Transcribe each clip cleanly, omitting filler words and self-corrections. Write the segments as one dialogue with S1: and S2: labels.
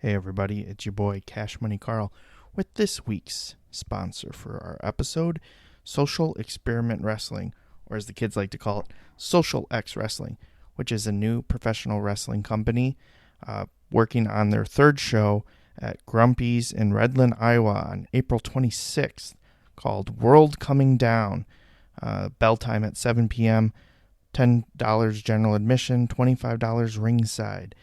S1: Hey everybody, it's your boy Money Karl with this week's sponsor for our episode, Social Experiment Wrestling, or as the kids like to call it, Social X Wrestling, which is a new professional wrestling company working on their third show at Grumpy's in Redland, Iowa on April 26th called World Coming Down. Bell time at 7 p.m., $10 general admission, $25 ringside.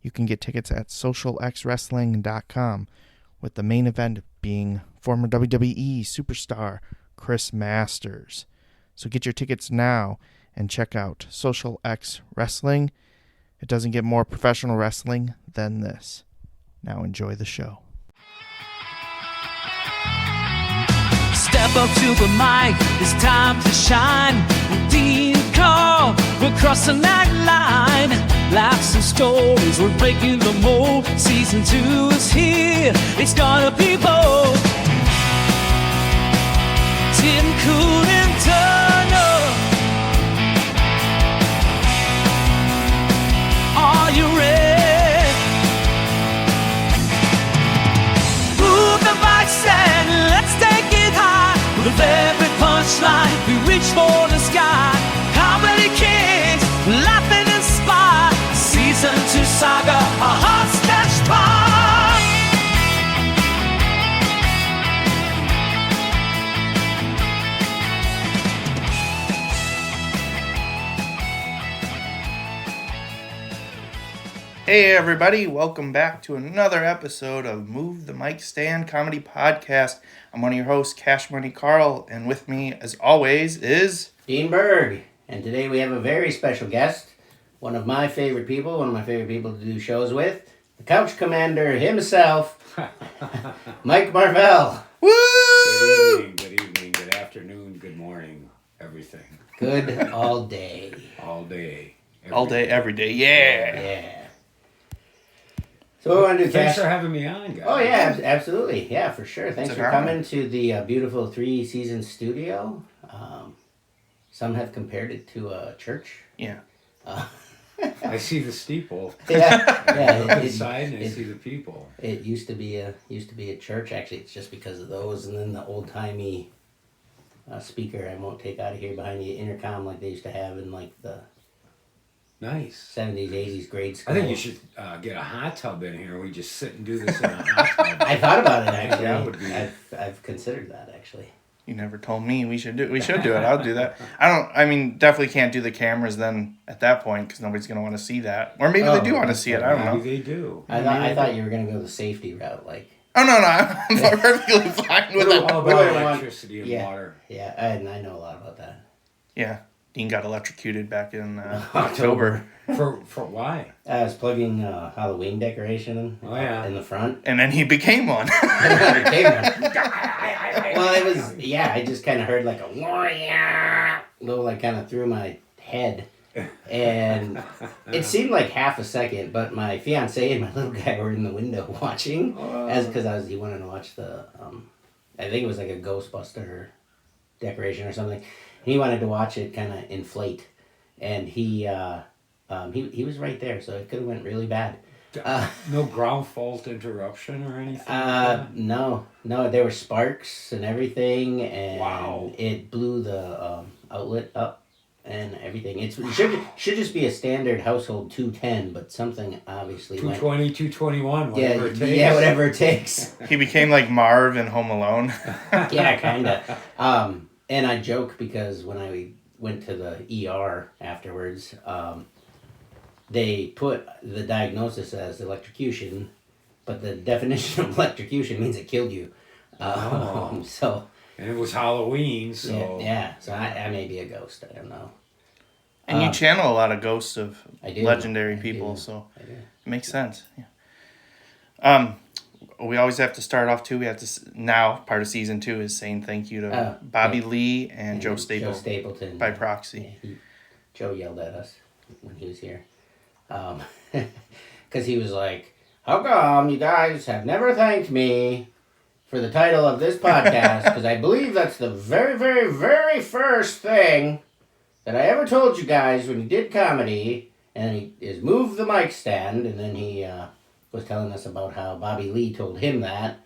S1: You can get tickets at socialxwrestling.com, with the main event being former WWE superstar Chris Masters. So get your tickets now and check out Social X Wrestling. It doesn't get more professional wrestling than this. Now enjoy the show.
S2: Step up to the mic, it's time to shine. With Dean Karl, we're crossing that line. Laughs and stories, we're breaking the mold. Season 2 is here, it's gonna be bold. Tim, Cool, and Turner, are you ready? Move the mic stand, let's take it high. With every punchline, we reach for the sky. Comedy kings, laugh and inspire. Season 2 saga, a hearts catch fire.
S1: Hey everybody, welcome back to another episode of Move the Mic Stand Comedy Podcast. I'm one of your hosts, Money Karl, and with me, as always, is...
S3: Dean Berg. And today we have a very special guest, one of my favorite people to do shows with, the Couch Commander himself, Mike Marvell.
S1: Woo!
S4: Good evening, good afternoon, good morning, everything.
S3: Good all day.
S4: All day.
S1: All day, every day, yeah!
S3: Yeah. So what we want to do,
S4: Thanks
S3: Cash?
S4: for having me on, guys.
S3: Oh yeah, absolutely. Yeah, for sure. Thanks
S1: It's
S3: for
S1: an honor.
S3: coming to the beautiful 3-season studio. Some have compared it to a church.
S1: Yeah.
S4: I see the steeple.
S3: Yeah.
S4: Look inside and I see the people.
S3: It used to be a church. Actually, it's just because of those, and then the old timey speaker I won't take out of here behind the intercom like they used to have in like the
S4: Nice.
S3: 70s, 80s grade school.
S4: I think you should get a hot tub in here. We just sit and do this in a hot tub.
S3: I thought about it actually.
S4: That would be...
S3: I've considered that actually.
S1: You never told me we should do it. I'll do that. Definitely can't do the cameras then at that point because nobody's going to want to see that. Or maybe they do want to see it. I don't know.
S4: Maybe they do.
S3: I thought you were gonna go the safety route, like.
S1: Oh, no. I'm perfectly fine with that.
S4: All
S3: We
S4: about
S3: wouldn't want-
S4: electricity and
S3: yeah.
S4: water.
S3: Yeah, and I know a lot about that.
S1: Yeah. Dean got electrocuted back in October.
S4: For why?
S3: I was plugging Halloween decoration in the front.
S1: And then he became one.
S3: Well, it was, I just kind of heard like a little, like kind of through my head. And it seemed like half a second, but my fiance and my little guy were in the window watching, because he wanted to watch the, I think it was like a Ghostbuster decoration or something. He wanted to watch it kind of inflate, and he was right there, so it could have went really bad.
S4: No ground fault interruption or anything? Like that?
S3: No, there were sparks and everything, and
S4: Wow.
S3: it blew the outlet up and everything. It should just be a standard household 210, but something obviously
S4: 220, 221, whatever it takes.
S3: Yeah, whatever it takes.
S1: He became like Marv in Home Alone.
S3: Yeah, kind of. And I joke because when I went to the ER afterwards, they put the diagnosis as electrocution, but the definition of electrocution means it killed you. So.
S4: And it was Halloween, so...
S3: Yeah, so I may be a ghost, I don't know.
S1: And you channel a lot of ghosts of
S3: I do.
S1: legendary
S3: I
S1: people,
S3: do.
S1: so
S3: I do.
S1: it makes sense. Yeah. We always have to start off too. We have to now part of season 2 is saying thank you to Bobby Lee and Joe
S3: Stapleton
S1: by proxy.
S3: Yeah, Joe yelled at us when he was here, because he was like, "How come you guys have never thanked me for the title of this podcast? Because I believe that's the very, very, very first thing that I ever told you guys when you did comedy." And he is move the mic stand, and then he was telling us about how Bobby Lee told him that,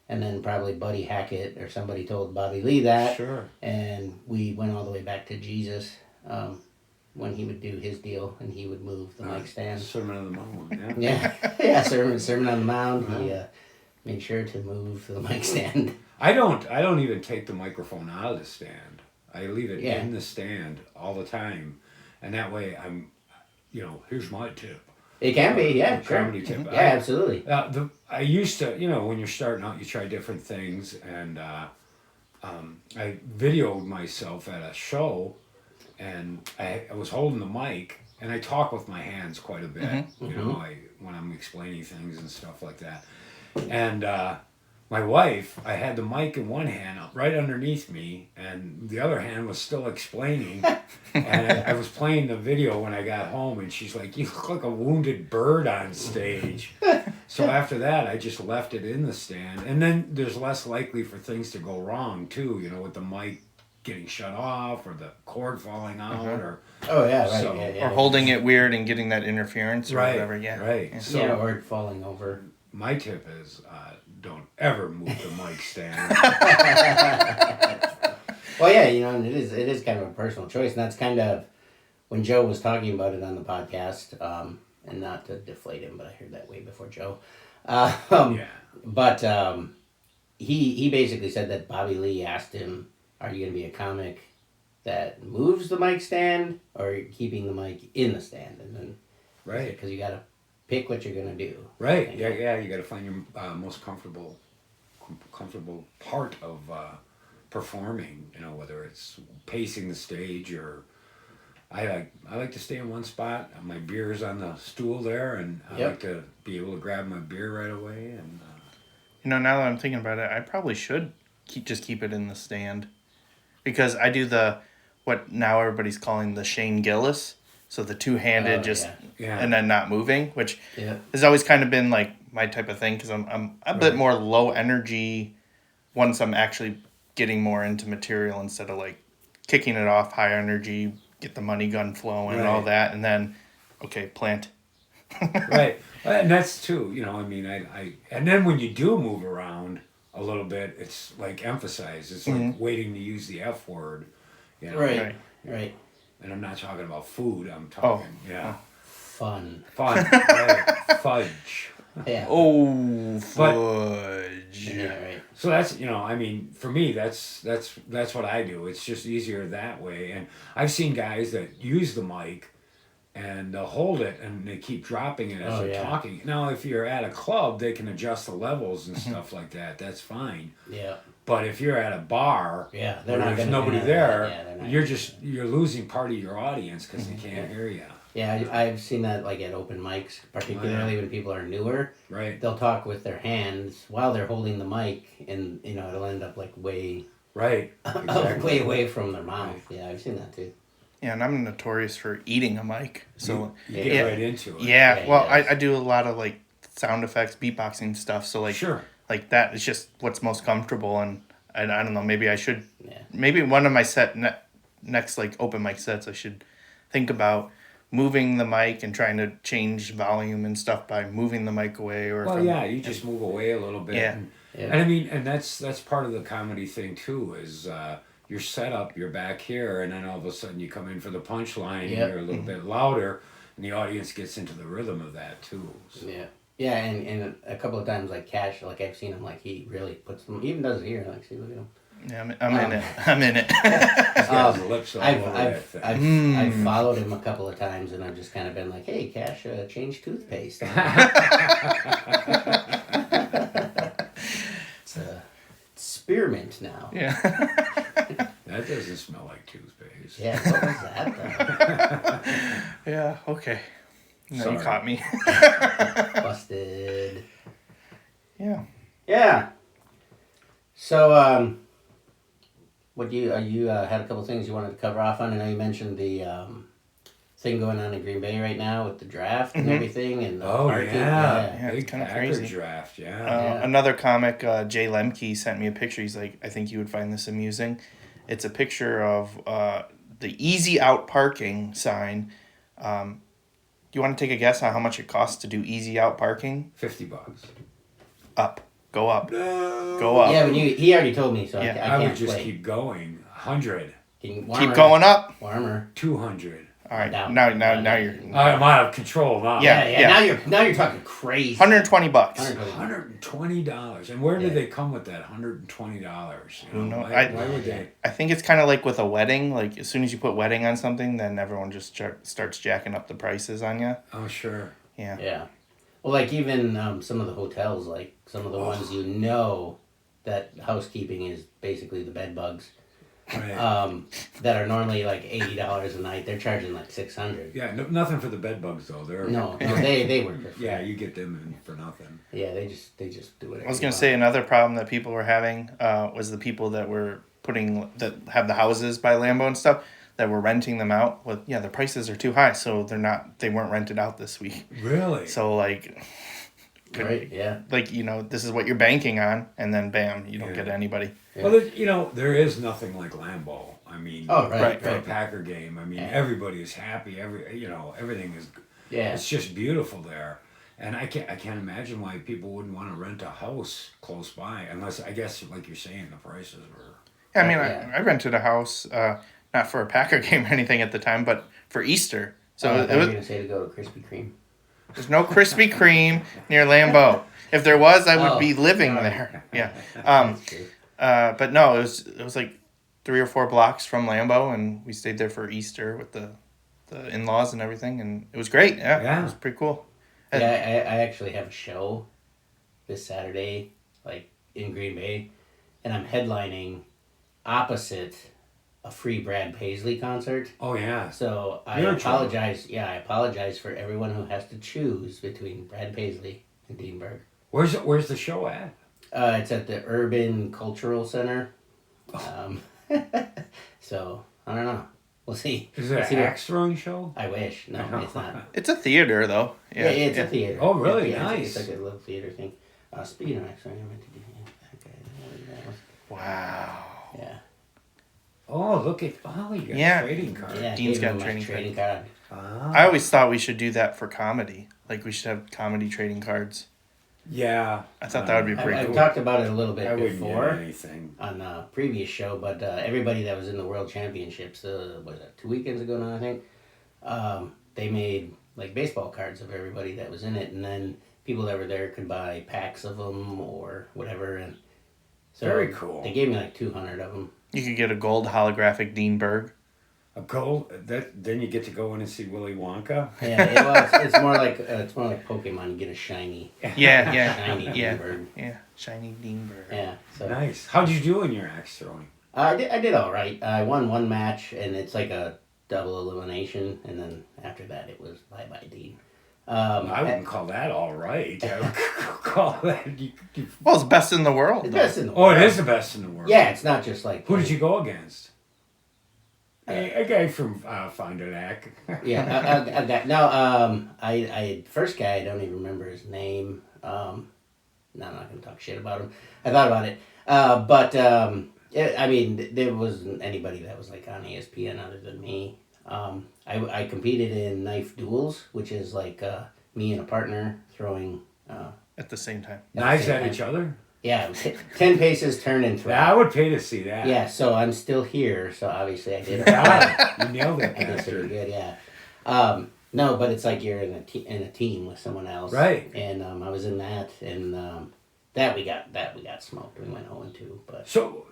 S3: and then probably Buddy Hackett or somebody told Bobby Lee that.
S4: Sure.
S3: And we went all the way back to Jesus when he would do his deal and he would move the mic stand.
S4: Sermon on the Mount,
S3: Yeah, Sermon on the Mount. He made sure to move the mic stand.
S4: I don't even take the microphone out of the stand. I leave it in the stand all the time, and that way I'm, here's my tip.
S3: It can be, yeah, sure.
S4: Comedy tip.
S3: Yeah, absolutely.
S4: I used to, when you're starting out, you try different things, and I videoed myself at a show, and I was holding the mic, and I talk with my hands quite a bit, when I'm explaining things and stuff like that. And my wife, I had the mic in one hand up right underneath me, and the other hand was still explaining. And I was playing the video when I got home, and she's like, "You look like a wounded bird on stage." So after that, I just left it in the stand. And then there's less likely for things to go wrong, too, with the mic getting shut off or the cord falling out. Or
S3: Oh, yeah, right.
S4: So-
S3: yeah.
S1: Or holding it weird and getting that interference or
S4: Right,
S1: whatever. Yeah.
S4: right.
S1: Yeah.
S4: So
S3: or falling over.
S4: my tip is don't ever move the mic stand.
S3: Well, yeah, and it is kind of a personal choice, and that's kind of when Joe was talking about it on the podcast, and not to deflate him, but I heard that way before Joe.
S4: Yeah.
S3: But he basically said that Bobby Lee asked him, "Are you going to be a comic that moves the mic stand, or keeping the mic in the stand?" And then
S4: Right.
S3: because you got to pick what you're going to do.
S4: Right. Yeah. You got to find your most comfortable part of performing. Whether it's pacing the stage or I like to stay in one spot. My beer's on the stool there, and I like to be able to grab my beer right away. And
S1: Now that I'm thinking about it, I probably should keep it in the stand, because I do what now everybody's calling the Shane Gillis. So the two-handed and then not moving, which has always kind of been like my type of thing, because I'm a bit more low energy once I'm actually getting more into material, instead of like kicking it off high energy, get the money gun flowing and all that, and then plant.
S4: Right. And that's too, I and then when you do move around a little bit, it's like emphasized. It's like waiting to use the F word.
S3: Right.
S4: And I'm not talking about food. I'm talking,
S3: Fun.
S4: right? Fudge.
S3: Yeah.
S1: Oh, fudge.
S3: Yeah, right.
S4: So that's, for me, that's what I do. It's just easier that way. And I've seen guys that use the mic and they'll hold it and they keep dropping it as they're talking. Now, if you're at a club, they can adjust the levels and stuff like that. That's fine.
S3: Yeah.
S4: But if you're at a bar,
S3: they're
S4: where
S3: not
S4: there's
S3: gonna
S4: nobody
S3: do
S4: there,
S3: that.
S4: you're losing part of your audience because they can't hear you.
S3: Yeah, I've seen that like at open mics, particularly when people are newer.
S4: Right.
S3: They'll talk with their hands while they're holding the mic, and it'll end up like way way away from their mouth. Yeah, I've seen that too.
S1: Yeah, and I'm notorious for eating a mic. So
S4: you get right into it.
S1: Yeah, well, I do a lot of like sound effects, beatboxing stuff. So like, like that is just what's most comfortable. And I don't know, maybe I should, maybe one of my next like open mic sets, I should think about moving the mic and trying to change volume and stuff by moving the mic away. Or
S4: you just move away a little bit.
S1: Yeah.
S4: And I mean, and that's part of the comedy thing too, is your setup, you're back here, and then all of a sudden you come in for the punchline, and you're a little bit louder, and the audience gets into the rhythm of that too. So.
S3: Yeah, and a couple of times like Cash, like I've seen him, like he really puts them, he even does it here, like see, look at him.
S1: Yeah, I'm in it. I'm in it.
S3: I've followed him a couple of times, and I've just kind of been like, "Hey, Cash, change toothpaste." It's spearmint now.
S1: Yeah.
S4: That doesn't smell like toothpaste.
S3: Yeah, what was that though?
S1: Yeah. Okay. No,
S4: Sorry.
S1: you caught me.
S3: Busted.
S1: Yeah.
S3: Yeah. So, what you had a couple things you wanted to cover off on. I know you mentioned the thing going on in Green Bay right now with the draft and everything, and the parking.
S1: Yeah,
S4: Big
S1: it's kinda
S4: Packer
S1: crazy.
S4: draft.
S1: Another comic, Jay Lemke, sent me a picture. He's like, I think you would find this amusing. It's a picture of the easy out parking sign. You you want to take a guess on how much it costs to do easy out parking?
S4: $50.
S1: Up. Go up.
S4: No.
S1: Go up.
S3: Yeah, but he already told me, so
S1: Yeah.
S3: I can't
S4: I would just
S3: wait.
S4: keep going. 100.
S1: Keep going up.
S3: Warmer.
S4: 200.
S1: All right.
S3: Down.
S1: Now you're
S4: I'm out of control now.
S1: Yeah.
S3: Now you're talking crazy.
S1: $120.
S4: $120. And where did they come with that $120?
S1: Who knows?
S4: Why would they?
S1: I think it's kind of like with a wedding. Like as soon as you put wedding on something, then everyone just starts jacking up the prices on you.
S4: Oh, sure.
S1: Yeah.
S3: Yeah. Well, like even some of the hotels, like some of the ones that housekeeping is basically the bed bugs.
S4: Right.
S3: That are normally like $80 a night. They're charging like $600.
S4: Yeah, nothing for the bed bugs though.
S3: They work for free.
S4: Yeah, you get them in for nothing.
S3: Yeah, they just do it.
S1: I was gonna say another problem that people were having was the people that have the houses by Lambeau and stuff that were renting them out. Well, yeah, the prices are too high, so they weren't rented out this week.
S4: Really?
S1: So like.
S3: Right. Yeah.
S1: Like this is what you're banking on, and then bam, you don't get anybody.
S4: Yeah. Well, there is nothing like Lambeau. I mean, for a Packer game. I mean, everybody is happy. Everything is. Yeah. It's just beautiful there, and I can't imagine why people wouldn't want to rent a house close by, unless I guess like you're saying the prices were.
S1: Yeah, I mean, I rented a house, not for a Packer game or anything at the time, but for Easter. So
S3: I was gonna say to go to Krispy Kreme.
S1: There's no Krispy Kreme near Lambeau. If there was, I would be living there. Yeah. But no, it was like 3 or 4 blocks from Lambeau, and we stayed there for Easter with the in-laws and everything, and it was great. Yeah. It was pretty cool.
S3: I actually have a show this Saturday, like in Green Bay, and I'm headlining opposite a free Brad Paisley concert.
S4: Oh yeah.
S3: So I apologize. Yeah, I apologize for everyone who has to choose between Brad Paisley and Dean Berg.
S4: Where's the show at?
S3: It's at the Urban Cultural Center. So I don't know. We'll see.
S4: Is it an axe throwing show?
S3: I wish. No, it's not.
S1: It's a theater though.
S3: Yeah, it's a theater.
S4: Oh really?
S3: Yeah,
S4: nice.
S3: It's like a little theater thing. Speaking of axe throwing, I meant to do
S1: Wow.
S3: Yeah.
S4: Oh, look at you got a trading card.
S3: Yeah,
S1: Dean's got a trading card. I always thought we should do that for comedy. Like we should have comedy trading cards.
S4: Yeah.
S1: I thought that would be pretty cool.
S3: I've talked about it a little bit
S4: before
S3: anything on a previous show, but everybody that was in the World Championships, was that 2 weekends ago now, I think, they made like baseball cards of everybody that was in it, and then people that were there could buy packs of them or whatever, and so
S4: very cool.
S3: They gave me like 200 of them.
S1: You could get a gold holographic Dean Berg.
S4: A gold? Then you get to go in and see Willy Wonka.
S3: Yeah, it's more like Pokemon. You get a shiny.
S1: Shiny
S3: Dean Berg.
S1: Yeah, shiny Dean Berg.
S3: Yeah. So.
S4: Nice. How'd you do in your axe throwing?
S3: I did all right. I won one match, and it's like a double elimination, and then after that, it was bye Dean.
S4: I wouldn't call that all right. I would call that.
S1: Well, it's best in the world.
S3: It's best in the world.
S4: Oh, it is the best in the world.
S3: Yeah, it's not just like.
S4: Who did you go against? A guy from Fond du Lac.
S3: Yeah, I first guy, I don't even remember his name. No, I'm not gonna talk shit about him. I thought about it, but there wasn't anybody that was like on ESPN other than me. I competed in knife duels, which is like me and a partner throwing
S1: at the same time.
S4: Knives at each other?
S3: Yeah, 10 paces, turn and throw.
S4: Yeah, I would pay to see that.
S3: Yeah, so I'm still here, so obviously I did.
S4: You nailed it.
S3: I did pretty good, yeah. No, but it's like you're in a team with someone else.
S4: Right.
S3: And I was in that, and that we got smoked. We went 0-2. But
S4: so,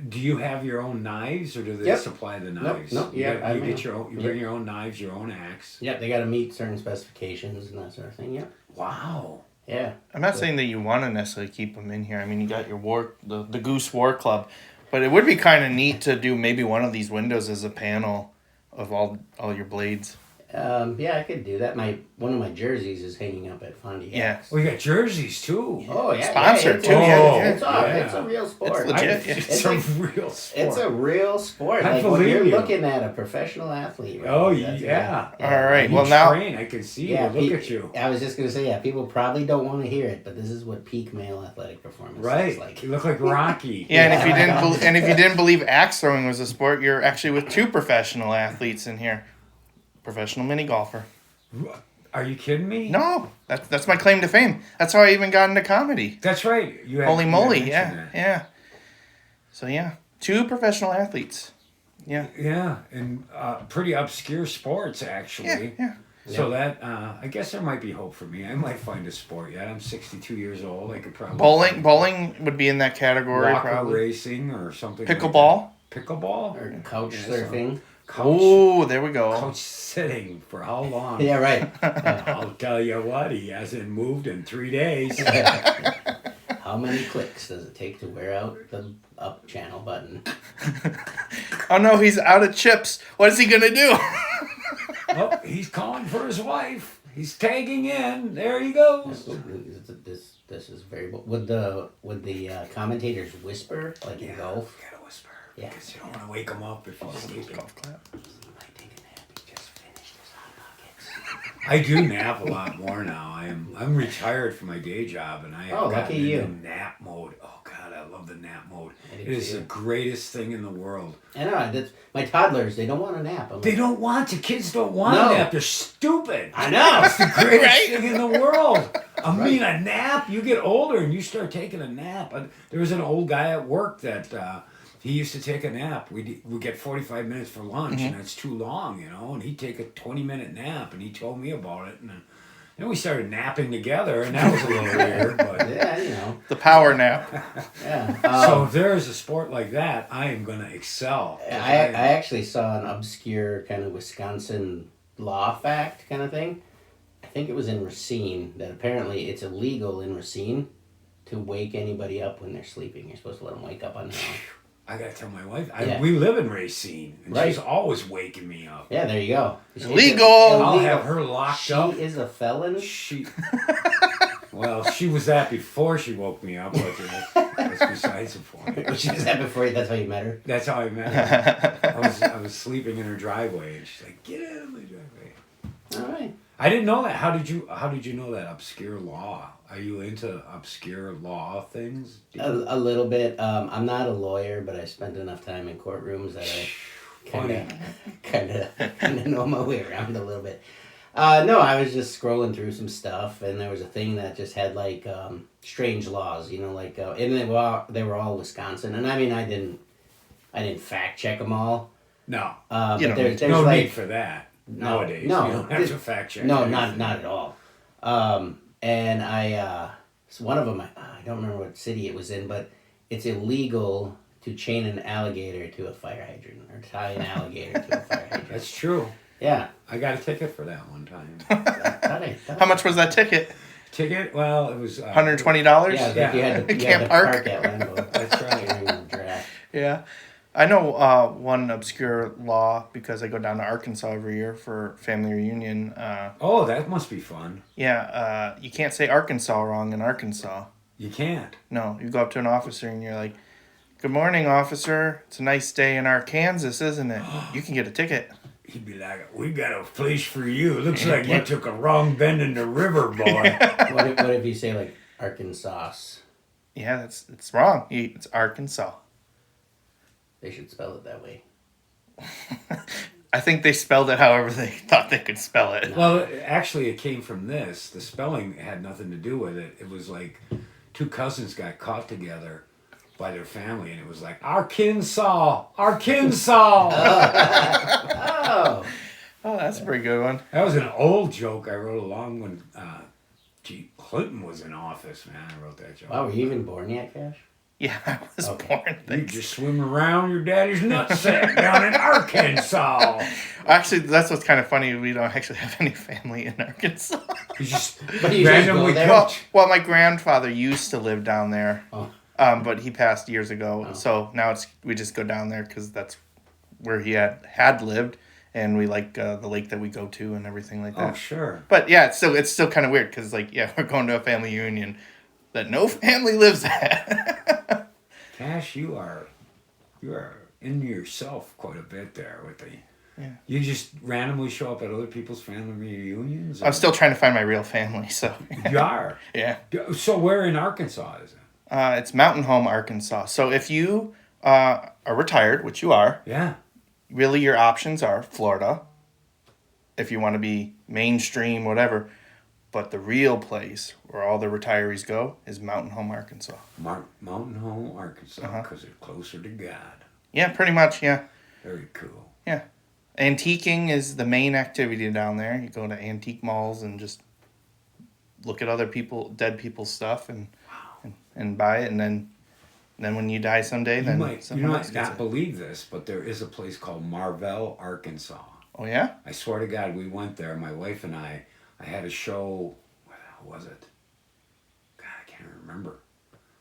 S4: do you have your own knives, or do they supply the knives?
S3: Nope.
S4: You get your own. You bring your own knives, your own axe.
S3: Yep, they got to meet certain specifications and that sort of thing. Yep.
S4: Wow.
S3: Yeah.
S1: I'm not saying that you want to necessarily keep them in here. I mean, you got your the Goose War Club, but it would be kind of neat to do maybe one of these windows as a panel of all your blades.
S3: Yeah, I could do that. One of my jerseys is hanging up at Fondy.
S1: Yeah.
S4: Well, you got jerseys too.
S3: Oh yeah.
S1: Sponsored too.
S3: It's a real sport.
S1: It's legit.
S4: It's a real sport.
S3: It's a real sport.
S4: I
S3: like when
S4: believe
S3: you're
S4: you.
S3: looking at a professional athlete. Right?
S4: Oh
S3: That's
S4: yeah.
S1: All right.
S4: You
S1: Well now.
S4: train. I can see you. Look at you.
S3: I was just gonna say, yeah. People probably don't want to hear it, but this is what peak male athletic performance
S4: Right.
S3: looks like.
S4: You look like Rocky.
S1: Yeah, and if you didn't believe axe throwing was a sport, you're actually with 2 professional athletes in here. Professional mini golfer.
S4: Are you kidding me?
S1: No, that's my claim to fame. That's how I even got into comedy.
S4: That's right.
S1: Holy moly,
S4: mentioned
S1: yeah,
S4: that.
S1: yeah. So yeah, 2 professional athletes. Yeah.
S4: Yeah, and pretty obscure sports, actually.
S1: Yeah.
S4: So that, I guess there might be hope for me. I might find a sport yet. I'm 62 years old. I could probably...
S1: Bowling would be in that category,
S4: Walker
S1: probably.
S4: racing or something
S1: Pickleball?
S4: like that. Pickleball?
S3: Or couch surfing.
S1: Oh, there we go.
S4: Couch sitting for how long?
S3: Yeah, right.
S4: I'll tell you what, he hasn't moved in 3 days.
S3: How many clicks does it take to wear out the up channel button?
S1: Oh no, he's out of chips. What is he gonna do?
S4: Oh, he's calling for his wife. He's tagging in. There he goes.
S3: This is very... Would the commentators whisper like in golf?
S4: Gotta whisper.
S3: Yeah.
S4: Because you don't want to wake him up if he's sleeping.
S1: Golf clap.
S3: He might take a nap. He just finished his hot nuggets.
S4: I do nap a lot more now. I'm retired from my day job, and I have
S3: Oh,
S4: gotten
S3: lucky you.
S4: into nap mode. Oh God, I love the nap mode.
S3: I do
S4: It is
S3: too.
S4: the greatest thing in the world.
S3: I know. My toddlers, they don't want to nap. I'm
S4: They
S3: like,
S4: don't want to. Kids don't want
S3: No.
S4: to nap. They're stupid.
S3: I know.
S4: It's the greatest
S1: Right?
S4: thing in the world. I mean, a nap. You get older and you start taking a nap. There was an old guy at work that he used to take a nap. We get 45 minutes for lunch, and that's too long, you know. And he'd take a 20-minute nap, and he told me about it. And then we started napping together, and that was a little weird. But
S3: Yeah, you know.
S1: The power nap.
S3: Yeah.
S4: so if there is a sport like that, I am going to excel.
S3: I actually saw an obscure kind of Wisconsin law fact kind of thing. I think it was in Racine that apparently it's illegal in Racine to wake anybody up when they're sleeping. You're supposed to let them wake up on their own.
S4: I got to tell my wife.
S3: Yeah.
S4: We live in Racine, and
S3: Right.
S4: she's always waking me up.
S3: Yeah, there you go.
S1: Illegal.
S4: I'll have her locked
S3: She
S4: up.
S3: is a felon.
S4: Well, she was that before she woke me up, but that's besides the point.
S3: She was that before you. That's how you met her.
S4: That's how I met her. I was sleeping in her driveway, and she's like, "Get out of my driveway."
S3: All right.
S4: I didn't know that. How did you know that obscure law? Are you into obscure law things?
S3: A little bit. I'm not a lawyer, but I spent enough time in courtrooms that I kind of know my way around a little bit. No, I was just scrolling through some stuff, and there was a thing that just had like strange laws, you know, like and they were all Wisconsin, and I mean I didn't fact check them all.
S4: No,
S3: But
S1: You don't
S3: there's
S4: no
S3: like,
S4: need for that
S3: No,
S4: nowadays.
S3: no,
S4: you don't have
S3: this-
S4: to fact check.
S3: No,
S4: anything.
S3: not at all. And so one of them, I don't remember what city it was in, but it's illegal to chain an alligator to a fire hydrant or tie an alligator to a fire hydrant.
S4: That's true.
S3: Yeah.
S4: I got a ticket for that one time.
S1: How much was that ticket?
S4: Ticket? Well, it was
S1: $120?
S3: Yeah,
S4: Yeah.
S3: you had to
S1: Can't park.
S3: at Lambeau.
S4: That's right.
S3: During the draft.
S1: Yeah. I know one obscure law because I go down to Arkansas every year for family reunion.
S4: Oh, that must be fun.
S1: You can't say Arkansas wrong in Arkansas.
S4: You can't.
S1: No, you go up to an officer and you're like, "Good morning, officer. It's a nice day in Arkansas, isn't it?" You can get a ticket.
S4: He'd be like, "We got a place for you. Looks like you took a wrong bend in the river, boy."
S3: What if you say like Arkansas?
S1: Yeah, it's wrong. It's Arkansas.
S3: They should spell it that way.
S1: I think they spelled it however they thought they could spell it.
S4: Well, actually, it came from this. The spelling had nothing to do with it. It was like two cousins got caught together by their family, and it was like, Arkansas.
S3: Oh.
S1: Oh, that's a pretty good one.
S4: That was an old joke I wrote along when Clinton was in office, man. I wrote that joke.
S3: Wow, were you even born yet, Cash?
S1: Yeah, I was born
S4: You
S1: there.
S4: just swim around your daddy's nutsack down in Arkansas.
S1: Actually, that's what's kind of funny. We don't actually have any family in Arkansas.
S4: You just
S3: But you just
S4: randomly
S3: go there?
S4: catch.
S1: Well, my grandfather used to live down there,
S3: Oh.
S1: but he passed years ago.
S3: Oh.
S1: So now we just go down there because that's where he had lived, and we like the lake that we go to and everything like that.
S4: Oh, sure.
S1: But yeah, it's still kind of weird because we're going to a family reunion that no family lives at.
S4: Cash, you are in yourself quite a bit there with the.
S1: Yeah.
S4: You just randomly show up at other people's family reunions.
S1: I'm still trying to find my real family, so
S4: You are.
S1: yeah.
S4: So where in Arkansas is it?
S1: It's Mountain Home, Arkansas. So if you are retired, which you are,
S4: Yeah.
S1: really your options are Florida, if you want to be mainstream, whatever. But the real place where all the retirees go is Mountain Home, Arkansas.
S4: Mountain Home, Arkansas, because it's closer to God.
S1: Yeah, pretty much, yeah.
S4: Very cool.
S1: Yeah. Antiquing is the main activity down there. You go to antique malls and just look at other dead people's stuff and buy it, and then when you die someday,
S4: You
S1: then
S4: might not believe this, but there is a place called Marvell, Arkansas.
S1: Oh yeah?
S4: I swear to God, we went there. My wife and I had a show. What the hell was it? God, I can't remember.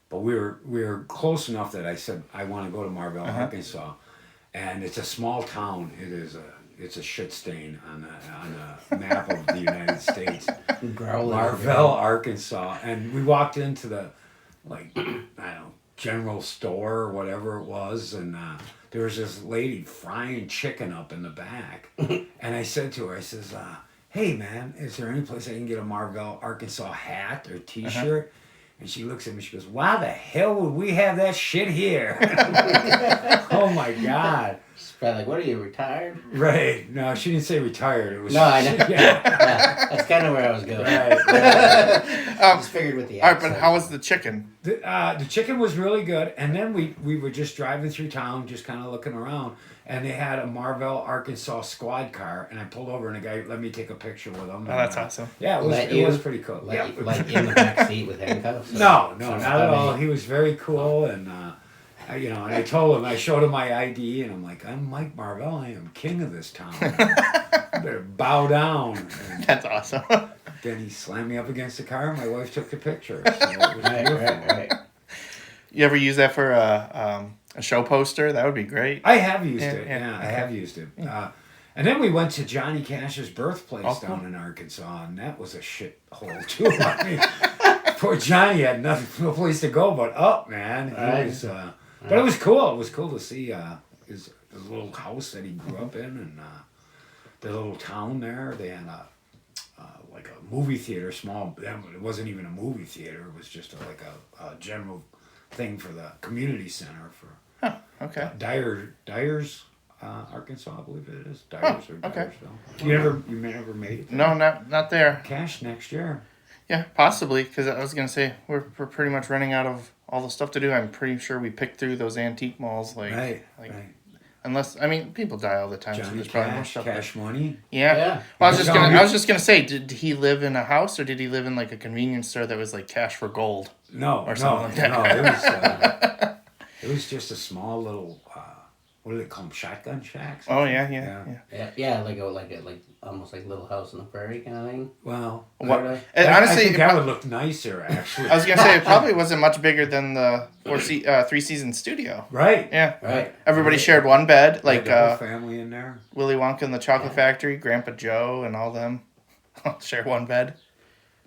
S4: But we were close enough that I said I want to go to Marvell, Arkansas, and it's a small town. It's a shit stain on the map of the United States. Marvell, Arkansas, and we walked into the I don't know, general store or whatever it was, and there was this lady frying chicken up in the back, and I said to her, I says, "Hey man, is there any place I can get a Marvell, Arkansas hat or T-shirt?" And she looks at me, she goes, "Why the hell would we have that shit here?" Oh my God.
S3: She's probably like, "What are you, retired?"
S4: Right. No, she didn't say retired. It was.
S3: No, I know.
S4: Yeah.
S3: That's kind of where I was going.
S4: Right.
S3: Just figured with the
S1: All right,
S3: accent.
S1: but how was the chicken?
S4: The chicken was really good, and then we were just driving through town, just kind of looking around, and they had a Marvell, Arkansas squad car, and I pulled over, and the guy let me take a picture with him.
S1: Oh, that's awesome.
S4: Yeah, it was pretty cool.
S3: Like in the back seat with handcuffs?
S4: No, not at all. He was very cool, and and I told him, I showed him my ID, and I'm like, "I'm Mike Marvell. I am king of this town. You better bow down." And
S1: That's awesome.
S4: then he slammed me up against the car, and my wife took the picture. So it was beautiful.
S3: Right.
S1: You ever use that for a show poster? That would be great.
S4: I have used it.
S1: Yeah.
S4: Yeah, I have used it. And then we went to Johnny Cash's birthplace
S1: Oh, cool.
S4: down in Arkansas, and that was a shit hole too. I mean, poor Johnny had no place to go but up, man. He was, but it was cool. It was cool to see his little house that he grew up in, and the little town there. They had like a movie theater, small. It wasn't even a movie theater. It was just a general thing for the community center for
S1: Okay.
S4: Dyers, Arkansas, I believe it is. Dyers or
S1: okay.
S4: Dyersville. You never made it there?
S1: No, not there.
S4: Cash next year.
S1: Yeah, possibly, because I was going to say, we're pretty much running out of all the stuff to do. I'm pretty sure we picked through those antique malls.
S4: Right.
S1: Unless, I mean, people die all the time, so
S4: Johnny
S1: there's probably more
S4: Cash,
S1: stuff.
S4: Cash Money.
S1: Yeah.
S3: Yeah.
S1: Well, I was just gonna say, did he live in a house or did he live in like a convenience store that was like cash for gold?
S4: No,
S1: something like
S4: no. It was just a small little. What do they call them? Shotgun shacks.
S1: Oh yeah.
S3: Yeah, like almost like Little House on the Prairie kind of thing.
S4: Well,
S1: What?
S3: Sorta.
S1: And
S4: I
S1: honestly,
S4: think that would look nicer, actually.
S1: I was gonna say it probably wasn't much bigger than the 3-season studio.
S4: Right.
S1: Yeah.
S3: Right.
S1: Everybody shared one bed, like
S4: the whole family in there.
S1: Willy Wonka and the Chocolate Factory, Grandpa Joe, and all them share one bed.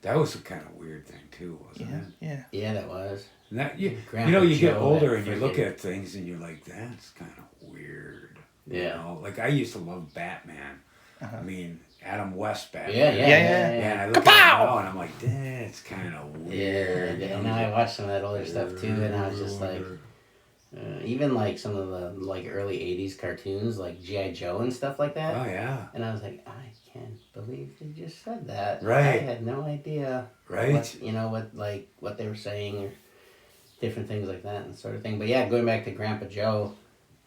S4: That was a kind of weird thing too, wasn't it?
S1: Yeah.
S3: Yeah, that was.
S4: And that, you
S3: Grandpa
S4: get
S3: Joe,
S4: older
S3: that
S4: and you look
S3: freaking-
S4: at things and you're like, that's kind of weird.
S3: Yeah.
S4: You know, like I used to love Batman. I mean, Adam West Batman.
S3: Yeah.
S4: Yeah, and I look at it now and I'm like, that's kind of weird.
S3: Yeah, and I watched some of that older stuff too, and I was just like, even like some of the like early '80s cartoons, like G.I. Joe and stuff like that.
S4: Oh yeah.
S3: And I was like, I can't believe they just said that.
S4: Right.
S3: I had no idea.
S4: Right.
S3: What they were saying or different things like that and sort of thing. But yeah, going back to Grandpa Joe,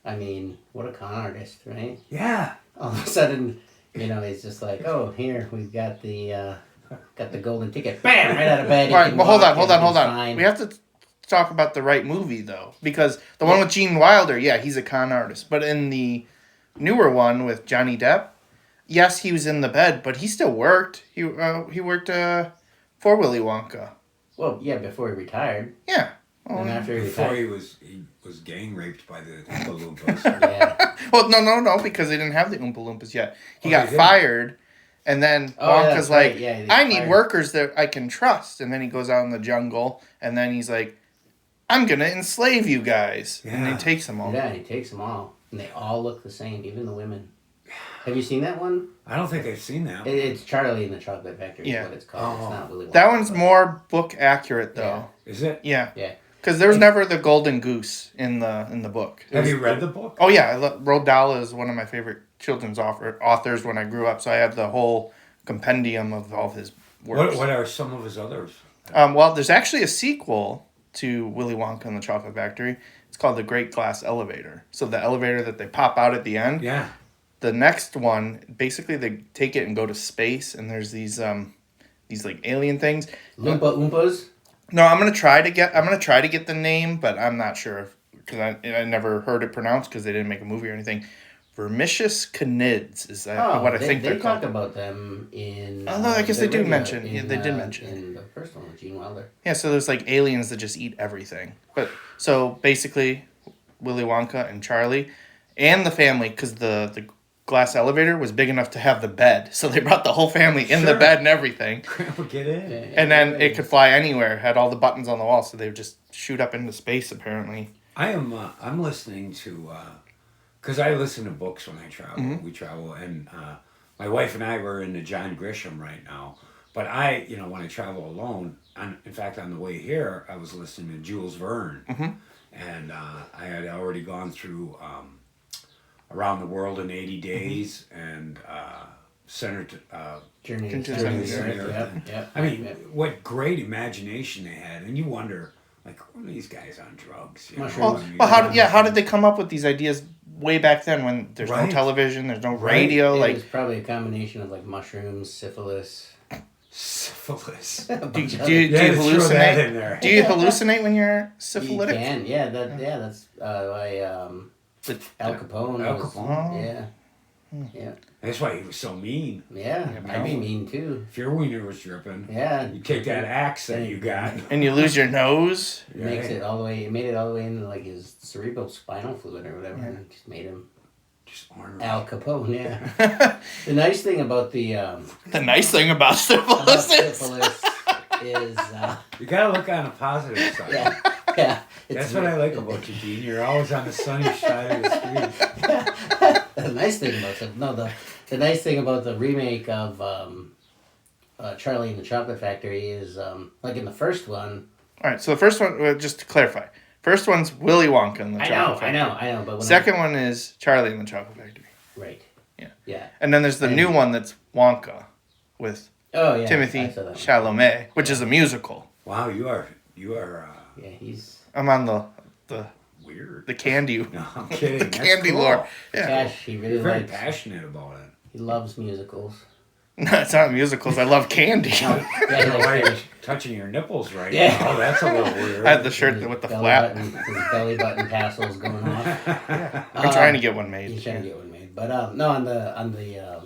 S3: I mean, what a con artist, right?
S4: Yeah.
S3: All of a sudden, he's just like, oh, here we've got the golden ticket, bam, right out of bed.
S1: All right, well, hold on.
S3: Fine.
S1: We have to talk about the right movie though, because the one with Gene Wilder, yeah, he's a con artist, but in the newer one with Johnny Depp, yes, he was in the bed, but he still worked. He worked for Willy Wonka.
S3: Well, yeah, before he retired.
S1: Yeah. Oh,
S3: And after he
S4: Before
S3: retired.
S4: he was gang raped by the Oompa Loompas.
S3: Yeah.
S1: Well, no, because they didn't have the Oompa Loompas yet. He
S4: Oh,
S1: got
S4: they didn't?
S1: fired, and then
S3: Oh, yeah,
S1: Wonka's
S3: that's
S1: like,
S3: right. Yeah, they
S1: I need
S3: fired.
S1: workers that I can trust. And then he goes out in the jungle, and then he's like, I'm going to enslave you guys. And
S4: Yeah.
S1: he takes them all.
S3: Yeah, and he takes them all. And they all look the same, even the women. Have you seen that one?
S4: I don't think I've seen that.
S3: It's Charlie and the Chocolate Factory
S1: Yeah.
S3: is what it's called.
S4: Oh.
S3: It's not Willy Wonka.
S1: That one's more book accurate, though.
S4: Is it?
S1: Yeah.
S3: Yeah.
S1: Because there was never the golden goose in the book.
S4: Have you read the book?
S1: Oh, yeah. Roald Dahl is one of my favorite children's authors when I grew up. So I have the whole compendium of all of his works.
S4: What are some of his others?
S1: Well, there's actually a sequel to Willy Wonka and the Chocolate Factory. It's called The Great Glass Elevator. So the elevator that they pop out at the end.
S4: Yeah.
S1: The next one, basically they take it and go to space, and there's these like alien things.
S3: Loompa Oompas?
S1: No, I'm gonna try to get the name, but I'm not sure because I never heard it pronounced because they didn't make a movie or anything. Vermicious canids is that what I think they're called.
S3: They talk about them in.
S1: Although I guess they do mention. Yeah, they did mention
S3: in the first one with Gene Wilder.
S1: Yeah, so there's like aliens that just eat everything. But so basically, Willy Wonka and Charlie, and the family, because the glass elevator was big enough to have the bed, so they brought the whole family in the bed and everything.
S4: Get in.
S1: And then it could fly anywhere. Had all the buttons on the wall, so they would just shoot up into space. Apparently,
S4: I'm listening to. Because I listen to books when I travel.
S1: Mm-hmm.
S4: We travel, and my wife and I were into John Grisham right now. But when I travel alone, in fact, on the way here, I was listening to Jules Verne.
S1: Mm-hmm.
S4: And I had already gone through Around the World in 80 Days and
S3: Journey
S1: to
S3: the
S1: Center.
S3: Center. Yep.
S4: I mean, what great imagination they had. And you wonder, like, what are these guys on drugs? You know?
S3: Mushrooms.
S1: Well, how did they come up with these ideas way back then when there's no television, there's no radio?
S3: It was probably a combination of like mushrooms, syphilis.
S4: Syphilis.
S1: Do you hallucinate? Do you hallucinate when you're syphilitic?
S3: You can, yeah. That's why Al Capone.
S4: Al Capone.
S3: Yeah. Yeah.
S4: That's why he was so mean.
S3: Yeah, I'd be mean too.
S4: If your wiener was dripping,
S3: yeah,
S4: you take that axe that you got,
S1: and you lose your nose.
S3: It makes it all the way. It made it all the way into like his cerebral spinal fluid or whatever, and just made him
S4: just ornery.
S3: Al Capone. Yeah. The nice thing about
S1: syphilis
S3: is
S4: you gotta look on the positive side.
S3: Yeah.
S4: That's what I like about you, Dean. You're always on the sunny side of the street.
S3: The nice thing about the nice thing about the remake of Charlie and the Chocolate Factory is like in the first one.
S1: All right, so the first one, just to clarify, first one's Willy Wonka and the Chocolate Factory.
S3: I know. But
S1: second one is Charlie and the Chocolate Factory.
S3: Right.
S1: Yeah.
S3: Yeah.
S1: And then there's the new one that's Wonka with Timothy Chalamet, which is a musical.
S4: Wow, you are.
S3: Yeah, he's.
S1: I'm on the
S4: weird.
S1: The candy.
S4: No, I'm kidding.
S1: The candy lore. Yeah.
S3: Cash, he really
S4: You're very
S3: likes.
S4: passionate about it.
S3: He loves musicals.
S1: No, it's not musicals. I love candy.
S4: Why you're touching your nipples right now? That's a little weird.
S1: I had the shirt with the flap.
S3: His belly button tassels going off.
S1: I'm trying to get one made.
S3: He's trying to get one made, but no, on the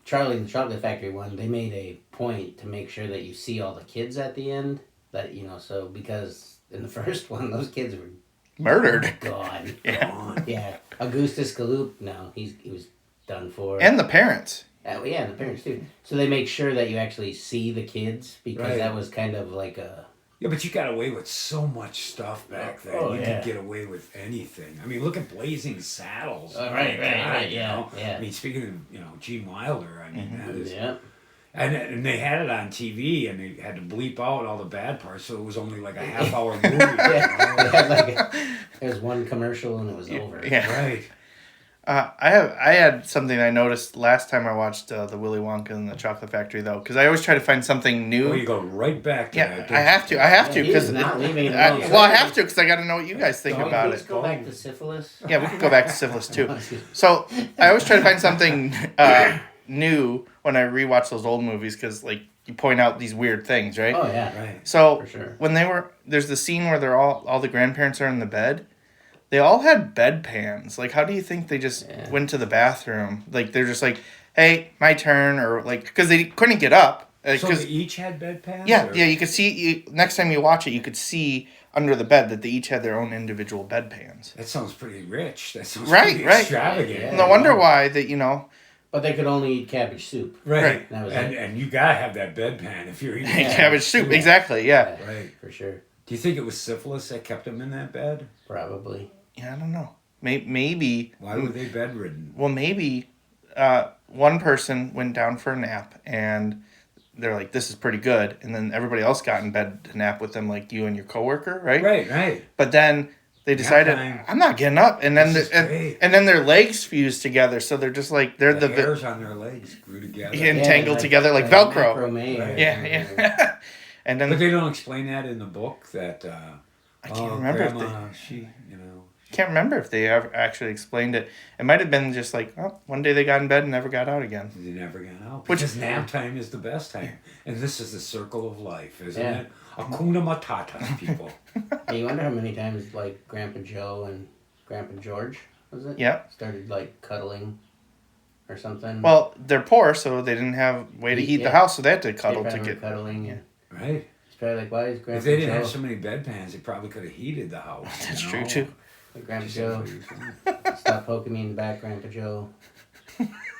S3: Charlie and the Chocolate Factory one, they made a point to make sure that you see all the kids at the end. That so because in the first one, those kids were
S1: murdered.
S3: Gone.
S1: Yeah.
S3: Yeah. Augustus Galloop, no, he was done for.
S1: And the parents.
S3: And the parents too. So they make sure that you actually see the kids because that was kind of like a.
S4: Yeah, but you got away with so much stuff back then. You could get away with anything. I mean, look at Blazing Saddles.
S3: Right.
S4: Yeah.
S3: I
S4: mean, speaking of, Gene Wilder, I mean, that is.
S3: Yeah.
S4: And they had it on TV, and they had to bleep out all the bad parts, so it was only like a half-hour movie.
S3: There's one commercial, and it was over.
S1: Yeah.
S4: Right.
S1: I had something I noticed last time I watched the Willy Wonka and the Chocolate Factory, though, because I always try to find something new.
S4: Well, you go right back to that.
S1: I have to because
S3: not leaving it
S1: I
S3: alone.
S1: have to because I got to know what you guys think about it.
S3: Let's go back to syphilis.
S1: Yeah, we can go back to syphilis too. So I always try to find something new when I rewatch those old movies because like you point out these weird things, right?
S3: Oh yeah, right.
S1: So
S3: for sure.
S1: When there's the scene where they're all the grandparents are in the bed. They all had bedpans. Like, how do you think they just went to the bathroom? Like, they're just like, hey, my turn, or like, because they couldn't get up.
S4: So they each had bedpans?
S1: Yeah, you could see, next time you watch it, you could see under the bed that they each had their own individual bedpans.
S4: That sounds pretty rich. That sounds pretty extravagant.
S3: Yeah.
S1: No wonder why that,
S3: But they could only eat cabbage soup.
S4: Right.
S3: That was
S4: and you gotta have that bedpan if you're eating
S1: cabbage soup. Exactly, yeah.
S4: Right.
S3: For sure.
S4: Do you think it was syphilis that kept them in that bed?
S3: Probably.
S1: Yeah, I don't know. Maybe.
S4: Why were they bedridden?
S1: Well, maybe one person went down for a nap and they're like, this is pretty good. And then everybody else got in bed to nap with them, like you and your coworker, right?
S4: Right.
S1: But then They decided, I'm not getting up, and then and then their legs fused together, so they're just like they're the
S4: hairs on their legs grew together,
S1: entangled together like Velcro.
S3: Right.
S1: Yeah. And then,
S4: but they don't explain that in the book. That
S1: I can't remember
S4: Grandma,
S1: if
S4: they,
S1: can't remember if they ever actually explained it. It might have been just like, oh, one day they got in bed and never got out again.
S4: They never got out. Because nap time is the best time, and this is the circle of life, isn't it? Hakuna Matata, people.
S3: Hey, you wonder how many times like Grandpa Joe and Grandpa George, was it?
S1: Yeah.
S3: Started like cuddling or something.
S1: Well, they're poor, so they didn't have way to heat the house, so they had to cuddle to get
S3: cuddling. Yeah.
S4: Right.
S3: It's probably like, why is Grandpa
S4: If they didn't
S3: Joe...
S4: have so many bedpans, they probably could have heated the house.
S1: That's true too.
S3: Like, Grandpa Joe, stop poking me in the back, Grandpa Joe.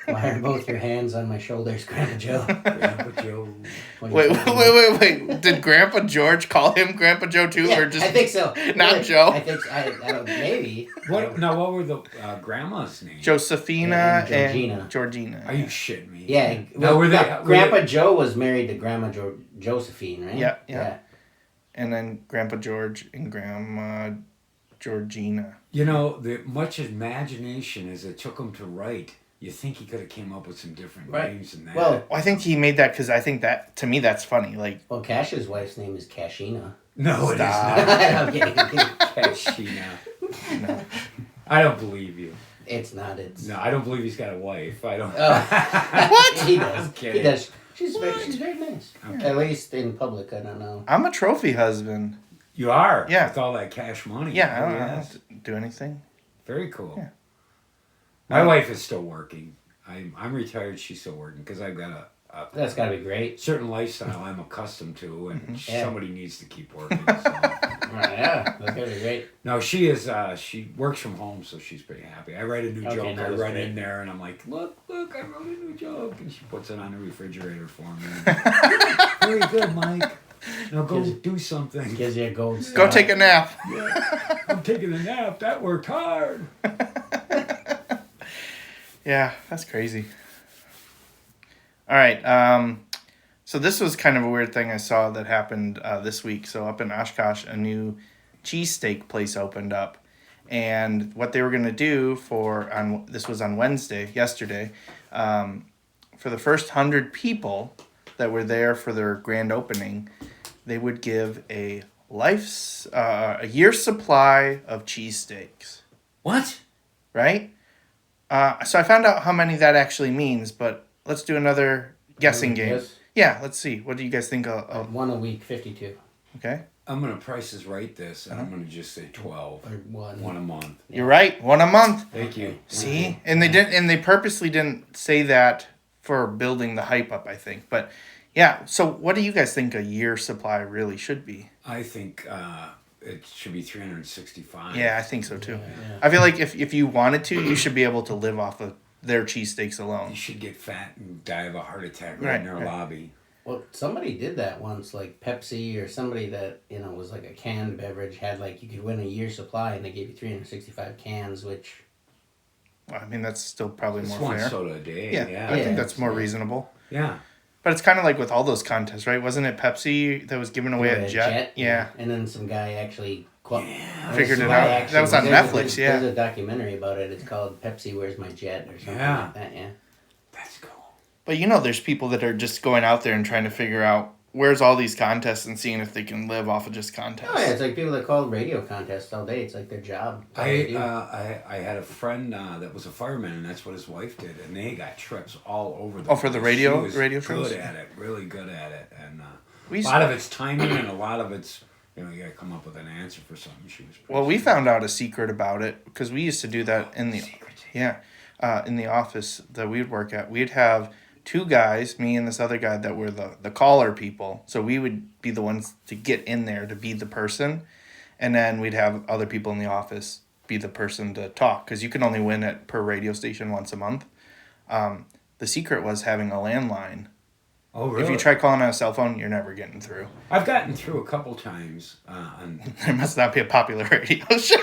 S3: Why are both your hands on my shoulders, Grandpa Joe?
S4: Grandpa Joe.
S1: Wait. Did Grandpa George call him Grandpa Joe too,
S3: Yeah,
S1: or just?
S3: I think so.
S1: Not
S3: really,
S1: Joe.
S3: I think I don't. Maybe.
S4: What were the grandma's names?
S1: Josephina
S3: and
S1: Georgina.
S4: Are you shitting me?
S3: Yeah.
S4: Now,
S3: Grandpa Joe was married to Grandma Josephine, right?
S1: Yeah. And then Grandpa George and Grandma Georgina.
S4: You know, much imagination as it took him to write. You think he could have came up with some different names than that.
S1: Well, I think he made that because I think that, to me, that's funny. Like,
S3: well, Cash's wife's name is Kashina.
S4: No, it is not.
S3: I'm kidding.
S4: Kashina. No. I don't believe you.
S3: It's not. It's
S4: no. I don't believe he's got a wife. I don't.
S3: What? He does.
S4: I'm kidding.
S3: He does. She's very nice. Okay. At least in public, I don't know.
S1: I'm a trophy husband.
S4: You are.
S1: Yeah.
S4: With all that cash money.
S1: Yeah, I don't have to do anything.
S4: Very cool.
S1: Yeah.
S4: My wife is still working. I'm retired. She's still working because I've got a
S3: That's got to be great.
S4: certain lifestyle I'm accustomed to, and somebody needs to keep working. So.
S3: Yeah, that's got to be great.
S4: No, she is. She works from home, so she's pretty happy. I write a new joke. I run in there, and I'm like, look, I wrote a new joke, and she puts it on the refrigerator for me. Very good, Mike. Now go do something.
S3: Gives you a gold star.
S1: Go take a nap.
S4: Yeah, I'm taking a nap. That worked hard.
S1: Yeah, that's crazy. All right. So this was kind of a weird thing I saw that happened this week. So up in Oshkosh, a new cheesesteak place opened up. And what they were going to do this was on yesterday, for the first 100 people that were there for their grand opening, they would give a year's supply of cheesesteaks.
S4: What?
S1: Right? So I found out how many that actually means, but let's do another guessing game.
S3: Yes.
S1: Yeah, let's see. What do you guys think of?
S3: One a week, 52.
S1: Okay.
S4: I'm going to Price Right this, and I'm going to just say 12.
S3: Or one.
S4: One a month.
S1: You're right. One a month.
S4: Thank you.
S1: See? And they purposely didn't say that for building the hype up, I think. But yeah, so what do you guys think a year supply really should be?
S4: I think it should be 365.
S1: Yeah, I think so too.
S3: Yeah.
S1: I feel like if you wanted to, you should be able to live off of their cheesesteaks alone.
S4: You should get fat and die of a heart attack right in their lobby.
S3: Well, somebody did that once, like Pepsi or somebody that, was like a canned beverage, had like, you could win a year's supply and they gave you 365 cans, which...
S1: Well, I mean, that's still probably
S4: It's
S1: more
S4: one
S1: fair.
S4: soda a day.
S1: Yeah, I think that's more reasonable.
S4: Yeah.
S1: But it's kind of like with all those contests, right? Wasn't it Pepsi that was giving away a jet? Yeah.
S3: And then some guy actually...
S1: Figured it out. That was on Netflix, yeah.
S3: There's a documentary about it. It's called Pepsi, Where's My Jet? Or something like that, yeah.
S4: That's cool.
S1: But there's people that are just going out there and trying to figure out where's all these contests and seeing if they can live off of just contests.
S3: Oh, yeah, it's like people that call radio contests all day. It's like their job.
S4: I had a friend that was a fireman, and that's what his wife did, and they got trips all over the
S1: for the
S4: place.
S1: radio
S4: She was
S1: shows?
S4: good at it, really good at it, and
S1: We
S4: a lot of it's timing, and a lot of it's you got to come up with an answer for something. She was pretty
S1: we found out a secret about it because we used to do that in the in the office that we'd work at. We'd have two guys, me and this other guy, that were the caller people. So we would be the ones to get in there to be the person, and then we'd have other people in the office be the person to talk because you can only win it per radio station once a month. The secret was having a landline.
S4: Oh, really?
S1: If you try calling on a cell phone, you're never getting through.
S4: I've gotten through a couple times.
S1: There must not be a popular radio show.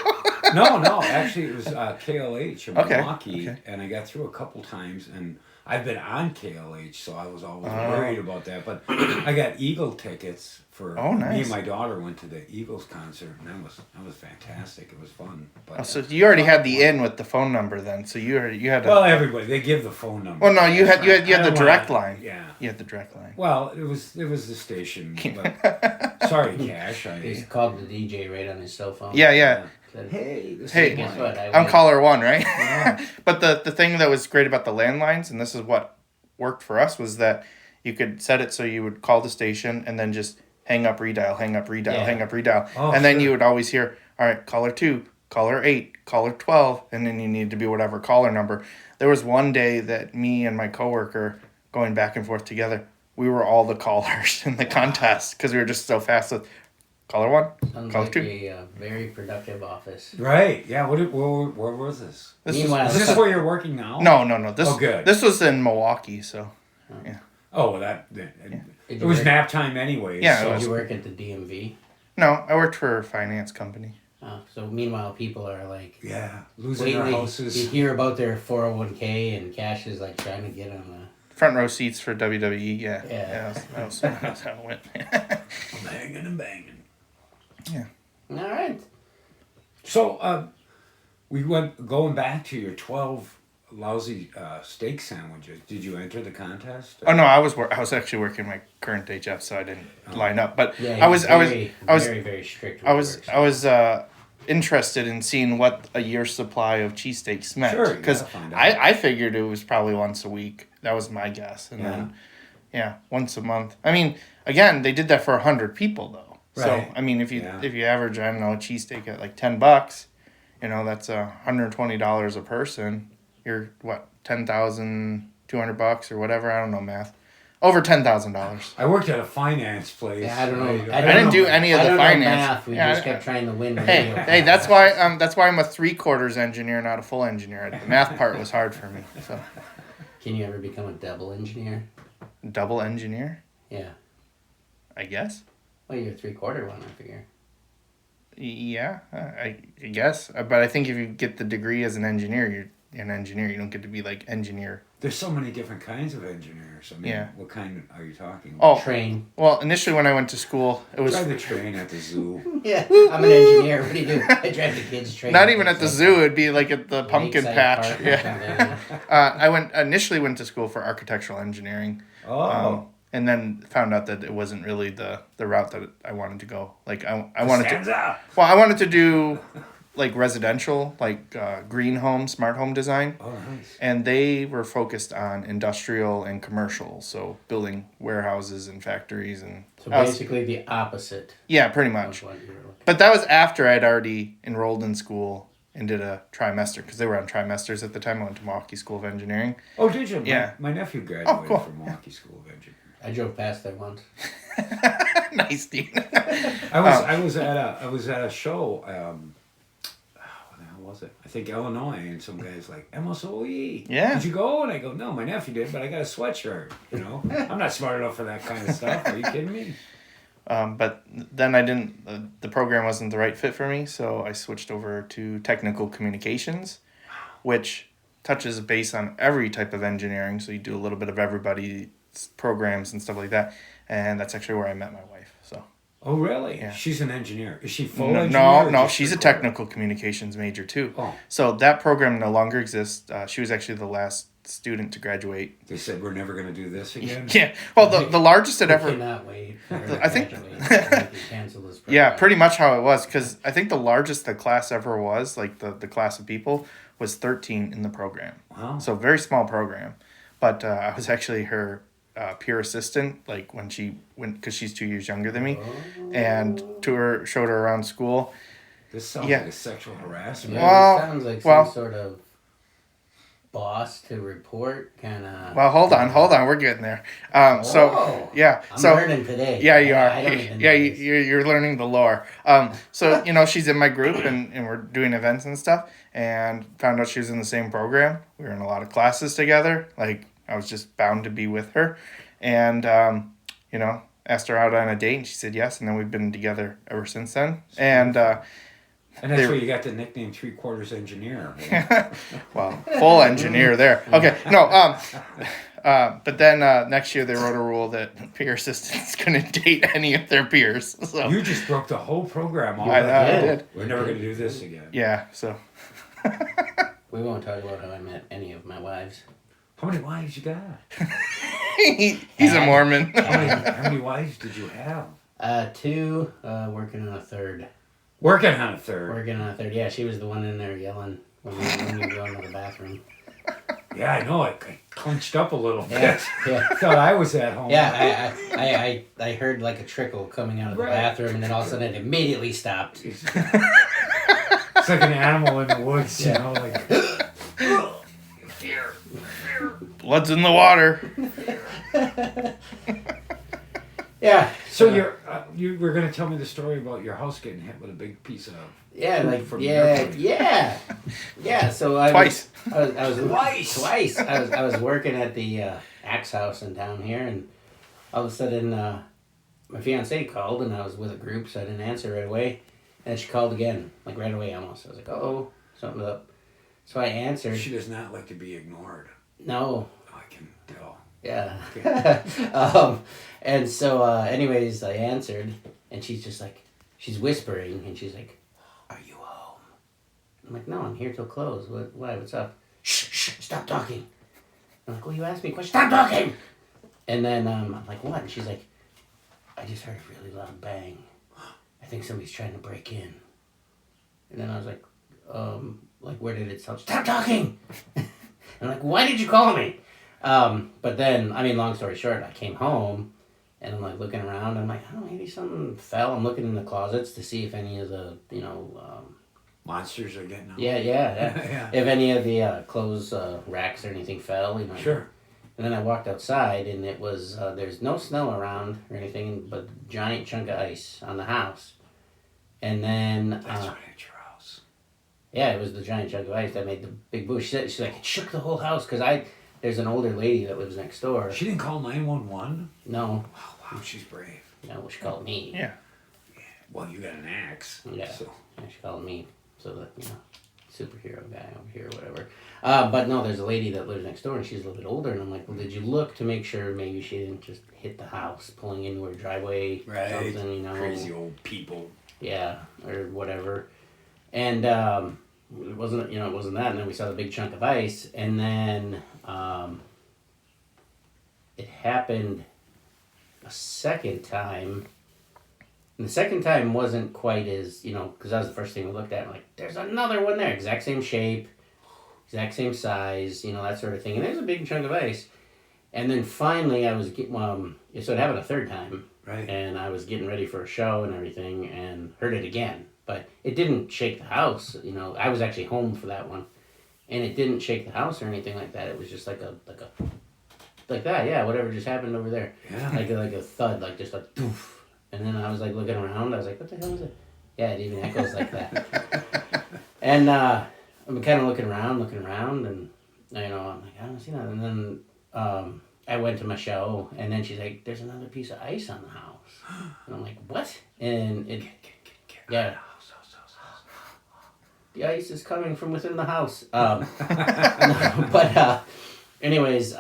S4: No, actually it was KLH in
S1: Okay,
S4: Milwaukee,
S1: okay.
S4: and I got through a couple times, and I've been on KLH, so I was always worried about that. But I got Eagle tickets for
S1: nice.
S4: me and my daughter went to the Eagles concert, and that was fantastic. It was fun. But
S1: So you already had the in with the phone number then. So you had.
S4: Well, everybody they give the phone number.
S1: Well, no, you had the direct
S4: wanna,
S1: line.
S4: Yeah.
S1: You had the direct line.
S4: Well, it was the station. But, sorry, Cash.
S3: He called the DJ right on his cell phone.
S1: Yeah.
S3: Said,
S4: Hey,
S3: guess what?
S1: I'm caller 1, right? But the thing that was great about the landlines, and this is what worked for us, was that you could set it so you would call the station and then just hang up, redial, hang up, redial, hang up, redial.
S4: Oh,
S1: and then you would always hear, all right, caller 2, caller 8, caller 12, and then you need to be whatever caller number. There was one day that me and my coworker going back and forth together, we were all the callers in the contest because we were just so fast with caller 1,
S3: Sounds
S1: caller
S3: like
S1: 2.
S3: a very productive office.
S4: Right. Yeah. Where was this?
S3: Meanwhile,
S4: Is this where you're working now?
S1: No.
S4: Good.
S1: This was in Milwaukee, so yeah.
S4: Oh, it was nap time anyway.
S1: Yeah,
S4: So
S1: it
S3: Did you work at the DMV?
S1: No, I worked for a finance company.
S3: So meanwhile, people are like,
S4: yeah, losing
S3: waiting.
S4: their
S3: You
S4: houses.
S3: hear about their 401k, and Cash is like trying to get on the
S1: Front row seats for WWE,
S3: Yeah.
S1: that's how it went.
S4: I'm hanging and banging.
S1: Yeah.
S3: All right.
S4: So, we went going back to your 12 lousy steak sandwiches. Did you enter the contest?
S1: Oh no, I was actually working my current day job, so I didn't line up. But
S3: Yeah,
S1: I was
S3: very strict.
S1: I was interested in seeing what a year's supply of cheesesteaks meant.
S4: Sure, you
S1: Because
S4: gotta find out.
S1: I figured it was probably once a week. That was my guess, and then once a month. I mean, again, they did that for 100 people though.
S4: Right.
S1: So I mean, if you average, I don't know, a cheesesteak at like $10, that's $120 a person. You're what, $10,200 or whatever? I don't know math. Over $10,000.
S4: I worked at a finance place.
S3: Yeah, I don't know.
S1: I didn't do any of the finance.
S3: Math. We just kept trying to win.
S1: Hey, that's why I'm a 3/4 engineer, not a full engineer. The math part was hard for me. So.
S3: Can you ever become a double engineer?
S1: Double engineer?
S3: Yeah.
S1: I guess.
S3: Well, you're a 3/4 one, I figure.
S1: Yeah, I guess. But I think if you get the degree as an engineer, you're an engineer. You don't get to be like engineer.
S4: There's so many different kinds of engineers. I mean,
S1: Yeah.
S4: what kind are you talking about?
S1: Oh,
S3: Train.
S1: well, initially when I went to school, it was
S4: Drive the train at the zoo.
S3: Yeah, I'm an engineer. What do you do? I drive the kids' train.
S1: not even at the zoo. It'd be like at the pumpkin
S3: Lakeside
S1: patch.
S3: Park or
S1: Yeah.
S3: something.
S1: I initially went to school for architectural engineering.
S4: Oh.
S1: And then found out that it wasn't really the route that I wanted to go. Like I wanted to.
S4: Stanza.
S1: Well, I wanted to do like residential, like green home, smart home design.
S4: Oh, nice.
S1: And they were focused on industrial and commercial, so building warehouses and factories and.
S3: So basically the opposite.
S1: Yeah, pretty
S3: Of
S1: much.
S3: what you were looking.
S1: But that was after I'd already enrolled in school and did a trimester because they were on trimesters at the time. I went to Milwaukee School of Engineering.
S4: Oh, did you?
S1: Yeah.
S4: My nephew graduated
S1: cool.
S4: from Milwaukee School of Engineering.
S3: I drove past there once.
S1: Nice, Dean.
S4: I was at a show. What the hell was it? I think Illinois, and some guys like MSOE.
S1: Yeah.
S4: Did you go? And I go, no, my nephew did, but I got a sweatshirt. I'm not smart enough for that kind of stuff. Are you kidding me?
S1: But then I didn't. The program wasn't the right fit for me, so I switched over to technical communications, which touches base on every type of engineering. So you do a little bit of everybody's programs and stuff like that, and that's actually where I met my wife. So.
S4: Oh, really?
S1: Yeah.
S4: She's an engineer. Is she full
S1: No,
S4: engineer? or
S1: no,
S4: just
S1: she's a
S4: three-quarter?
S1: technical communications major too.
S4: Oh.
S1: So that program no longer exists. She was actually the last student to graduate.
S4: They said we're never going to do this again.
S1: Yeah. Well, the largest it
S3: I
S1: ever.
S3: cannot wait. For her to
S1: I think-
S3: graduate so we can cancel this program.
S1: Yeah, pretty much how it was, because I think the largest the class ever was, like the class of people, was 13 in the program.
S4: Wow.
S1: So very small program. But I was actually her peer assistant, like when she went, because she's 2 years younger than me, and showed her around school.
S4: This sounds
S1: Yeah.
S4: like a sexual harassment.
S3: Yeah,
S1: Well-
S3: it sounds like
S1: well-
S3: some sort of boss to report kind of.
S1: Well, hold on, we're getting there. So yeah,
S3: I'm
S1: so
S3: learning today.
S1: yeah, you are.
S3: I don't even
S1: Yeah,
S3: know this.
S1: you're learning the lore. So she's in my group and we're doing events and stuff, and found out she was in the same program. We were in a lot of classes together. Like I was just bound to be with her, and asked her out on a date, and she said yes, and then we've been together ever since then. And
S4: And that's where you got the nickname 3/4 engineer.
S1: Well, full engineer there. Okay, no, but then next year they wrote a rule that peer assistants couldn't date any of their peers. So
S4: You just broke the whole program off.
S1: I did.
S4: We're never going to do this again.
S1: Yeah, so
S3: We won't talk about how I met any of my wives.
S4: How many wives you got?
S1: he's a Mormon.
S4: How many wives did you have?
S3: 2, working on a third.
S4: Working on a third.
S3: Working on a third. Yeah, she was the one in there yelling when we were going to the bathroom.
S4: Yeah, I know. I clenched up a little bit.
S3: Yeah.
S4: Thought I was at home.
S3: Yeah, I heard like a trickle coming out of the bathroom, and then all of a sudden it immediately stopped.
S4: It's like an animal in the woods, you know, like.
S1: Blood's in the water.
S3: Yeah.
S4: So you were gonna tell me the story about your house getting hit with a big piece of.
S3: Yeah, like
S4: from
S3: yeah. So I
S1: Twice.
S3: I was twice. I was working at the Axe House in town here, and all of a sudden my fiance called, and I was with a group, so I didn't answer right away. And she called again, like right away almost. I was like, oh, something's up. So I answered.
S4: She does not like to be ignored.
S3: No.
S4: I can tell.
S3: Yeah. And so, anyways, I answered, and she's just like, she's whispering, and she's like, "Are you home?" I'm like, "No, I'm here till close. Why? What's up?" Shh, stop talking. I'm like, "Well, you asked me a question. Stop talking." And then I'm like, "What?" And she's like, "I just heard a really loud bang. I think somebody's trying to break in." And then I was like, where did it start? Stop talking! I'm like, why did you call me? But then, I mean, long story short, I came home, and I'm like looking around, and I'm like, oh, maybe something fell. I'm looking in the closets to see if any of the,
S4: Monsters are getting out.
S3: Yeah.
S4: Yeah.
S3: If any of the clothes racks or anything fell,
S4: Sure.
S3: And then I walked outside, and it was, there's no snow around or anything, but a giant chunk of ice on the house. And then...
S4: That's right at your house.
S3: Yeah, it was the giant chunk of ice that made the big boo. She's like, it shook the whole house, because there's an older lady that lives next door.
S4: She didn't call 911?
S3: No.
S4: Oh, wow, she's brave.
S3: No, she called me.
S1: Yeah.
S4: Well, you got an axe.
S3: Yeah.
S4: So.
S3: Yeah, she called me. So that, superhero guy over here or whatever. But no, there's a lady that lives next door, and she's a little bit older, and I'm like, well, did you look to make sure maybe she didn't just hit the house pulling into her driveway?
S4: Right.
S3: Something,
S4: Crazy old people.
S3: Yeah, or whatever. And it wasn't that, and then we saw the big chunk of ice, and then it happened a second time. And the second time wasn't quite as, because that was the first thing we looked at. Like, there's another one there. Exact same shape, exact same size, that sort of thing. And there's a big chunk of ice. And then finally I was getting, so it happened a third time.
S4: Right.
S3: And I was getting ready for a show and everything and heard it again. But it didn't shake the house. I was actually home for that one. And it didn't shake the house or anything like that. It was just like that, yeah, whatever just happened over there.
S4: Yeah.
S3: Like a thud, like just a doof. And then I was like looking around. I was like, what the hell is it? Yeah, it even echoes like that. And I'm kind of looking around, and I'm like, I don't see nothing. And then I went to my show, and then she's like, there's another piece of ice on the house. And I'm like, what? And it, yeah. The ice is coming from within the house. But anyways,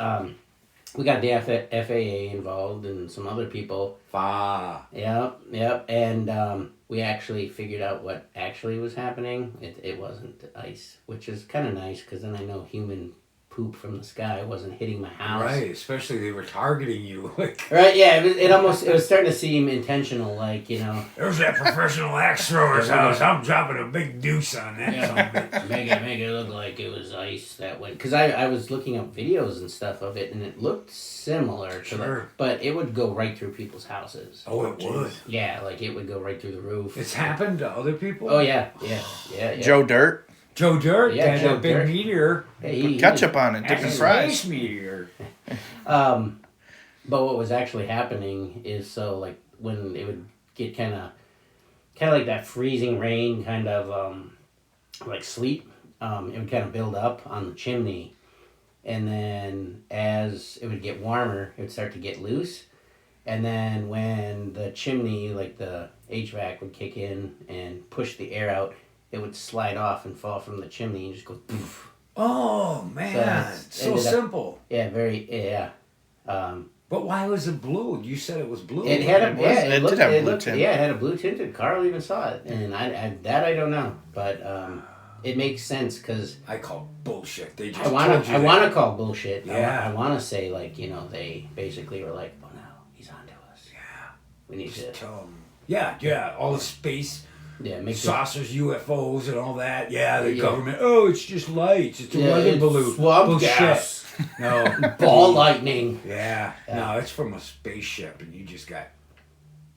S3: we got the FAA involved and some other people. Yep. And we actually figured out what actually was happening. It wasn't ice, which is kind of nice, because then I know human poop from the sky wasn't hitting my house.
S4: Right, especially they were targeting you.
S3: Right, yeah, it was starting to seem intentional, like,
S4: There's that professional axe thrower's house. I'm dropping a big deuce on that.
S3: Yeah. make it look like it was ice that went, because I was looking up videos and stuff of it, and it looked similar to that, but it would go right through people's houses.
S4: Oh, it would?
S3: Yeah, like it would go right through the roof.
S4: It's happened to other people?
S3: Oh, yeah.
S1: Joe Dirt.
S4: Joe Dirt,
S3: yeah,
S4: Joe big Dirt. Meteor.
S3: Hey,
S1: ketchup on it, dipping fries.
S4: Space meteor.
S3: But what was actually happening is, so like when it would get kind of like that freezing rain, kind of like sleet, it would kind of build up on the chimney, and then as it would get warmer, it would start to get loose, and then when the chimney, like the HVAC, would kick in and push the air out, it would slide off and fall from the chimney and just go poof.
S4: Oh man, so simple.
S3: Yeah.
S4: But why was it blue? You said it was blue.
S3: It had a
S1: it did have blue tint.
S3: Yeah, it had a blue tinted. Carl even saw it, and I don't know, but it makes sense because
S4: I call bullshit. They just
S3: I want to call bullshit.
S4: Yeah.
S3: I want to say like they basically were like, oh no, he's onto us.
S4: Yeah.
S3: We need
S4: Just
S3: to
S4: tell them. Yeah. All the space.
S3: make
S4: Saucers, UFOs, and all that. Yeah, the
S3: Yeah.
S4: government. Oh, it's just lights. It's a weather
S3: it's
S4: balloon.
S3: swamp
S4: Bullshit.
S3: gas.
S4: No.
S3: Ball lightning.
S4: Yeah. No, it's from a spaceship, and you just got.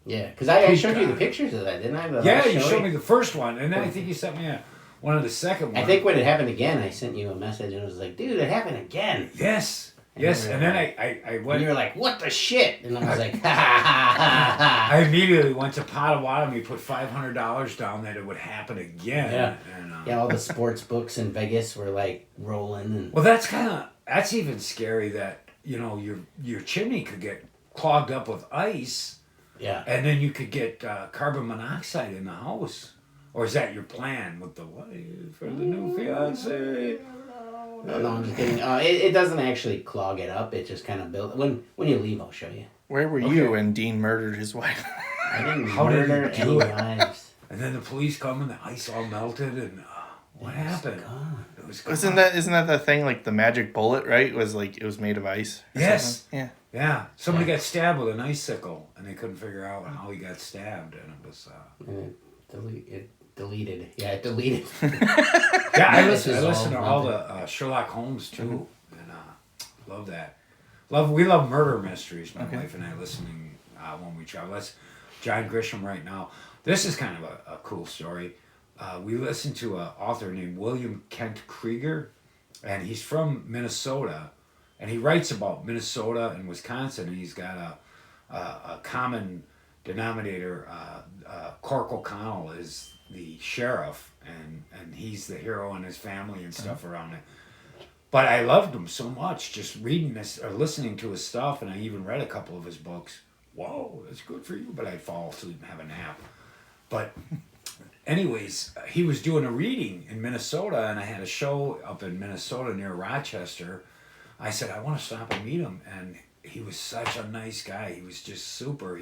S3: Yeah, because I showed you the pictures of that, didn't I?
S4: Yeah, you showed me the first one, and then I think you sent me one of the second ones.
S3: I think when it happened again, I sent you a message, and it was like, dude, it happened again.
S4: Yes.
S3: And
S4: And then I went.
S3: And you were like, what the shit? And I was like, ha ha ha ha ha.
S4: I immediately went to Potawatomi, put $500 down that it would happen again.
S3: Yeah.
S4: And,
S3: Yeah, all the sports books in Vegas were like rolling. And
S4: well, that's even scary that, your chimney could get clogged up with ice.
S3: yeah.
S4: And then you could get carbon monoxide in the house. Or is that your plan with the wife or the new fiance?
S3: No, I'm just kidding. It doesn't actually clog it up. It just kind of builds. When you leave, I'll show you.
S1: Where were you when Dean murdered his wife?
S3: I didn't
S4: How did
S3: murder
S4: you
S3: any
S4: do it?
S3: wives.
S4: And then the police come and the ice all melted and what happened?
S3: gone.
S4: It was gone.
S1: Isn't that the thing, like the magic bullet, right? It was made of ice. or
S4: Yes.
S1: something? Yeah.
S4: Yeah. Somebody got stabbed with an icicle and they couldn't figure out how he got stabbed and it was
S3: And it deleted. Yeah, it deleted.
S4: yeah, I
S3: This
S4: listen
S3: is
S4: to
S3: all
S4: all the Sherlock Holmes too, and love that. We love murder mysteries. My wife and I listening when we travel. That's John Grisham right now. This is kind of a cool story. We listened to an author named William Kent Krieger, and he's from Minnesota, and he writes about Minnesota and Wisconsin, and he's got a common denominator. Cork O'Connell is the sheriff, and he's the hero and his family and stuff around it. But I loved him so much just reading this or listening to his stuff, and I even read a couple of his books. Whoa, that's good for you, but I'd fall asleep and have a nap. But anyways, he was doing a reading in Minnesota, and I had a show up in Minnesota near Rochester. I said, I want to stop and meet him, and he was such a nice guy. He was just super.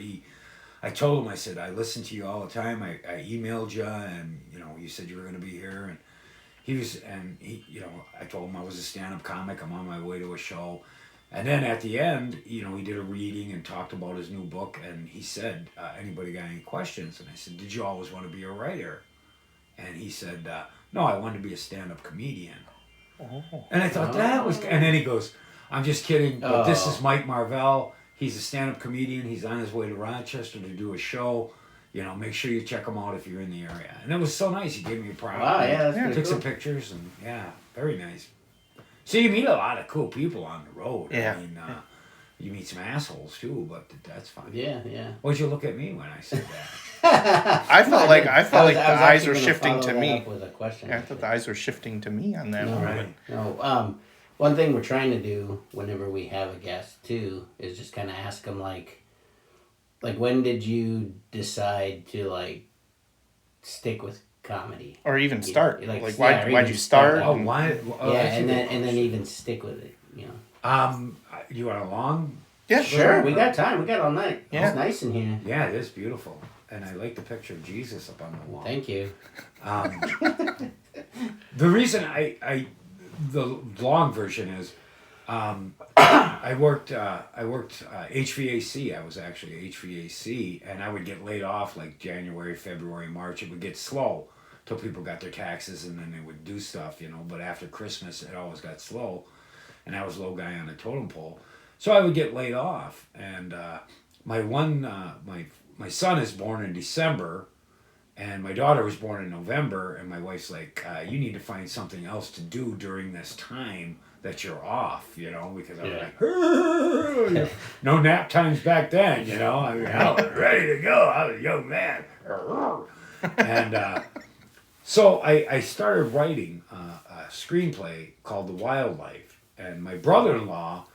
S4: I told him, I said, I listen to you all the time. I emailed you, and you said you were going to be here, and he I told him I was a stand-up comic. I'm on my way to a show, and then at the end, he did a reading and talked about his new book, and he said, anybody got any questions? And I said, did you always want to be a writer? And he said, no, I wanted to be a stand-up comedian. Oh. And I thought that was, and then he goes, I'm just kidding, but this is Mike Marvell. He's a stand-up comedian. He's on his way to Rochester to do a show. Make sure you check him out if you're in the area. And it was so nice. He gave me a prop.
S3: Wow, yeah, that's
S4: took some pictures, and very nice. So you meet a lot of cool people on the road.
S1: Yeah.
S4: I mean, you meet some assholes too, but that's fine.
S3: Yeah.
S4: Why'd you look at me when I said that?
S1: I felt like the eyes were
S3: actually
S1: shifting
S3: gonna
S1: to
S3: follow that
S1: me.
S3: up with a question.
S1: Yeah, I thought the eyes were shifting to me on that
S3: No,
S1: one.
S4: right.
S3: No. One thing we're trying to do whenever we have a guest too is just kind of ask them like when did you decide to stick with comedy
S1: Or even start.
S3: Like,
S1: Like,
S3: yeah, or
S1: why'd
S3: even
S1: you start?
S3: start
S4: Oh,
S1: and-
S4: why? Oh,
S3: yeah,
S4: that's a
S3: and
S4: good
S3: then
S4: question.
S3: even stick with it.
S4: You want a long?
S1: Yeah,
S3: Sure, we got time. We got all night.
S1: Yeah.
S3: It's nice in here.
S4: Yeah, it is beautiful, and I like the picture of Jesus up on the wall.
S3: Thank you.
S4: The reason the long version is, I worked HVAC. I was actually HVAC, and I would get laid off like January, February, March. It would get slow till people got their taxes, and then they would do stuff, But after Christmas, it always got slow, and I was low guy on the totem pole, so I would get laid off. And my son is born in December. And my daughter was born in November, and my wife's like, you need to find something else to do during this time that you're off, because I was like, no nap times back then, I mean, I was ready to go. I was a young man. And so I started writing a screenplay called The Wildlife, and my brother-in-law,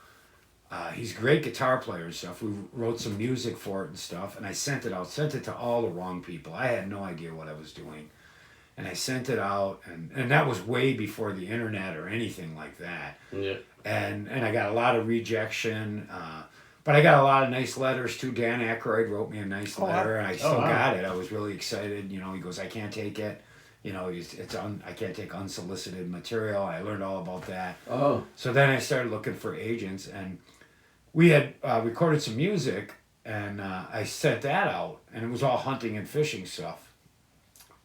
S4: he's a great guitar player and stuff. We wrote some music for it and stuff, and I sent it to all the wrong people. I had no idea what I was doing. and I sent it out, and that was way before the internet or anything like that.
S3: Yeah.
S4: And I got a lot of rejection, but I got a lot of nice letters too. Dan Aykroyd wrote me a nice letter, and I still got it. I was really excited. You know, he goes, I can't take it. You know, I can't take unsolicited material. I learned all about that.
S3: Oh.
S4: So then I started looking for agents, and we had recorded some music, and I sent that out, and it was all hunting and fishing stuff.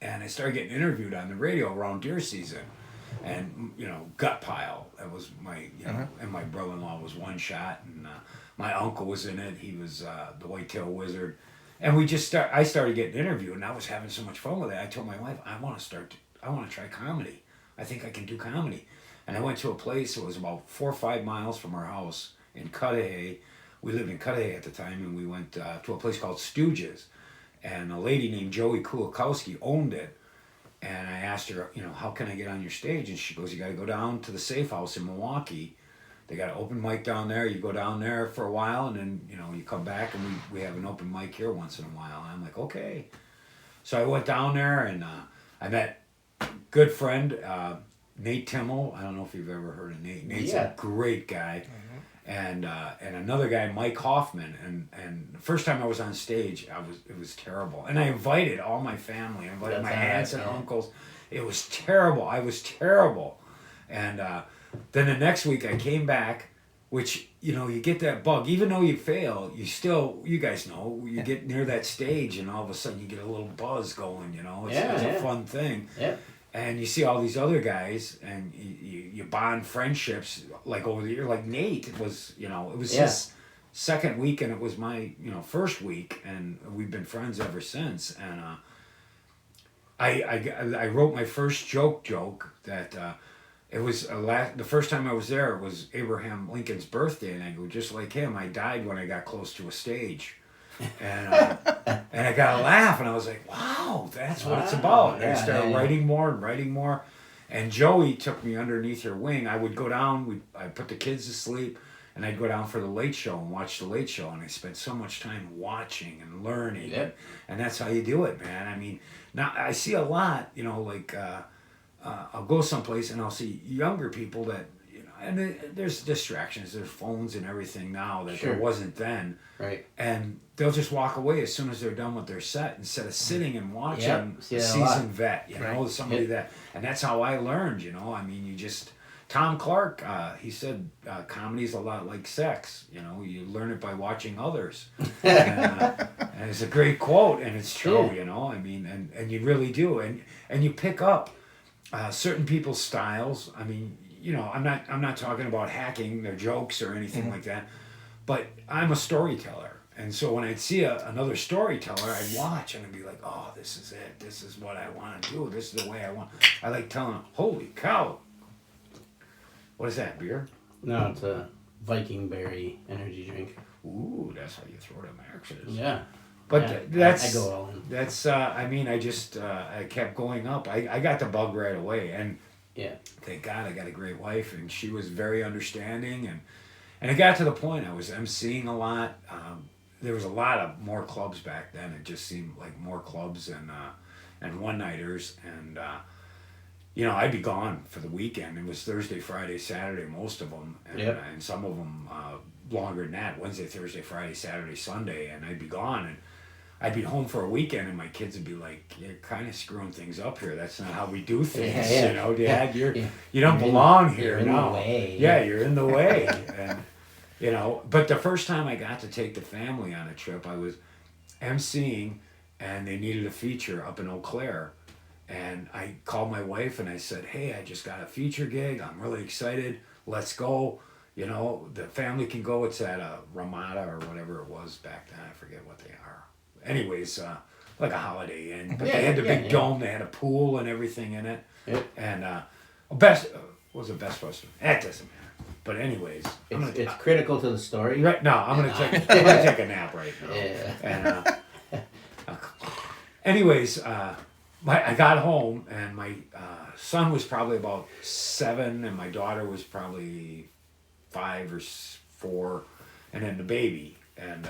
S4: And I started getting interviewed on the radio around deer season. And, you know, Gut Pile, that was my, you know, and my brother-in-law was One Shot, and my uncle was in it. He was the Whitetail Wizard. And I started getting interviewed, and I was having so much fun with it. I told my wife, I want to try comedy. I think I can do comedy. And I went to a place that was about 4 or 5 miles from our house in Cudahy. We lived in Cudahy at the time, and we went to a place called Stooges. And a lady named Joey Kulikowski owned it. And I asked her, you know, how can I get on your stage? And she goes, you got to go down to the Safe House in Milwaukee. They got an open mic down there. You go down there for a while, and then, you know, you come back, and we have an open mic here once in a while. And I'm like, okay. So I went down there, and I met a good friend, Nate Timmel. I don't know if you've ever heard of Nate. Nate's a great guy. And another guy, Mike Hoffman, and the first time I was on stage, it was terrible. And I invited all my family, I invited my aunts and uncles. It was terrible. I was terrible. And then the next week I came back, which, you know, you get that bug. Even though you fail, you guys know, you get near that stage, and all of a sudden you get a little buzz going. You know, it's a fun thing. Yeah. And you see all these other guys, and you bond friendships like over the year. Like Nate was, you know, it was his second week, and it was my, you know, first week, and we've been friends ever since. And I wrote my first joke that it was the first time I was there. It was Abraham Lincoln's birthday, and I go, just like him, I died when I got close to a stage. And I got a laugh, and I was like, wow, that's what it's about. And I started writing more, and Joey took me underneath her wing. I would go down, I'd put the kids to sleep, and I'd go down for the Late Show and watch the Late Show, and I spent so much time watching and learning, and that's how you do it, man. I mean, now I see a lot, you know, like I'll go someplace and I'll see younger people that, and there's distractions, there's phones and everything now that there wasn't then. Right. And they'll just walk away as soon as they're done with their set instead of sitting and watching a seasoned vet, you know, somebody that, and that's how I learned, you know. I mean, Tom Clark, he said comedy's a lot like sex, you know, you learn it by watching others. And it's a great quote, and it's true, you know, I mean, and you really do. And you pick up certain people's styles. I mean, you know, I'm not talking about hacking their jokes or anything like that, but I'm a storyteller, and so when I'd see another storyteller, I'd watch and I'd be like, oh, this is it. This is what I want to do. This is the way I want. I like telling them, holy cow. What is that, beer?
S3: No, it's a Viking berry energy drink.
S4: Ooh, that's how you throw them axes.
S3: Yeah.
S4: But that's,
S3: I go all in.
S4: That's, I mean, I kept going up. I got the bug right away, and thank God I got a great wife, and she was very understanding, and it got to the point I was emceeing a lot. There was a lot of more clubs back then. It just seemed like more clubs and one-nighters, and you know, I'd be gone for the weekend. It was Thursday, Friday, Saturday, most of them, and some of them longer than that, Wednesday, Thursday, Friday, Saturday, Sunday, and I'd be gone, and I'd be home for a weekend, and my kids would be like, you're kind of screwing things up here. That's not how we do things, you know, Dad. You don't belong here now. You're in the way. And, you know, but the first time I got to take the family on a trip, I was emceeing, and they needed a feature up in Eau Claire. And I called my wife, and I said, hey, I just got a feature gig. I'm really excited. Let's go. You know, the family can go. It's at a Ramada or whatever it was back then. I forget what they are. Anyways, like a Holiday Inn. But they had the big dome. They had a pool and everything in it. Yep. And Best Western. That doesn't matter. But anyways,
S3: it's critical to the story.
S4: Right now, I'm gonna take a nap right now. Yeah. And anyways, I got home, and my son was probably about 7, and my daughter was probably 5 or 4, and then the baby. And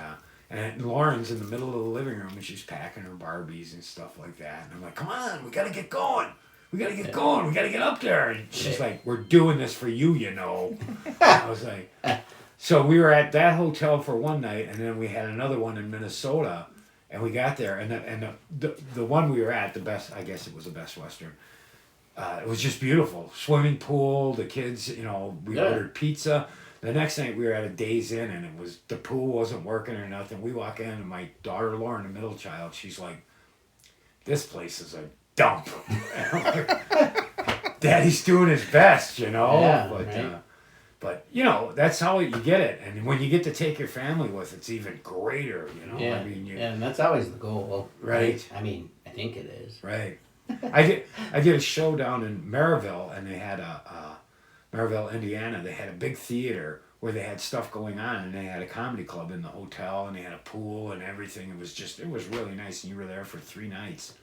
S4: And Lauren's in the middle of the living room and she's packing her Barbies and stuff like that. And I'm like, come on, we got to get going. We got to get going. We got to get up there. And she's like, we're doing this for you, you know. I was like, so we were at that hotel for one night and then we had another one in Minnesota. And we got there and the one we were at, the best, I guess it was the Best Western. It was just beautiful. Swimming pool, the kids, you know, we ordered pizza. The next night we were at a Days Inn and the pool wasn't working or nothing. We walk in and my daughter Lauren, the middle child, she's like, this place is a dump. And I'm like, Daddy's doing his best, you know?
S3: Yeah,
S4: but,
S3: right.
S4: But, you know, that's how you get it. And when you get to take your family with, it's even greater, you know?
S3: Yeah,
S4: I mean,
S3: and that's always the goal.
S4: Right.
S3: I mean, I think it is.
S4: Right. I did a show down in Marvell, and they had Marvell, Indiana. They had a big theater where they had stuff going on, and they had a comedy club in the hotel, and they had a pool and everything. It was really nice, and you were there for 3 nights.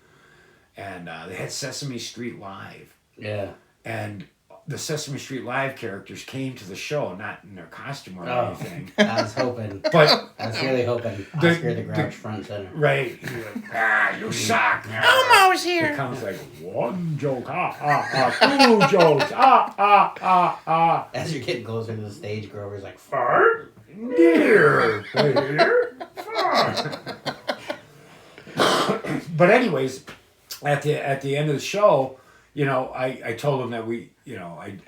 S4: And they had Sesame Street Live.
S3: Yeah.
S4: And the Sesame Street Live characters came to the show, not in their costume or anything.
S3: I was hoping.
S4: But
S3: I was really hoping Oscar the Grouch front center.
S4: right. He's like, you suck.
S1: Elmo's here.
S4: It comes like 1 joke, 2 jokes,
S3: As you're getting closer to the stage, Grover's like, fart?
S4: Dear. Fart. But anyways, at the end of the show, you know, I told them that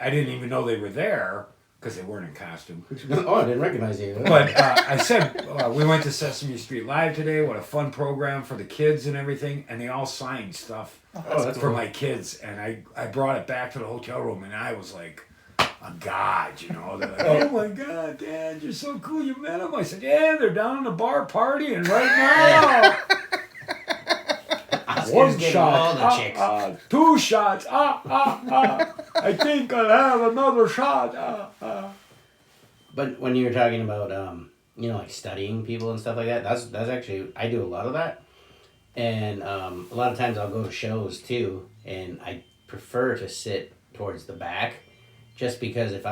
S4: I didn't even know they were there because they weren't in costume.
S3: Oh, I didn't recognize you.
S4: But I said, we went to Sesame Street Live today. What a fun program for the kids and everything. And they all signed stuff
S3: that's
S4: for
S3: cool.
S4: my kids. And I brought it back to the hotel room and I was like a god, you know. They're like, oh my God, Dad, you're so cool. You met them. I said, yeah, they're down in the bar partying right now. One shot,
S3: all the chicks.
S4: 2 shots, I think I'll have another shot,
S3: But when you were talking about, you know, like studying people and stuff like that, that's actually, I do a lot of that. And a lot of times I'll go to shows too, and I prefer to sit towards the back, just because if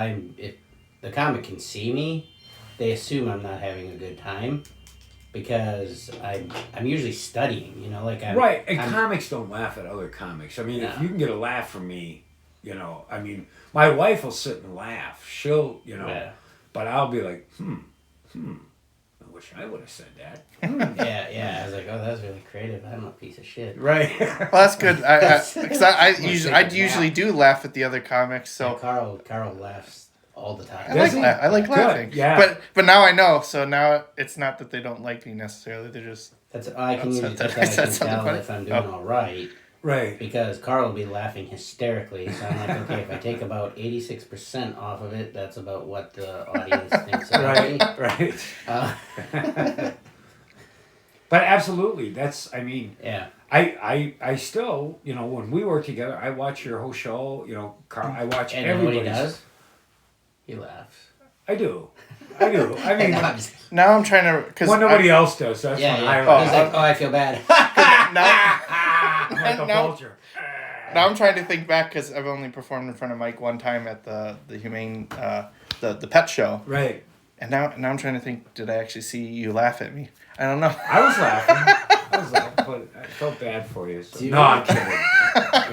S3: the comic can see me, they assume I'm not having a good time. Because I'm usually studying, you know, like I'm...
S4: Right, and comics don't laugh at other comics. I mean, if you can get a laugh from me, you know, I mean, my wife will sit and laugh. She'll, you know, but I'll be like, I wish I would have said that.
S3: Yeah, I was like, oh, that was really creative. I'm a piece of shit.
S4: Right.
S1: Well, that's good. Because I usually do laugh at the other comics, so...
S3: Yeah, Carl laughs all the time.
S1: I like laughing.
S4: Yeah.
S1: But now I know. So now it's not that they don't like me necessarily. They're just...
S3: I can usually tell if I'm doing all right.
S4: Right.
S3: Because Carl will be laughing hysterically. So I'm like, okay, if I take about 86% off of it, that's about what the audience thinks of me.
S4: Right. But absolutely, that's, I mean...
S3: Yeah.
S4: I still, you know, when we work together, I watch your whole show, you know, Carl, I watch everybody's...
S3: And what he does? He laughs.
S4: I do. I mean,
S1: now I'm trying to... Cause
S4: when nobody else does, that's when I
S3: He's
S4: laugh.
S3: like, oh, I feel bad.
S4: Like a vulture.
S1: Now I'm trying to think back because I've only performed in front of Mike one time at the Humane, the pet show.
S4: Right.
S1: And now I'm trying to think, did I actually see you laugh at me? I don't know.
S4: I was laughing, but I felt bad for you. So. No, I'm kidding.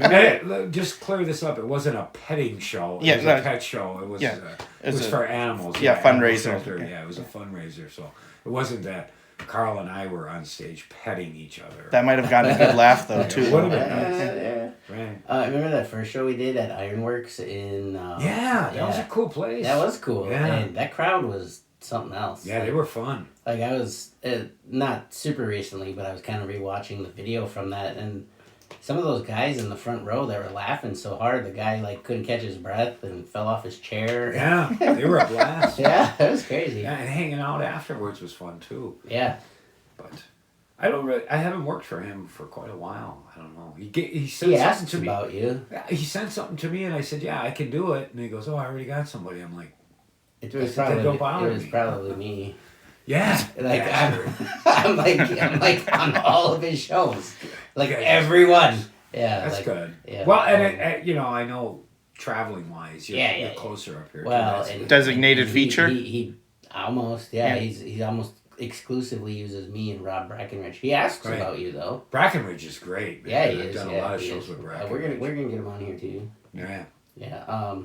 S4: Hey, just clear this up. It wasn't a petting show. It was a pet show. It was. It was for animals.
S1: Yeah, fundraiser.
S4: It was a fundraiser. So it wasn't that Carl and I were on stage petting each other.
S1: That might have gotten a good laugh though too.
S4: Would have been nice. Right.
S3: Remember that first show we did at Ironworks in?
S4: That was a cool place.
S3: That was cool.
S4: Yeah.
S3: And that crowd was something else.
S4: Yeah, they were fun.
S3: Like I was not super recently, but I was kind of rewatching the video from that, and some of those guys in the front row that were laughing so hard, the guy like couldn't catch his breath and fell off his chair.
S4: Yeah, they were a blast.
S3: Yeah, it was crazy.
S4: Yeah, and hanging out afterwards was fun too.
S3: Yeah.
S4: But I haven't worked for him for quite a while. I don't know. He sent something to me
S3: about you.
S4: He sent something to me, and I said, "Yeah, I can do it." And he goes, "Oh, I already got somebody." I'm like,
S3: It was probably me.
S4: Yeah,
S3: like I'm like on all of his shows, like everyone. Yeah,
S4: that's
S3: like,
S4: good.
S3: Yeah.
S4: Well, and you know, I know traveling wise, you're closer up here.
S3: Well,
S1: designated feature.
S3: He almost he's almost exclusively uses me and Rob Brackenridge. He asks
S4: Right.
S3: about you though.
S4: Brackenridge is great. Man.
S3: Yeah, he
S4: I've
S3: is.
S4: done
S3: Yeah,
S4: a lot of
S3: he
S4: shows
S3: is.
S4: with
S3: We're
S4: Brackenridge.
S3: gonna get him on here too.
S4: Yeah.
S3: Yeah.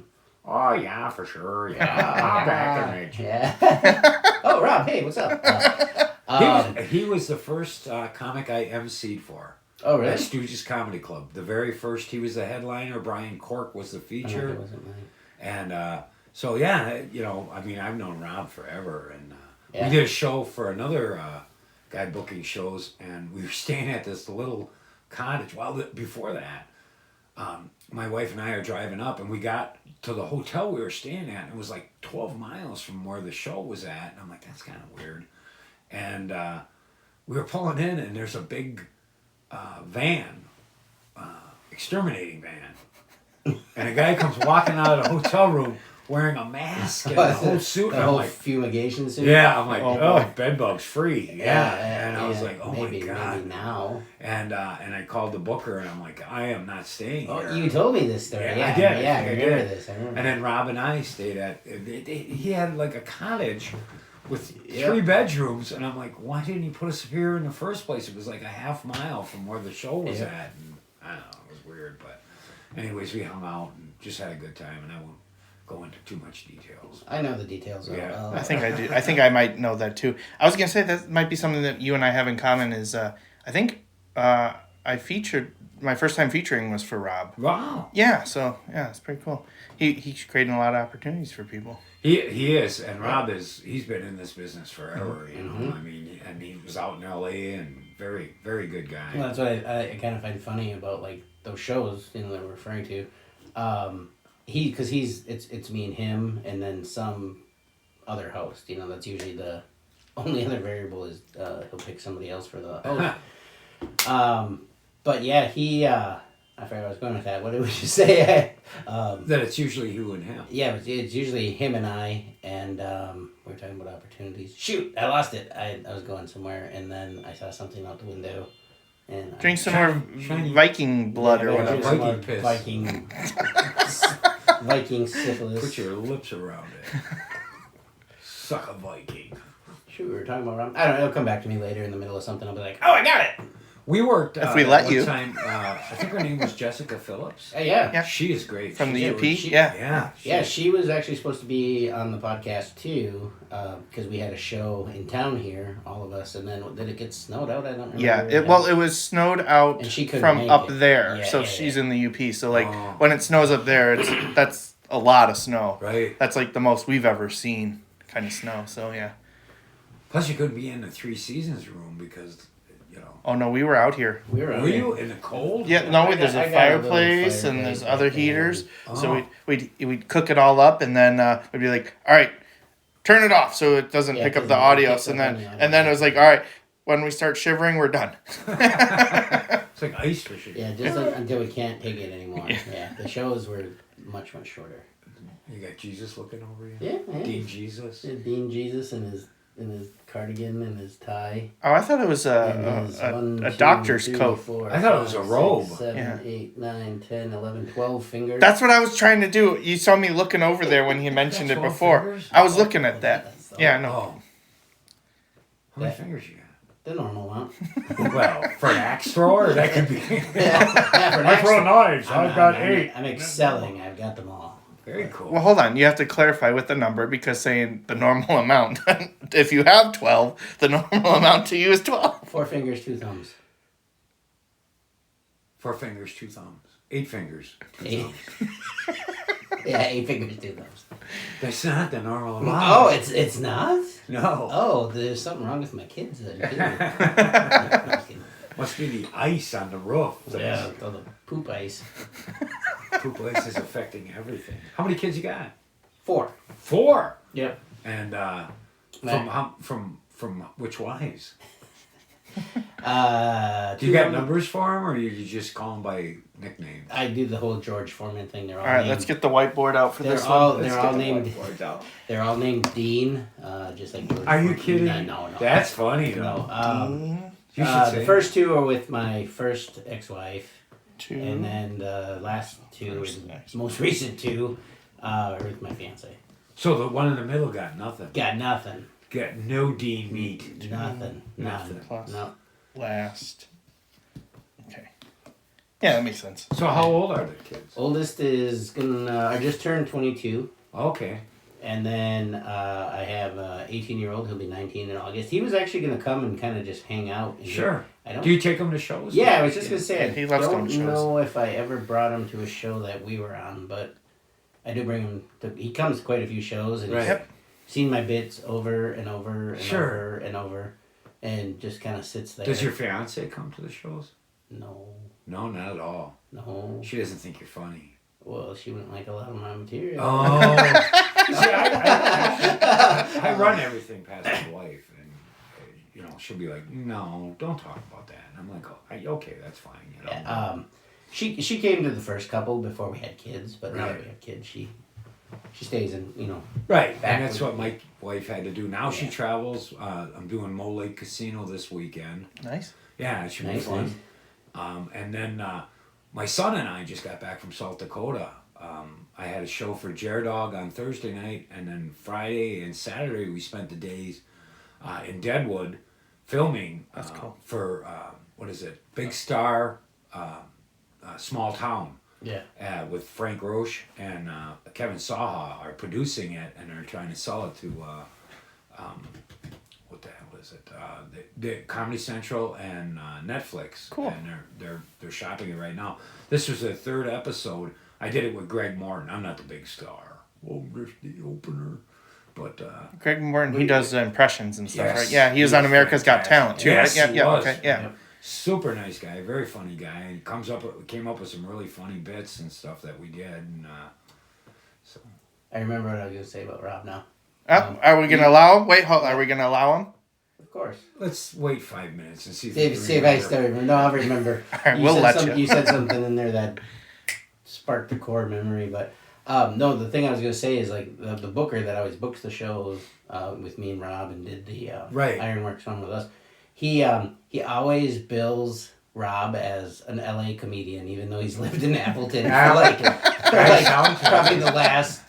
S4: Oh yeah, for sure. Yeah, Brackenridge.
S3: Yeah. Oh, Rob. Hey, what's up?
S4: He was the first comic I emceed for.
S3: Oh, really?
S4: At Stooges Comedy Club. The very first, he was the headliner. Brian Cork was the
S3: Oh, no,
S4: feature.
S3: it wasn't mine.
S4: And so, yeah, you know, I mean, I've known Rob forever. And
S3: Yeah.
S4: we did a show for another guy booking shows, and we were staying at this little cottage. Well, before that, my wife and I are driving up, and we got to the hotel we were staying at, and it was like 12 miles from where the show was at. And I'm like, that's kind of weird. And we were pulling in, and there's a big van, exterminating van. And a guy comes walking out of the hotel room wearing a mask and a whole suit.
S3: The
S4: And I'm
S3: whole
S4: like,
S3: fumigation suit.
S4: yeah, I'm like,
S1: Oh,
S4: oh,
S1: boy.
S4: bedbugs free. Yeah. And I was like, oh
S3: maybe,
S4: my God.
S3: Maybe now.
S4: And I called the booker, and I'm like, I am not staying
S3: Oh,
S4: here.
S3: you told me this story.
S4: Yeah,
S3: Yeah,
S4: I did.
S3: Yeah,
S4: I
S3: I
S4: think I
S3: remember
S4: did.
S3: this. I remember.
S4: And then Rob and I stayed at, he had like a cottage with
S3: Yeah.
S4: 3 bedrooms, and I'm like, why didn't he put us here in the first place? It was like a half mile from where the show was
S3: Yeah.
S4: at, and I don't know, it was weird, but anyways, we hung out and just had a good time, and I won't go into too much details.
S3: I know the details.
S4: Yeah.
S1: I think I do. I think I might know that too. I was gonna say that might be something that you and I have in common. Is I think I featured my first time featuring was for Rob.
S4: Wow.
S1: Yeah, so yeah, it's pretty cool. He's creating a lot of opportunities for people.
S4: He is, and Rob he's been in this business forever, you know, I mean, and he was out in L.A. and very, very good guy.
S3: Well, that's what I kind of find funny about like those shows, you know, that we're referring to. Because it's me and him, and then some other host. You know, that's usually the only other variable is he'll pick somebody else for the host. But yeah, I forgot where I was going with that. What did we just say?
S4: That it's usually you and him.
S3: Yeah, it's usually him and I, and we were talking about opportunities. Shoot, I lost it. I was going somewhere, and then I saw something out the window, and
S1: Drink some more
S4: shiny-
S1: Viking blood or
S3: yeah,
S1: whatever.
S3: some more
S4: Viking piss.
S3: Viking syphilis.
S4: Put your lips around it. Suck a Viking.
S3: Shoot, we were talking about. I don't know. It'll come back to me later in the middle of something. I'll be like, oh, I got it.
S4: We worked.
S1: If we let
S4: one
S1: you.
S4: Time, I think her name was Jessica Phillips.
S3: Hey, yeah.
S1: Yeah.
S4: She is great.
S1: From the
S4: She's-
S1: UP?
S3: she-
S1: Yeah.
S4: Yeah.
S3: Yeah, she was actually supposed to be on the podcast too, because we had a show in town here, all of us, and then did it get snowed out? I don't remember.
S1: Yeah, it was snowed out
S3: And she couldn't
S1: from
S3: make
S1: up
S3: it.
S1: there,
S3: Yeah,
S1: so
S3: yeah,
S1: she's
S3: yeah.
S1: in the UP. So like
S4: Oh.
S1: when it snows up there, that's a lot of snow.
S4: Right.
S1: That's like the most we've ever seen kind of snow. So yeah.
S4: Plus, you couldn't be in the Three Seasons room because, you know.
S1: Oh no, we were out here.
S3: We were.
S4: Were you in the cold?
S1: Yeah, no,
S3: I
S1: there's
S3: got-
S1: a
S3: I got a little
S1: fireplace and
S3: fireplace
S1: there's
S3: back
S1: other
S3: there.
S1: heaters. So
S4: Oh.
S1: we'd cook it all up and then we'd be like, all right, turn it off so it doesn't
S3: Yeah,
S1: pick up
S3: it
S1: the
S3: doesn't
S1: audio.
S3: pick
S1: So
S3: up
S1: then
S3: on the audio.
S1: and then it was like, all right, when we start shivering, we're done.
S4: It's like ice fishing.
S3: Yeah, just until we can't take it anymore. Yeah, the shows were much shorter.
S4: You got Jesus looking over you.
S3: Yeah,
S4: Dean Jesus.
S3: Yeah, Dean Jesus in his cardigan and his tie.
S1: Oh, I thought it was
S3: And his 1,
S1: a
S3: 2,
S1: doctor's
S3: 3,
S1: coat.
S3: 4,
S4: I thought it was a
S3: 5,
S4: robe.
S3: 6, 7,
S1: Yeah.
S3: 8, 9, 10, 11, 12 fingers.
S1: That's what I was trying to do. You saw me looking over there when he mentioned it
S4: 12
S1: before.
S4: fingers?
S1: I was looking at that.
S3: That's
S1: Yeah,
S3: all.
S1: no.
S4: Oh. How many
S3: Yeah.
S4: fingers you got?
S3: The normal amount.
S4: Well, for an axe thrower, that could be.
S3: Yeah, for an
S4: I
S3: axe
S4: throw
S3: throw-
S4: knives.
S3: I'm-
S4: I've got
S3: I'm-
S4: 8.
S3: I'm excelling. I've got them all.
S4: Very cool.
S1: Well, hold on. You have to clarify with the number because saying the normal amount. If you have 12, the normal amount to you is 12.
S3: 4 fingers, 2 thumbs.
S4: 4 fingers, 2 thumbs. 8 fingers, 2
S3: 8.
S4: thumbs.
S3: Yeah, 8 fingers, 2 thumbs.
S4: That's not the normal amount.
S3: Oh, it's not?
S4: No.
S3: Oh, there's something wrong with my kids then, too. I'm just kidding.
S4: Must be the ice on the roof.
S3: Yeah, all the poop ice.
S4: Poop ice is affecting everything. How many kids you got?
S3: 4.
S4: 4.
S3: Yep.
S4: And from which wives? Do you got numbers for them, or you just call them by nicknames?
S3: I do the whole George Foreman thing. They're all
S1: All right,
S3: named,
S1: let's get the whiteboard out for
S3: They're
S1: this
S3: all
S1: one.
S3: they're all named. They're all named Dean. Just like George.
S4: Are you
S3: Foreman.
S4: kidding?
S3: No.
S4: That's funny though.
S3: No.
S4: You should say
S3: The first 2 are with my first ex-wife,
S1: 2.
S3: and then the last 2,
S1: First
S3: and
S1: ex-wife.
S3: most recent 2, are with my fiance.
S4: So the one in the middle got nothing.
S3: Got nothing.
S4: Got no Dean meat.
S3: Nothing.
S1: Plus.
S3: No.
S1: Last. Okay. Yeah, that makes sense.
S4: So how old are the kids?
S3: Oldest is I just turned 22.
S4: Okay.
S3: And then I have a 18-year-old. He'll be 19 in August. He was actually going to come and kind of just hang out.
S4: Sure.
S3: I don't.
S4: Do you take him to shows?
S3: Yeah, I was just going to say,
S1: Yeah, he loves
S3: I
S1: going
S3: don't
S1: to shows.
S3: know if I ever brought him to a show that we were on, but I do bring him to. He comes to quite a few shows, and
S4: Right.
S3: he's seen my bits over and over and
S4: Sure.
S3: over and over, and just kind of sits there.
S4: Does your fiance come to the shows?
S3: No.
S4: No, not at all.
S3: No.
S4: She doesn't think you're funny.
S3: Well, she wouldn't like a lot of my material.
S4: Oh. See, I run everything past my wife, and she'll be like, "No, don't talk about that." And I'm like, "Oh, okay, that's fine."
S3: Yeah, she came to the first couple before we had kids, but now that we have kids, she stays in,
S4: Right,
S3: back
S4: and that's
S3: with-
S4: what my wife had to do. Now she
S3: Yeah.
S4: travels. I'm doing Mo Lake Casino this weekend.
S1: Nice.
S4: Yeah, it should be
S3: Nice,
S4: fun.
S3: nice.
S4: And then my son and I just got back from South Dakota. I had a show for Dog on Thursday night, and then Friday and Saturday we spent the days in Deadwood filming
S1: That's cool.
S4: for what is it? Big Star, Small Town.
S3: Yeah.
S4: With Frank Roche and Kevin Saha are producing it, and they're trying to sell it to what the hell is it? The Comedy Central and Netflix.
S1: Cool.
S4: And they're shopping it right now. This was the third episode. I did it with Greg Morton. I'm not the big star. Oh, there's the opener. But
S1: Greg Morton, he does impressions and stuff,
S4: Yes,
S1: right? Yeah, he was
S4: he
S1: on
S4: was
S1: America's Got
S4: fantastic.
S1: Talent too,
S4: Yes,
S1: right?
S4: he
S1: Yeah,
S4: was.
S1: okay, yeah.
S3: Yep.
S4: super nice guy, very funny guy, and came up with some really funny bits and stuff that we did. And so
S3: I remember what I was going to say about Rob now.
S1: Are we gonna allow him? Wait, are we gonna allow him?
S3: Of course.
S4: let's wait 5 minutes and see.
S3: See if I still remember. No, I'll remember.
S1: All right, we'll let you.
S3: You said something in there that sparked the core memory, but no, the thing I was going to say is like the booker that always books the shows with me and Rob and did the
S4: Right.
S3: Ironworks one with us. He always bills Rob as an LA comedian, even though he's lived in Appleton for probably the last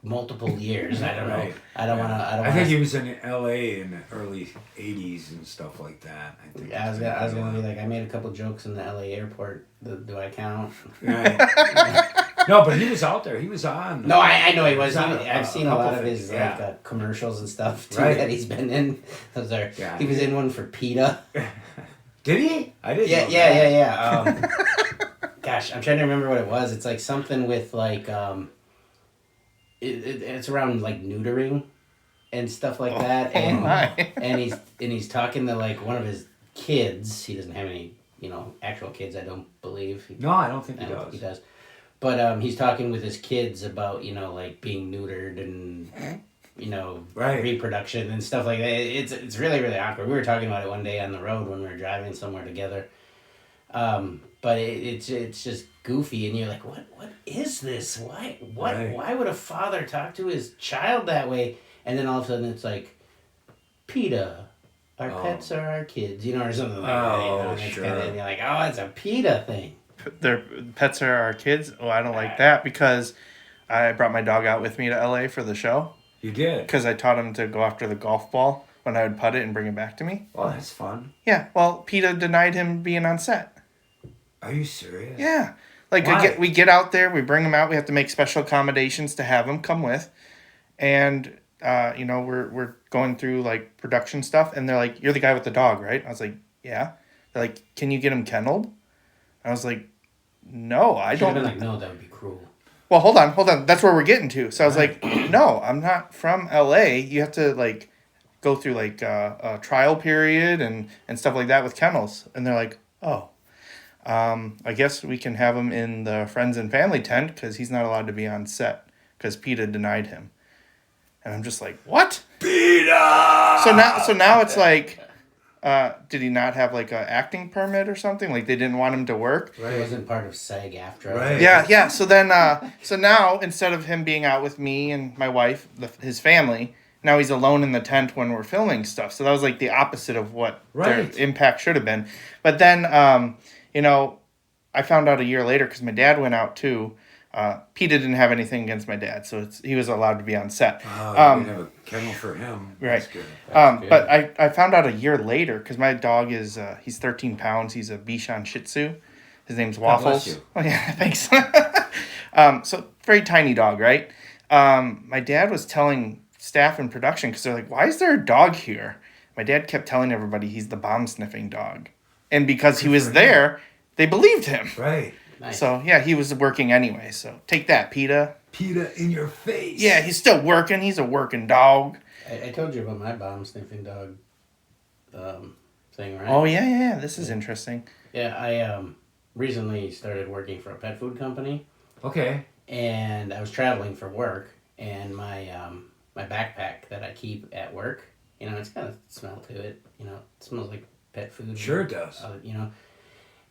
S3: multiple years. I don't know.
S4: Right.
S3: I don't want to.
S4: I think he was in L.A. in the early '80s and stuff like that. I think.
S3: I was gonna be like, I made a couple jokes in the LA airport. Do I count?
S4: Right. No, but he was out there. He was on.
S3: No, I know he was.
S4: He's on
S3: I've seen a
S4: couple
S3: lot of
S4: things,
S3: his
S4: yeah.
S3: commercials and stuff too
S4: Right.
S3: that he's been in. Those are.
S4: Yeah.
S3: He was in one for PETA.
S4: Did he? I didn't. know that.
S3: Yeah. Gosh, I'm trying to remember what it was. It's like something with it's around like neutering and stuff like that. And
S1: my.
S3: and he's talking to like one of his kids. He doesn't have any actual kids. I don't believe.
S4: No, I don't think he
S3: I don't
S4: does.
S3: think he does. But he's talking with his kids about, like being neutered and,
S4: Right.
S3: reproduction and stuff like that. It's really, really awkward. We were talking about it one day on the road when we were driving somewhere together. But it's just goofy, and you're like, what is this? Why
S4: Right.
S3: why would a father talk to his child that way? And then all of a sudden it's like, PETA. Our pets are our kids, or something like that. And it's
S4: sure.
S3: and you're like, oh, it's a PETA thing.
S1: Their pets are our kids. Oh, I don't like that because I brought my dog out with me to LA for the show
S4: You did.
S1: because I taught him to go after the golf ball when I would putt it and bring it back to me.
S4: Well, that's fun.
S1: Yeah, well, PETA denied him being on set.
S4: Are you serious?
S1: Yeah. Like,
S4: Why?
S1: we get out there, we bring him out, we have to make special accommodations to have him come with. And, we're going through, like, production stuff, and they're like, you're the guy with the dog, right? I was like, yeah. They're like, can you get him kenneled? I was like, no, I
S3: Should have
S1: don't.
S3: been like, no, that would be cruel.
S1: Well, hold on. That's where we're getting to. So I was like, no, I'm not from LA. You have to, like, go through, like, a trial period and stuff like that with kennels. And they're like, oh. I guess we can have him in the friends and family tent because he's not allowed to be on set because PETA denied him. And I'm just like, what?
S4: PETA!
S1: So now it's like, did he not have like an acting permit or something? Like they didn't want him to work?
S3: He wasn't part of SAG-AFTRA.
S4: Right.
S1: Yeah. So then, so now instead of him being out with me and my wife, his family, now he's alone in the tent when we're filming stuff. So that was like the opposite of what their impact should have been. But then, I found out a year later because my dad went out too. PETA didn't have anything against my dad, so he was allowed to be on set.
S4: Oh, you can have a kennel for him.
S1: Right.
S4: That's good.
S1: But I found out a year later, because my dog is, he's 13 pounds. He's a Bichon Shih Tzu. His name's
S4: God
S1: Waffles.
S4: bless you.
S1: Oh, yeah, thanks. So, very tiny dog, right? My dad was telling staff in production, because they're like, why is there a dog here? My dad kept telling everybody he's the bomb-sniffing dog. And because he was there, they believed him.
S4: Right.
S3: Nice.
S1: So, yeah, he was working anyway. So, take that, PETA.
S4: PETA in your face.
S1: Yeah, he's still working. He's a working dog.
S3: I told you about my bomb sniffing dog thing, right?
S1: Oh, yeah. This is interesting.
S3: Yeah, I recently started working for a pet food company,
S4: Okay.
S3: and I was traveling for work, and my my backpack that I keep at work, it's got a smell to it. It smells like pet food.
S4: Sure it does.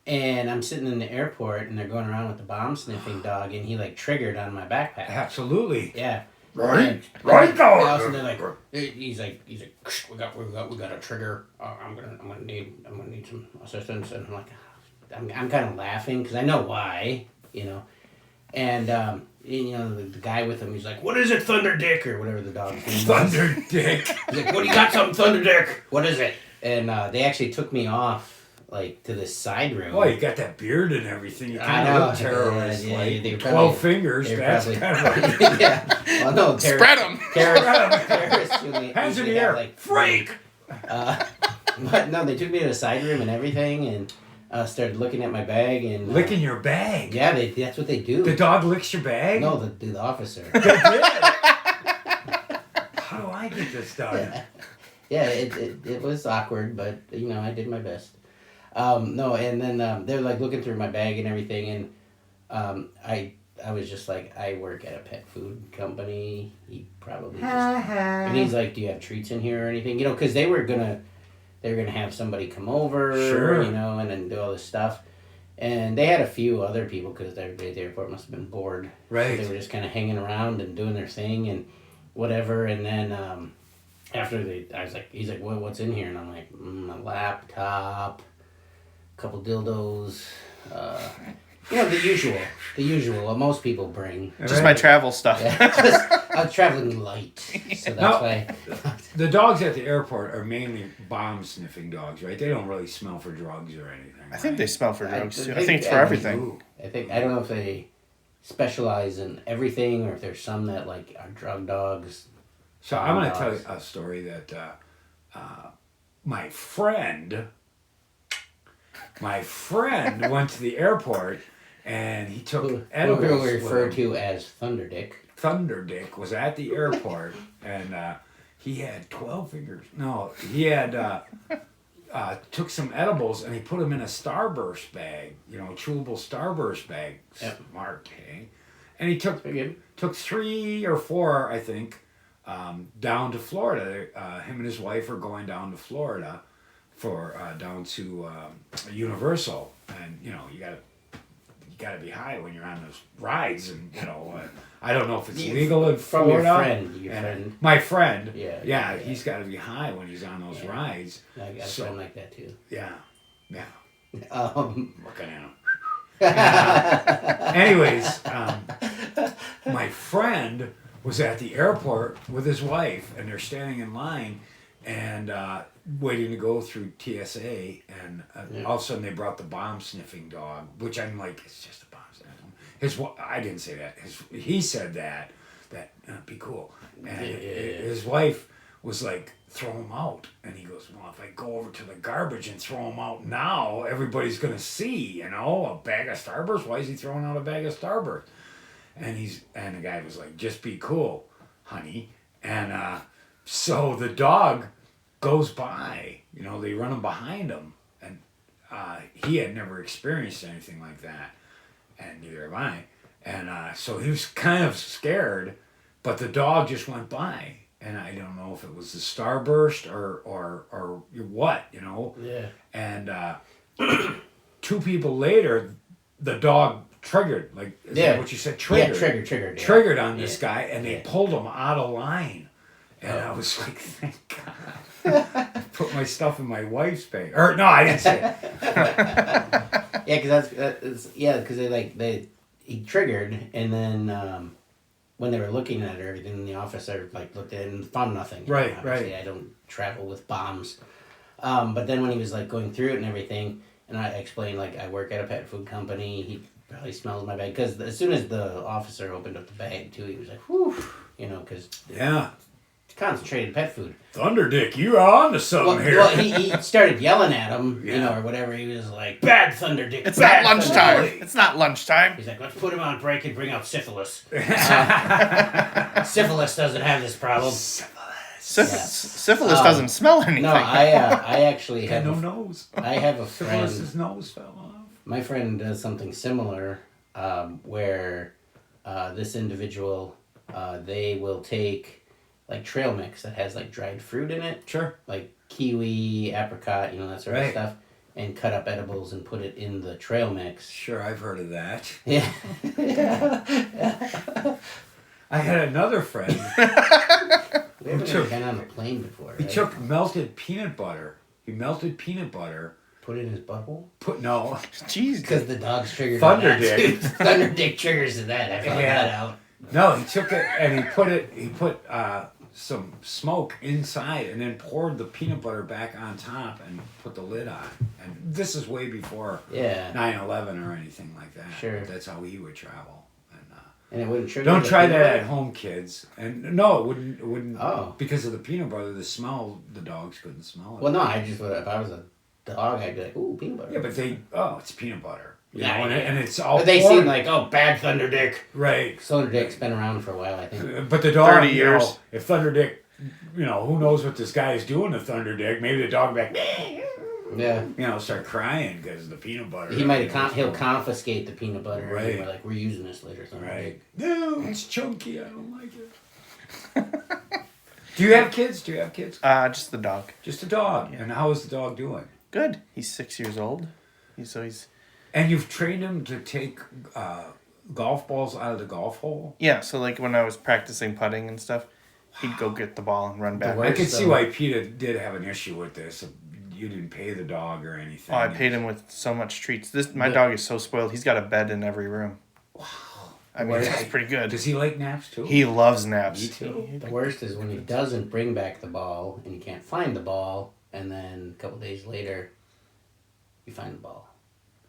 S3: And I'm sitting in the airport, and they're going around with the bomb sniffing dog, and he triggered on my backpack.
S4: Absolutely.
S3: Yeah.
S4: Right.
S3: Right. And they're like, he's like, we got a trigger. I'm gonna need some assistance, and I'm like, I'm kind of laughing because I know why, and the guy with him, he's like, what is it, Thunder Dick, or whatever the dog's name was.
S4: Thunder Dick.
S3: He's like, what do you got, something, Thunder Dick? What is it? And they actually took me off to this side room.
S4: Oh, you got that beard and everything. You
S3: I
S4: kind
S3: know.
S4: of look terrorist.
S3: Yeah,
S4: like
S3: they were
S4: 12
S3: probably-
S4: fingers.
S3: they were
S4: That's
S3: probably-
S4: kind of
S3: yeah. Well, no,
S1: Spread 'em.
S3: Terrorists
S4: hands in
S3: usually
S4: the
S3: have,
S4: air. Freak.
S3: But no, they took me to the side room and everything, and started looking at my bag and
S4: Licking your bag.
S3: Yeah, that's what they do.
S4: The dog licks your bag?
S3: No, the officer.
S4: They did. How do I get this done?
S3: Yeah, it was awkward, but I did my best. No, and then they're looking through my bag and everything, and I was just like, I work at a pet food company. He probably just, and he's like, do you have treats in here or anything? Because they were gonna have somebody come over,
S4: Sure.
S3: and then do all this stuff. And they had a few other people because everybody at the airport must have been bored.
S4: Right.
S3: So they were just kind of hanging around and doing their thing and whatever. And then after he's like, what's in here? And I'm like, a laptop, a couple dildos, the usual, what most people bring.
S1: Just my travel stuff.
S3: Yeah, I was traveling light, so that's
S4: No.
S3: why.
S4: The dogs at the airport are mainly bomb sniffing dogs, right? They don't really smell for drugs or anything.
S1: I think they smell for drugs, too. I
S3: think-
S1: think it's for
S3: yeah,
S1: everything.
S4: Ooh.
S3: I don't know if they specialize in everything or if there's some that are drug dogs.
S4: So I'm going to tell you a story that my friend went to the airport and he took
S3: Who
S4: edibles.
S3: we
S4: with
S3: refer
S4: him.
S3: to as Thunder Dick.
S4: Thunder Dick was at the airport and he had 12 fingers. No, he had took some edibles and he put them in a Starburst bag, chewable Starburst bag.
S3: Yep.
S4: Smart, eh? And he took
S3: Very good.
S4: 3 or 4, I think, down to Florida. Him and his wife are going down to Florida for down to Universal, and you gotta be high when you're on those rides, and I don't know if it's legal in
S3: From
S4: Florida.
S3: your friend,
S4: And my friend,
S3: Yeah.
S4: he's got to be high when he's on those rides.
S3: I got a friend like that too.
S4: Yeah.
S3: Um,
S4: Looking at him. Anyways, my friend was at the airport with his wife, and they're standing in line and waiting to go through TSA, and all of a sudden they brought the bomb sniffing dog, which I'm like, it's just a bomb sniffing. I didn't say that. He said that be cool, and his wife was like, throw him out, and he goes, well, if I go over to the garbage and throw him out now, everybody's gonna see, a bag of Starburst. Why is he throwing out a bag of Starburst? And the guy was like, just be cool, honey. And so the dog goes by, they run him behind him, and he had never experienced anything like that, and neither have I. And so he was kind of scared, but the dog just went by. And I don't know if it was the Starburst or what,
S3: Yeah.
S4: And 2 people later, the dog triggered. Is that what you said? Triggered.
S3: Yeah, triggered. Yeah.
S4: Triggered on this guy, and they pulled him out of line. And I was like, thank God. I put my stuff in my wife's bag. Or no, I didn't say it.
S3: Yeah, because because he triggered, and then when they were looking at everything, the officer like looked at it and found nothing.
S4: Right,
S3: Obviously,
S4: right.
S3: I don't travel with bombs. But then when he was like going through it and everything, and I explained like I work at a pet food company, he probably smells my bag because as soon as the officer opened up the bag too, he was like, "Whew," because
S4: Yeah.
S3: it's concentrated pet food.
S4: Thunderdick, you're on to something here.
S3: Well, he started yelling at him,
S4: Yeah.
S3: or whatever. He was like, "Bad Thunderdick."
S1: It's not
S3: bad
S1: lunchtime.
S3: Thunderdick."
S1: It's not lunchtime.
S3: He's like, "Let's put him on break and bring out syphilis." Syphilis doesn't have this problem.
S1: Syphilis doesn't smell anything.
S3: No, I actually
S4: Got
S3: have
S4: no
S3: a,
S4: nose.
S3: I have a friend.
S4: His nose fell off.
S3: My friend does something similar, where this individual, they will take like trail mix that has like dried fruit in it,
S4: Sure.
S3: like kiwi, apricot, that sort of
S4: Right.
S3: stuff, and cut up edibles and put it in the trail mix.
S4: Sure, I've heard of that.
S3: Yeah.
S4: I had another friend.
S3: We haven't even been on a plane before.
S4: He
S3: right?
S4: took melted peanut butter. He melted peanut butter.
S3: Put it in his butthole.
S1: Jeez.
S3: Because the dog's triggered.
S4: Thunderdick.
S3: Thunderdick triggers that. I found that out.
S4: No, he took it and he put some smoke inside and then poured the peanut butter back on top and put the lid on. And this is way before
S3: Yeah.
S4: 9/11 or anything like that.
S3: Sure.
S4: That's how he would travel.
S3: And it wouldn't trigger.
S4: Don't
S3: the
S4: try
S3: peanut
S4: that
S3: butter?
S4: at home, kids. And no, it wouldn't.
S3: Oh.
S4: Because of the peanut butter, the smell, the dogs couldn't smell it.
S3: Well, no, I just would. If I was a dog, I'd be like, "Ooh, peanut butter."
S4: Yeah, but it's peanut butter. You
S3: Yeah,
S4: know, and,
S3: yeah.
S4: and it's all.
S3: But they
S4: poured-
S3: seem like, "Oh, bad Thunderdick."
S4: right.
S3: Thunderdick's been around for a while, I think.
S4: But the dog,
S1: 30 years.
S4: If Thunderdick, who knows what this guy is doing to Thunderdick? Maybe the dog would be like,
S3: Yeah.
S4: start crying because of the peanut butter.
S3: He might have. He'll confiscate the peanut butter.
S4: Right.
S3: And we're like, we're using this later.
S4: Right. No, it's chunky. I don't like it. Do you have kids?
S1: Just the dog.
S4: Just a dog. And how is the dog doing?
S1: Good. He's 6 years old. He's
S4: And you've trained him to take golf balls out of the golf hole?
S1: yeah. So like when I was practicing putting and stuff, he'd go get the ball and run back.
S3: worst
S4: I can see
S3: though-
S4: why PETA did have an issue with this. You didn't pay the dog or anything.
S1: Oh, I paid him with so much treats. My dog is so spoiled. He's got a bed in every room. Wow. I mean, that's pretty good.
S4: Does he like naps too?
S1: He loves naps.
S4: Me too.
S3: The worst is when he doesn't bring back the ball and you can't find the ball, and then a couple days later, you find the ball.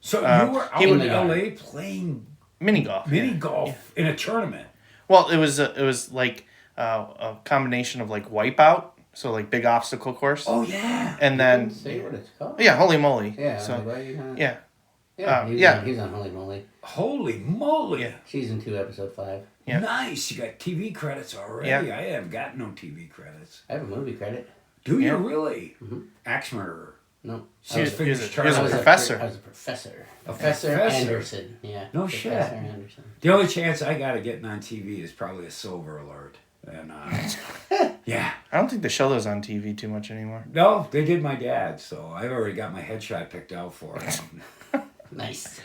S4: So you were out
S1: he
S4: in
S1: would-
S4: LA playing
S1: Mini golf.
S4: mini
S1: yeah.
S4: golf in a tournament.
S1: Well, it was like a combination of like Wipeout, so like big obstacle course.
S4: Oh yeah.
S1: And then
S3: Say what it's called.
S1: yeah, Holy Moly.
S3: Yeah.
S1: So
S3: like, why you not-
S1: yeah.
S3: Yeah. He was on Holy Moly.
S4: Holy moly.
S1: Yeah.
S3: Season 2, episode 5.
S1: Yeah.
S4: Nice. You got TV credits already.
S1: Yeah.
S4: I haven't got no TV credits.
S3: I have a movie credit.
S4: Do you
S1: Yeah.
S4: really?
S3: Mhm.
S4: Axe Murderer.
S3: No.
S1: He was, he was a, he was a
S3: I was
S1: professor.
S3: I was a professor. Professor
S4: professor.
S3: Anderson. Yeah.
S4: No
S3: Professor
S4: shit.
S3: Anderson.
S4: The only chance I got of getting on TV is probably a Silver Alert. And yeah.
S1: I don't think they show those on TV too much anymore.
S4: No, they did my dad, so I've already got my headshot picked out for it.
S3: Nice.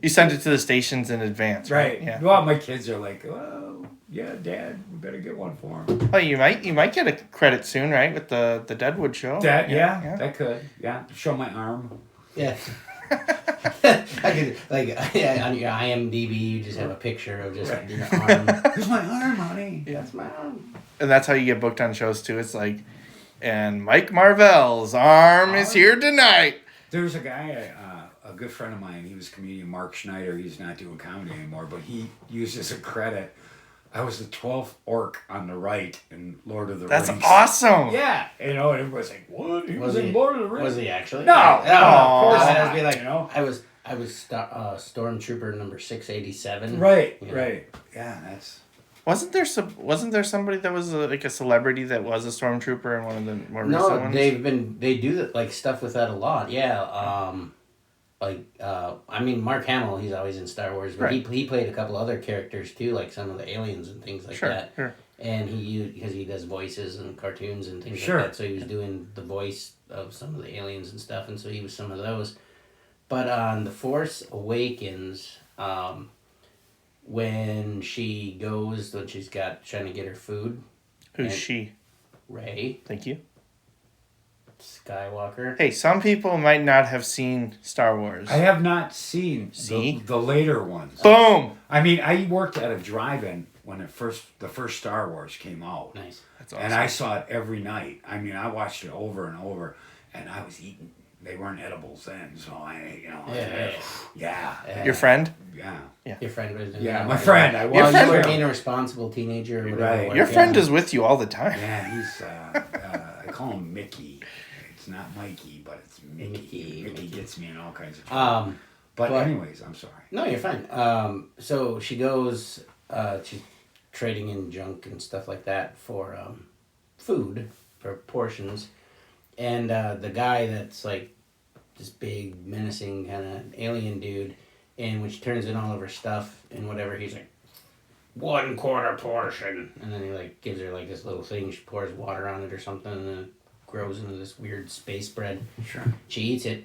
S1: You sent it to the stations in advance, right?
S4: Right.
S1: Yeah.
S4: Well, my kids are like, well, yeah, Dad, we better get one for him.
S1: Oh, you might get a credit soon, right? With the Deadwood show.
S4: That, yeah, that could. Yeah, show my arm.
S3: Yeah. I could, like, yeah, on your IMDb, you just have a picture of just your arm.
S4: Here's my arm, honey.
S3: That's my arm.
S1: And that's how you get booked on shows too. It's like, and Mike Marvell's arm is here tonight.
S4: There's a guy, a good friend of mine, he was comedian Mark Schneider. He's not doing comedy anymore, but he used as a credit, I was the 12th orc on the right in Lord of the
S1: That's
S4: Rings.
S1: awesome.
S4: Yeah, and everybody's like, what? He was in
S3: he-
S4: Lord of the Rings?
S3: Was he actually?
S4: No,
S3: Oh,
S4: no, of course
S3: I
S4: not,
S3: was be like,
S4: you know?
S3: I was Stormtrooper number 687.
S4: Right,
S3: Yeah.
S4: right. Yeah, that's...
S1: Wasn't there somebody that was like a celebrity that was a stormtrooper in one of the more recent
S3: No,
S1: ones?
S3: they do that, like stuff with that a lot. Yeah. I mean, Mark Hamill, he's always in Star Wars, but
S1: Right.
S3: he played a couple other characters too, like some of the aliens and things like that.
S1: Sure.
S3: And because he does voices and cartoons and things
S4: Sure.
S3: like that, so he was doing the voice of some of the aliens and stuff, and so he was some of those. But on The Force Awakens, when she's trying to get her food,
S1: Who's
S3: and-
S1: she?
S3: Rey,
S1: Thank you.
S3: Skywalker.
S1: Hey, some people might not have seen Star Wars.
S4: I have not seen
S1: See?
S4: the later ones.
S1: Boom!
S4: I mean, I worked at a drive-in when the first Star Wars came out.
S3: Nice.
S1: That's awesome.
S4: And I saw it every night. I mean, I watched it over and over, and I was eating. They weren't edibles then, so yeah.
S1: Your friend?
S4: Yeah.
S3: Your friend was doing
S4: Yeah,
S3: that.
S4: my friend. I
S3: Well,
S4: watched
S3: you were
S4: him.
S3: being a responsible teenager or whatever.
S4: Right.
S1: Your friend is with you all the time.
S4: Yeah, he's. I call him Mickey. It's not Mikey, but it's Mickey. Mickey gets me in all kinds of trouble. But anyways, I'm sorry.
S3: No, you're fine. So she goes. She's trading in junk and stuff like that for food, for portions, and the guy that's like this big menacing kind of alien dude, and when she turns in all of her stuff and whatever, he's like 1/4 portion, and then he like gives her like this little thing. She pours water on it or something, and then it grows into this weird space bread.
S4: Sure.
S3: She eats it.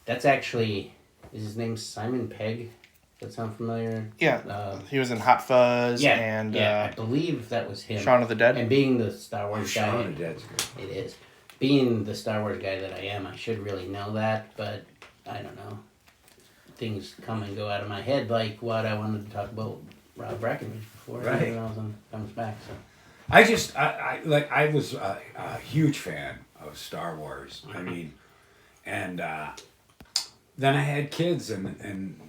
S3: That's actually, is his name Simon Pegg? Does that sound familiar?
S1: Yeah. He was in Hot Fuzz and
S3: I believe that was him.
S1: Shaun of the Dead.
S3: And being the Star Wars guy,
S4: Shaun of the Dead's good.
S3: it is. Being the Star Wars guy that I am, I should really know that, but I don't know. Things come and go out of my head, like what I wanted to talk about Rob Breckenridge before.
S4: Right.
S3: When I was on Comes Back. So.
S4: I was a huge fan of Star Wars. I mean, and then I had kids, and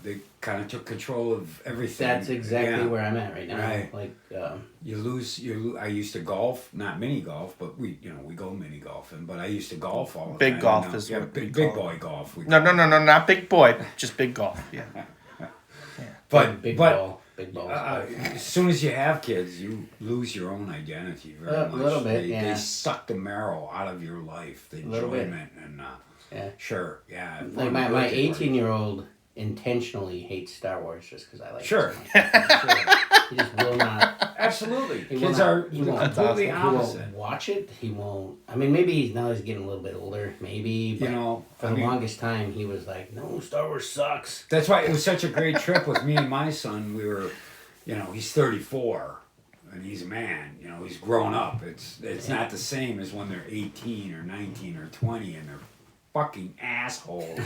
S4: they kind of took control of everything.
S3: That's exactly where I'm at right now.
S4: Right.
S3: Like,
S4: I used to golf, not mini golf, but we go mini golfing. But I used to golf all the
S1: Big
S4: time.
S1: golf is what we
S4: big
S1: call
S4: boy golf.
S1: No, not big boy, just big golf. Yeah.
S3: big ball.
S4: As soon as you have kids, you lose your own identity very much.
S3: A little bit,
S4: They suck the marrow out of your life, the enjoyment, and sure, yeah.
S3: Like my 18-year-old intentionally hates Star Wars just because I like
S4: Sure.
S3: it so much. He just will not.
S4: Absolutely.
S3: He
S4: Kids
S3: will
S4: are
S3: not, he won't,
S4: completely
S3: he
S4: opposite.
S3: won't watch it. He won't. I mean, maybe now he's getting a little bit older. Maybe, but for the longest time, he was like, "No, Star Wars sucks."
S4: That's why it was such a great trip with me and my son. We were, he's 34, and he's a man. He's grown up. It's not the same as when they're 18 or 19 or 20, and they're fucking assholes.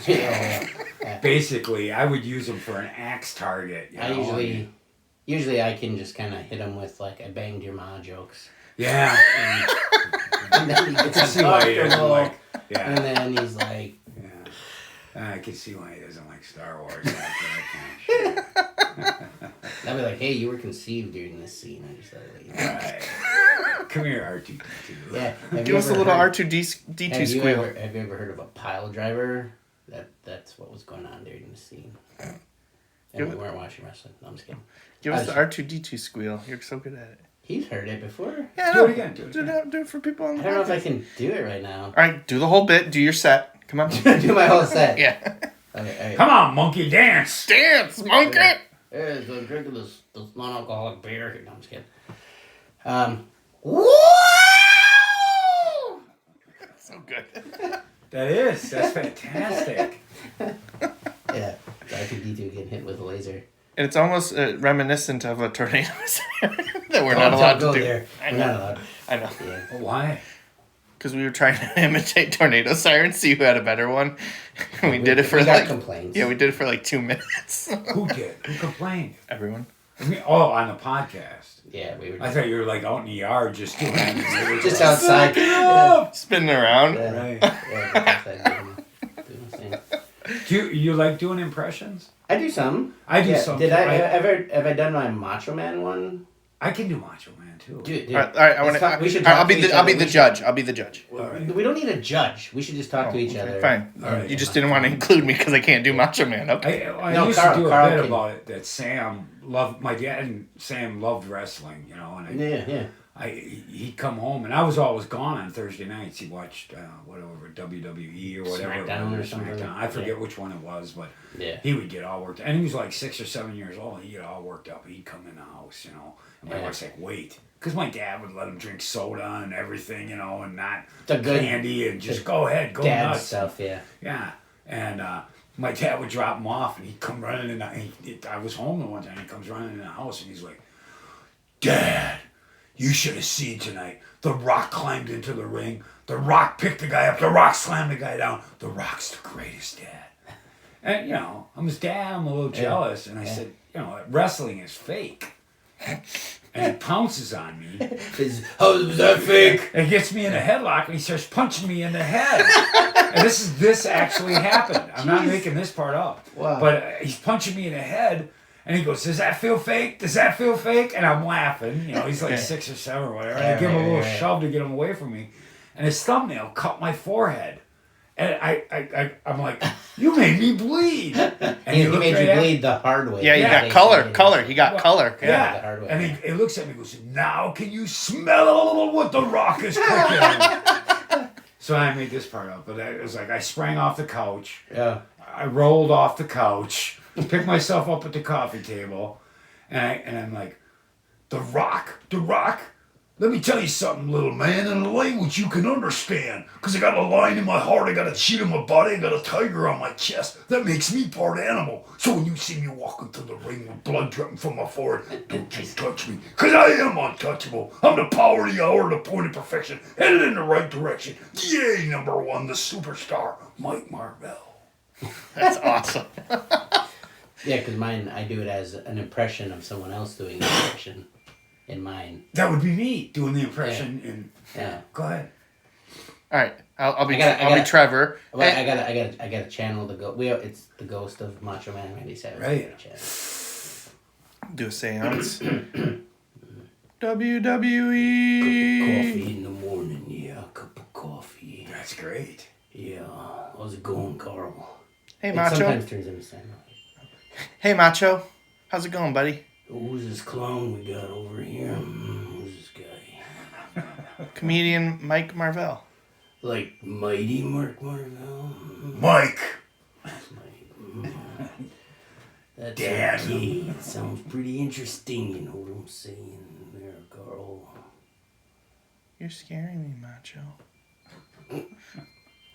S4: Basically, I would use them for an axe target.
S3: Usually I can just kind of hit him with like, "I banged your ma" jokes.
S4: Yeah.
S3: And then he gets uncomfortable. And then he's like,
S4: I can see why he doesn't like Star Wars.
S3: I'll be like, "Hey, you were conceived during this scene." I just thought,
S4: Right. Come here, R2D2.
S3: Yeah.
S1: Give us a little R2D2 squeal.
S3: Have you ever heard of a pile driver? That's what was going on during the scene. And we weren't watching wrestling. No, I'm just kidding.
S1: Give us the R2D2 squeal. You're so good at it.
S3: He's heard it before.
S1: Yeah,
S4: Do it again.
S1: Do it for people on the
S3: I don't know if I
S1: podcast.
S3: can do it right now.
S1: All right, do the whole bit. Do your set. Come on.
S3: Do my whole set.
S1: Yeah.
S3: Okay, all right.
S4: Come on, monkey, dance.
S1: Dance, monkey.
S3: Hey, so I'm drinking this non-alcoholic beer. No, I'm just kidding. Woo!
S1: So good.
S4: That's fantastic.
S3: Yeah, R2D2 getting hit with a laser.
S1: And it's almost reminiscent of a tornado that we're
S3: Oh,
S1: not allowed to
S3: go
S1: do.
S3: there. We're not allowed.
S1: I know.
S3: Yeah.
S4: Why?
S1: Because we were trying to imitate tornado sirens, see who had a better one. We did it for
S3: we got
S1: like
S3: complaints.
S1: Yeah, we did it for like 2 minutes.
S4: Who did? Who complained?
S1: Everyone.
S4: On the podcast.
S3: Yeah, we were.
S4: I thought you were like out in the yard just doing it.
S3: Just outside.
S1: Spinning around.
S3: Yeah.
S4: Right.
S3: Yeah, just outside doing the thing.
S4: Do you like doing impressions?
S3: I do some.
S4: I do some.
S3: Did I ever have I done my Macho Man one?
S4: I can do Macho Man too.
S3: Dude,
S1: All right. I want to.
S3: we should.
S1: I'll be the judge. I'll be the judge.
S3: We don't need a judge. We should just talk to each other.
S1: Fine.
S4: All right.
S1: You just didn't want to include me because I can't do Macho Man. Okay.
S4: I
S3: No,
S4: used
S3: Carl-
S4: to do a
S3: Carl
S4: bit
S3: can-
S4: about it that Sam loved. My dad and Sam loved wrestling, and
S3: Yeah.
S4: he'd come home, and I was always gone on Thursday nights. He watched whatever WWE or whatever
S3: SmackDown
S4: it
S3: or
S4: was,
S3: something.
S4: SmackDown. I forget which one it was, but
S3: Yeah.
S4: he would get all worked. And he was like 6 or 7 years old. And he'd get all worked up. He'd come in the house, and my wife's like, "Wait," because my dad would let him drink soda and everything, and not
S3: The good
S4: candy, and just go ahead, go
S3: dad
S4: nuts.
S3: stuff. Yeah.
S4: Yeah, and my dad would drop him off, and he'd come running in. I was home the one time. He comes running in the house, and he's like, "Dad, You should have seen tonight. The Rock climbed into the ring. The Rock picked the guy up. The Rock slammed the guy down. The Rock's the greatest dad. And, you know, I'm his dad. I'm a little jealous. And I said, you know, wrestling is fake. And he pounces on me.
S3: How was that fake?
S4: And gets me in a headlock and he starts punching me in the head. And this actually happened. I'm not making this part up.
S3: Wow.
S4: But he's punching me in the head. And he goes, does that feel fake? Does that feel fake? And I'm laughing. You know, he's like 6 or 7 or whatever. And I give him a little shove to get him away from me. And his thumbnail cut my forehead. And I'm like, you made me bleed. And
S3: he made you bleed the hard way.
S1: Yeah, you got color. He got color.
S4: Yeah.
S3: The hard way.
S4: And he looks at me and goes, now can you smell what the Rock is cooking? So I made this part up. But it was like, I sprang off the couch.
S3: Yeah.
S4: I rolled off the couch. Picked myself up at the coffee table, and I'm like, The Rock, let me tell you something, little man, in a language you can understand. Because I got a lion in my heart, I got a cheetah in my body, I got a tiger on my chest. That makes me part animal. So when you see me walking through the ring with blood dripping from my forehead, don't you touch me. Because I am untouchable. I'm the power of the hour, the point of perfection, headed in the right direction. Yay, #1, the superstar, Mike Marvell.
S1: That's awesome.
S3: Yeah, because mine, I do it as an impression of someone else doing the impression in mine.
S4: That would be me doing the impression. Go ahead.
S1: All right, I'll be Trevor.
S3: Well, I got a channel to go. It's the ghost of Macho Man Randy Savage.
S4: Right.
S1: Do a seance. WWE.
S3: Coffee in the morning, yeah. A cup of coffee.
S4: That's great.
S3: Yeah. How's it going, Carl?
S1: Hey,
S3: It
S1: Macho.
S3: sometimes turns into Sam.
S1: Hey, Macho. How's it going, buddy?
S3: Who's this clown we got over here? Who's this guy?
S1: Comedian Mike Marvell.
S3: Like Mighty Mark Marvell?
S4: Mike.
S3: That's
S4: Damn.
S3: okay. It sounds pretty interesting, you know what I'm saying there, Carl.
S1: You're scaring me, Macho.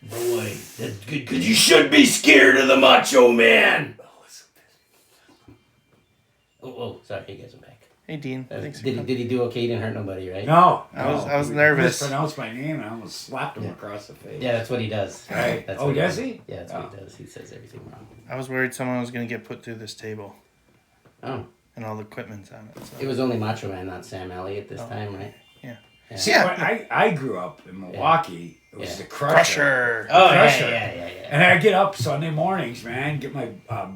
S3: Boy, that's good, because you should be scared of the Macho Man! Oh, sorry, you guys are back.
S1: Hey, Dean. Thanks for
S3: Did
S1: coming.
S3: he do okay? He didn't hurt nobody, right?
S4: No.
S1: I was
S4: He
S1: nervous.
S4: mispronounced my name and I almost slapped him across the face.
S3: Yeah, that's what he does.
S4: Right.
S3: That's
S4: Oh,
S3: what
S4: does he?
S3: Yeah, that's what he does. He says everything wrong.
S1: I was worried someone was going to get put through this table.
S3: Oh.
S1: And all the equipment's on it. So.
S3: It was only Macho Man, not Sam Elliott this time, right?
S1: Yeah.
S4: See, when I grew up in Milwaukee, it was the Crusher.
S3: Oh,
S4: Crusher.
S3: yeah.
S4: And I get up Sunday mornings, man, get my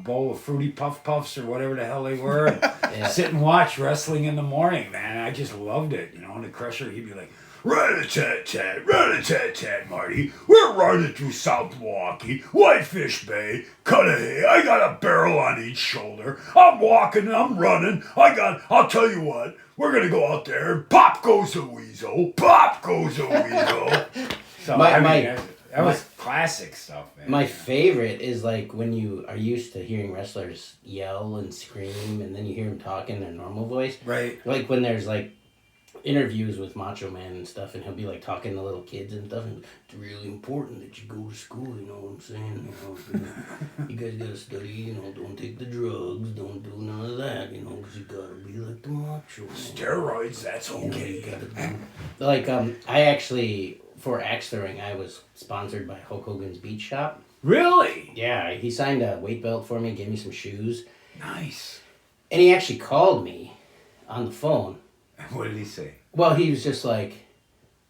S4: bowl of Fruity Puff Puffs or whatever the hell they were, and sit and watch wrestling in the morning, man. I just loved it, you know. And the Crusher, he'd be like, rat-a-tat-tat, Marty. We're riding through South Milwaukee, Whitefish Bay, Cudahy. I got a barrel on each shoulder. I'm walking, I'm running. I'll tell you what, we're going to go out there and pop goes the weasel. Pop goes the weasel. So, that was classic stuff, man.
S3: My favorite is like when you are used to hearing wrestlers yell and scream, and then you hear them talk in their normal voice.
S4: Right.
S3: Like when there's like interviews with Macho Man and stuff, and he'll be like talking to little kids and stuff, and it's really important that you go to school, you know what I'm saying? You guys gotta study, you know, don't take the drugs, don't do none of that, you know, because you gotta be like the Macho Man.
S4: Steroids, that's okay.
S3: You gotta do, like, I actually, for axe throwing, I was sponsored by Hulk Hogan's Beach Shop.
S4: Really?
S3: Yeah, he signed a weight belt for me, gave me some shoes.
S4: Nice.
S3: And he actually called me on the phone.
S4: What did he say?
S3: Well, he was just like,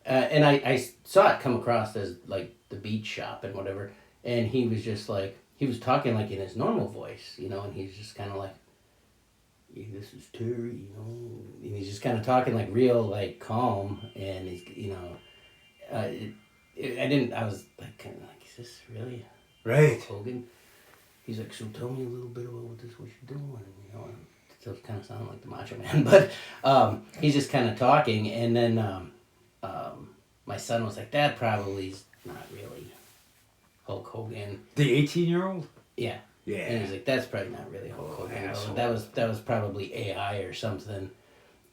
S3: and I saw it come across as like the beach shop and whatever, and he was just like, he was talking like in his normal voice, you know, and he's just kind of like, hey, this is Terry, you know, and he's just kind of talking like real, like calm, and he's, you know, I was like, kind of like, is this really
S4: Right.
S3: Hogan? He's like, so tell me a little bit about what you're doing, you know, and still kind of sound like the Macho Man, but he's just kind of talking, and then my son was like, Dad probably's not really Hulk Hogan.
S4: The 18-year-old?
S3: Yeah.
S4: Yeah.
S3: And he's like, that's probably not really Hulk Hogan.
S4: asshole.
S3: That was probably AI or something.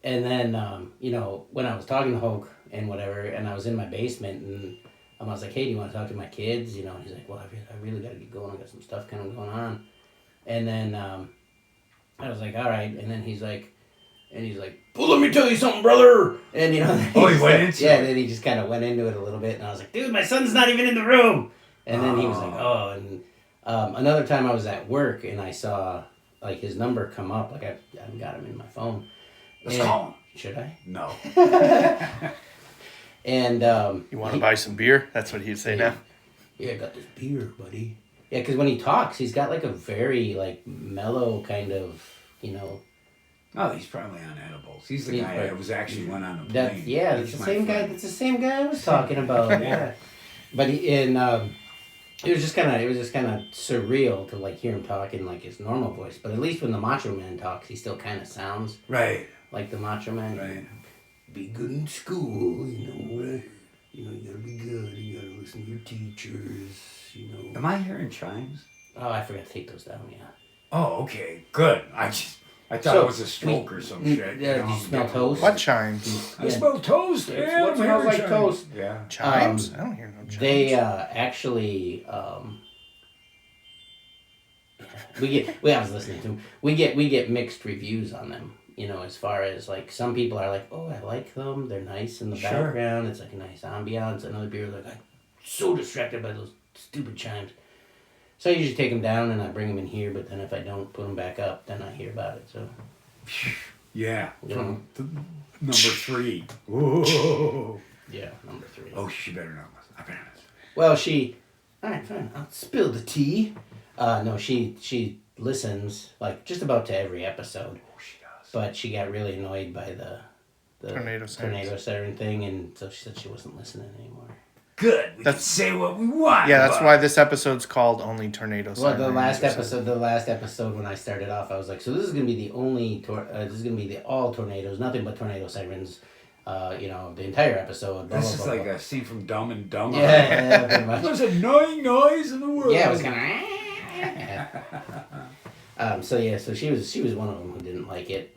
S3: And then you know, when I was talking to Hulk and whatever, and I was in my basement, and I was like, hey, do you want to talk to my kids? You know, and he's like, well, I really got to get going. I got some stuff kind of going on. And then I was like, all right. And then he's like, And he's like, well, let me tell you something, brother. And, you know,
S4: he went into
S3: yeah,
S4: it.
S3: then he just kind of went into it a little bit. And I was like, dude, my son's not even in the room. And then he was like, oh. And another time I was at work and I saw, like, his number come up. Like, I haven't got him in my phone.
S4: Let's call him.
S3: Should I?
S4: No.
S3: And
S1: You want to buy some beer? That's what he'd say now.
S3: Yeah, I got this beer, buddy. Yeah, because when he talks, he's got like a very like mellow kind of, you know.
S4: Oh, he's probably on edibles. He's the guy that was actually went on the plane.
S3: That's the same guy. That's the same guy I was talking about. Yeah, but it was just kind of surreal to like hear him talk in like his normal voice. But at least when the Macho Man talks, he still kind of sounds
S4: right
S3: like the Macho Man.
S4: Right.
S3: Be good in school, you know. You gotta be good. You gotta listen to your teachers. You know.
S4: Am I hearing chimes?
S3: Oh, I forgot to take those down. Yeah.
S4: Oh, okay, good. I thought it was a stroke or some shit.
S3: Yeah, do you smell toast?
S1: What chimes?
S4: I smell toast. Yeah,
S3: What smells like toast?
S4: Yeah.
S1: Chimes? I don't hear no chimes.
S3: They actually I was listening to them. We get mixed reviews on them. You know, as far as like some people are like, oh, I like them. They're nice in the background. It's like a nice ambiance. And other people are like, I'm so distracted by those stupid chimes. So I usually take them down and I bring them in here. But then if I don't put them back up, then I hear about it. So
S4: Yeah.
S3: Yeah.
S4: From number 3. Whoa.
S3: yeah, number 3.
S4: Oh, she better not listen. I better not.
S3: Well, all right, fine. I'll spill the tea. No, she listens like just about to every episode.
S4: Oh, she does.
S3: But she got really annoyed by the
S1: Tornado
S3: siren thing, and so she said she wasn't listening anymore.
S4: Good. We can say what we want.
S1: Yeah, that's why this episode's called Only Tornado
S3: Well,
S1: Sirens.
S3: the last episode when I started off, I was like, so this is gonna be the only this is gonna be all tornadoes, nothing but tornado sirens. You know, the entire episode. Blah,
S4: This
S3: blah,
S4: is
S3: blah,
S4: like
S3: blah.
S4: a scene from Dumb and Dumber.
S3: Yeah, pretty much.
S4: There's a annoying noise in the world.
S3: Yeah, it was kind of. So she was one of them who didn't like it,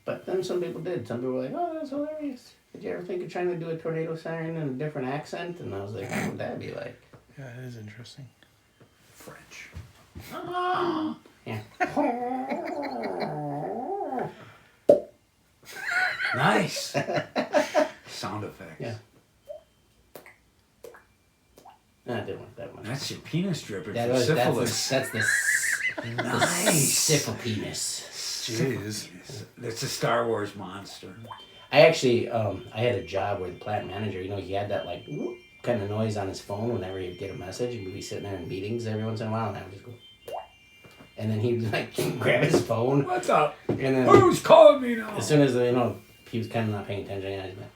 S3: but then some people did. Some people were like, "Oh, that's hilarious." Did you ever think of trying to do a tornado siren in a different accent? And I was like, what would that be like?
S1: Yeah, it is interesting.
S4: French.
S3: Yeah.
S4: Nice. Sound effects.
S3: Yeah. No, I didn't want that one.
S4: That's your penis dripping
S3: That
S4: for
S3: was,
S4: syphilis.
S3: that's the
S4: Nice.
S3: syphilpenis.
S1: Jeez.
S4: It's a Star Wars monster.
S3: I actually, I had a job where the plant manager, you know, he had that like whoop kind of noise on his phone whenever he'd get a message, and we'd be sitting there in meetings every once in a while, and I would just go, and then he'd like grab his phone,
S4: What's up?
S3: and then
S4: Who's calling me now?
S3: as soon as you know he was kind of not paying attention, I just went,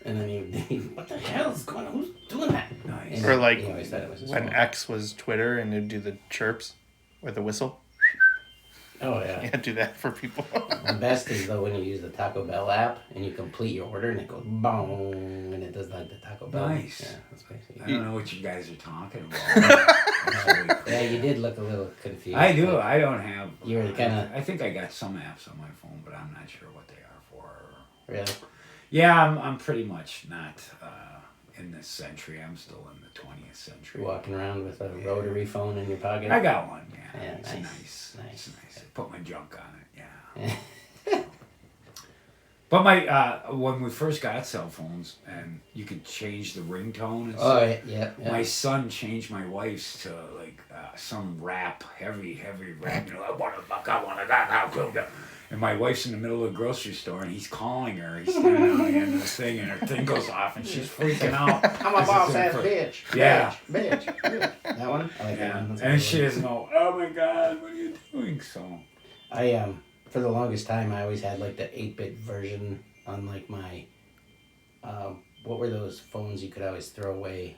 S3: and then he what the hell is going on? Who's doing that?
S4: Nice.
S3: And
S1: Or like
S3: he always thought it was his
S1: when
S3: phone.
S1: X was Twitter and it'd do the chirps with a whistle.
S3: Oh yeah.
S1: Yeah, do that for people.
S3: The best is though when you use the Taco Bell app and you complete your order and it goes boom and it does like the Taco Bell.
S4: Nice.
S3: Yeah, that's basically.
S4: I don't know what you guys are talking about.
S3: Yeah, you did look a little confused.
S4: I do. I don't have.
S3: You were kinda-
S4: I think I got some apps on my phone, but I'm not sure what they are for.
S3: Really?
S4: Yeah, I'm pretty much not in this century. I'm still in the 20th century.
S3: You're walking around with a rotary phone in your pocket.
S4: I got one. Yeah,
S3: Yeah,
S4: it's
S3: nice.
S4: nice.
S3: Nice.
S4: It's nice. Put my junk on it. Yeah. But my when we first got cell phones and you could change the ringtone and
S3: Oh
S4: stuff.
S3: yeah.
S4: My son changed my wife's to like some rap, heavy rap. You know, I want to. And my wife's in the middle of the grocery store and he's calling her. He's standing on the end of the thing and her thing goes off and she's freaking out.
S3: I'm a boss ass bitch.
S4: Yeah.
S3: Bitch. That one? I like that
S4: Yeah.
S3: one. That's a
S4: And
S3: good
S4: she
S3: one.
S4: doesn't know, oh my God, what are you doing? So.
S3: I for the longest time I always had like the 8-bit version on like my what were those phones you could always throw away,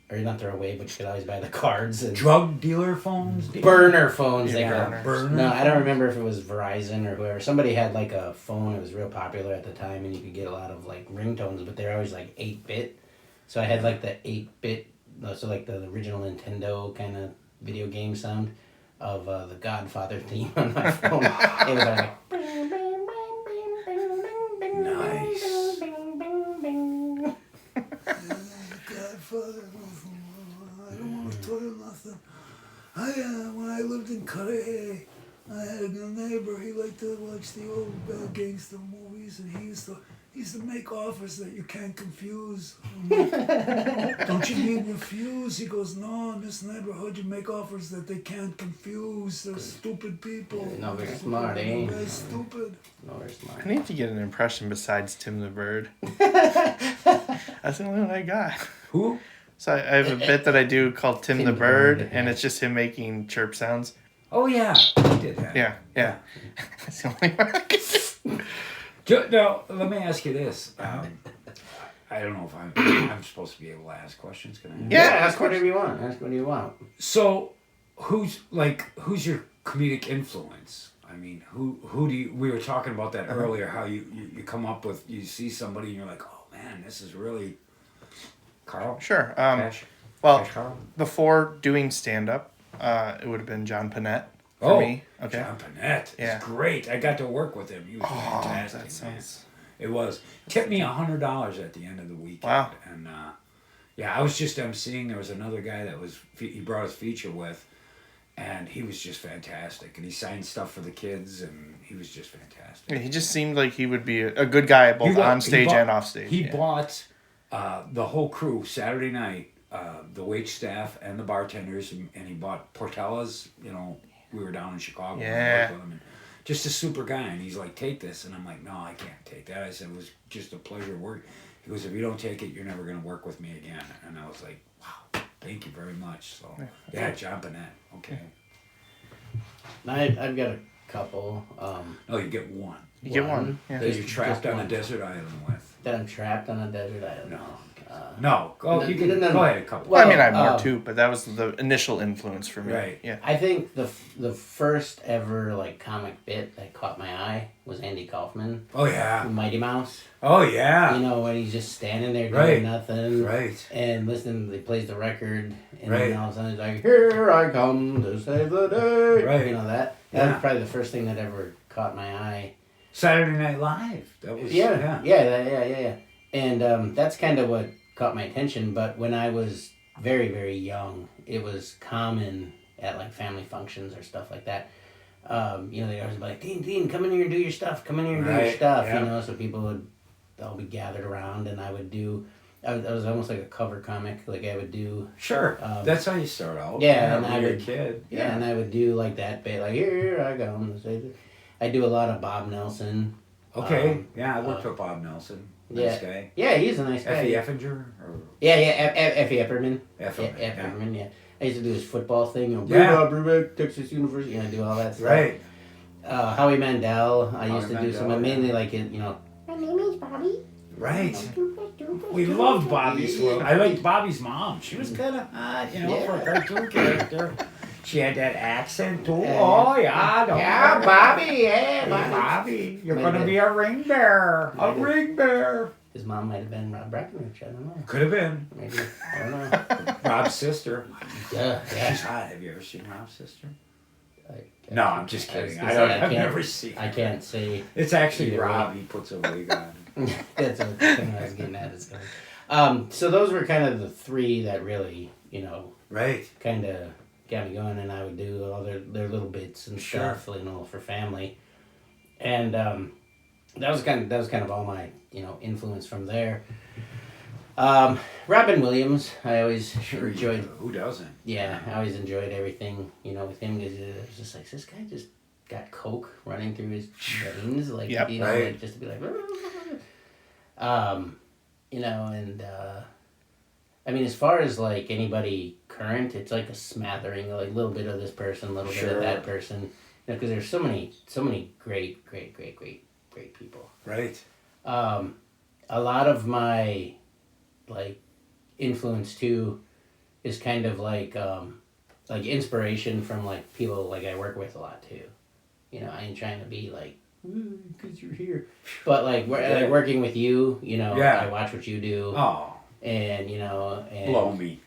S3: or not throw away, but you could always buy the cards and
S4: Drug dealer phones?
S3: burner phones. They
S1: Yeah,
S3: call them.
S4: burner
S3: No, I don't
S4: phones?
S3: remember if it was Verizon or whoever. Somebody had like a phone. It was real popular at the time, and you could get a lot of like ringtones, but they're always like 8-bit. So I had like the 8-bit, so like the original Nintendo kind of video game sound of the Godfather theme on my phone. It was like.
S4: Nice.
S5: Godfather, I don't want to tell you nothing. When I lived in Cudahy, I had a good neighbor. He like to watch the old gangster movies, and he used to make offers that you can't confuse. I'm like, don't you need your fuse? He goes, no, in this neighborhood you make offers that they can't confuse. They're stupid people.
S3: No, very smart, eh?
S5: Very stupid.
S3: No, very smart.
S1: I need to get an impression besides Tim the Bird. That's the only one I got.
S4: Who?
S1: So I have a bit that I do called Tim the Bird, and it's just him making chirp sounds.
S4: Oh yeah, he did that.
S1: Yeah. That's the only one I can do.
S4: Now, let me ask you this. I don't know if I'm supposed to be able to ask questions. Can I?
S3: Yeah, ask whatever you want. Ask what you want.
S4: So, who's your comedic influence? I mean, who do you? We were talking about that earlier. How you come up with, you see somebody and you're like, oh man, this is really Carl.
S1: Sure.
S4: Cash Carl?
S1: Before doing stand up, it would have been John Panette for me. Okay.
S4: John Panette.
S1: Yeah.
S4: It's great. I got to work with him. He was fantastic.
S1: That sounds...
S4: It was. Tipped me $100 at the end of the weekend.
S1: Wow.
S4: And I was just emceeing. There was another guy that he brought his feature with, and he was just fantastic. And he signed stuff for the kids, and he was just fantastic.
S1: Yeah, he just seemed like he would be a good guy both on stage and off stage.
S4: He bought the whole crew Saturday night, the wait staff and the bartenders, and he bought Portella's. You know, we were down in Chicago.
S1: Yeah.
S4: And I worked with him, and just a super guy. And he's like, take this. And I'm like, no, I can't take that. I said, it was just a pleasure work. He goes, if you don't take it, you're never going to work with me again. And I was like, wow, thank you very much. So, yeah, John Panette. Okay.
S3: I've got a couple.
S4: No, you get one.
S1: You get one. Yeah.
S4: That you're trapped on a
S3: one.
S4: desert island with.
S3: That I'm trapped on a desert island.
S4: No. No. Go ahead, a couple.
S1: Well, I mean, I have more too, but that was the initial influence for me.
S4: Right.
S1: Yeah.
S3: I think the first ever like comic bit that caught my eye was Andy Kaufman.
S4: Oh, yeah.
S3: Mighty Mouse.
S4: Oh, yeah.
S3: You know, when he's just standing there doing
S4: Right.
S3: nothing.
S4: Right.
S3: And listening, he plays the record, and
S4: Right.
S3: then all of a sudden he's like, "Here I come to save the day."
S4: Right.
S3: You know that.
S4: Yeah.
S3: That was probably the first thing that ever caught my eye.
S4: Saturday Night Live. That was
S3: Yeah. And that's kind of what caught my attention. But when I was very, very young, it was common at like family functions or stuff like that. You know, they always be like, Dean, come in here and do your stuff. Come in here and do your
S4: Right,
S3: stuff.
S4: yeah.
S3: You know, so people would all be gathered around, and I was almost like a cover comic. Like I would do.
S4: Sure. That's how you start out.
S3: Yeah, and
S4: when
S3: I
S4: you're a
S3: would-
S4: kid.
S3: Yeah, and I would do like that bit, like here I come. I do a lot of Bob Nelson.
S4: Okay. Yeah, I worked with Bob Nelson. Nice guy.
S3: Yeah, he's a nice guy.
S4: Effie Effinger? Or
S3: Effie Epperman.
S4: Efferman.
S3: Yeah, Epperman, yeah. I used to do his football thing. You know,
S4: Yeah.
S3: Brubeck, Texas University. You know, do all that stuff.
S4: Right.
S3: Howie Mandel. I used to do
S4: Mandel,
S3: some, mainly like, you know. My name is Bobby.
S4: Right. We loved Bobby's world. I liked Bobby's mom. She was kind of hot, you know, for a cartoon character. She had that accent too. Oh, yeah.
S3: Yeah, Bobby. Yeah,
S4: Hey,
S3: Bobby.
S4: Bobby, you're
S3: My
S4: going to
S3: dad-
S4: be a ring bear. A
S3: My dad-
S4: ring bear.
S3: His mom might have been Rob Breckenridge. I don't know.
S4: Could have been.
S3: Maybe. I don't know.
S4: Rob's sister.
S3: Yeah.
S4: She's hot. Have you ever seen Rob's sister?
S3: I-
S4: No, I'm just
S3: I was
S4: kidding.
S3: gonna say,
S4: I've
S3: can't-
S4: never seen
S3: I
S4: her.
S3: can't say.
S4: It's actually
S3: Either way.
S4: Rob. He puts a wig on.
S3: That's what the thing I was getting at. Is so those were kind of the three that really, you know,
S4: Right.
S3: kind of got me going, and I would do all their little bits and
S4: Sure.
S3: stuff, you know, for family, and that was kind of all my, you know, influence from there. Robin Williams, I always enjoyed.
S4: Who doesn't?
S3: Yeah, I always enjoyed everything, you know, with him, because it was just like, this guy just got coke running through his veins, like,
S1: Yep.
S3: you know,
S4: Right.
S3: like, just to be like, you know, and I mean, as far as like anybody current, it's like a smattering, like a little bit of this person, a little bit
S4: Sure.
S3: of that person, you know, because there's so many great people.
S4: Right.
S3: A lot of my like influence too is kind of like inspiration from like people like I work with a lot too. You know, I ain't trying to be like, because you're here, but like like working with you, you know,
S4: Yeah.
S3: I watch what you do,
S4: Oh,
S3: and you know, and
S4: blow me.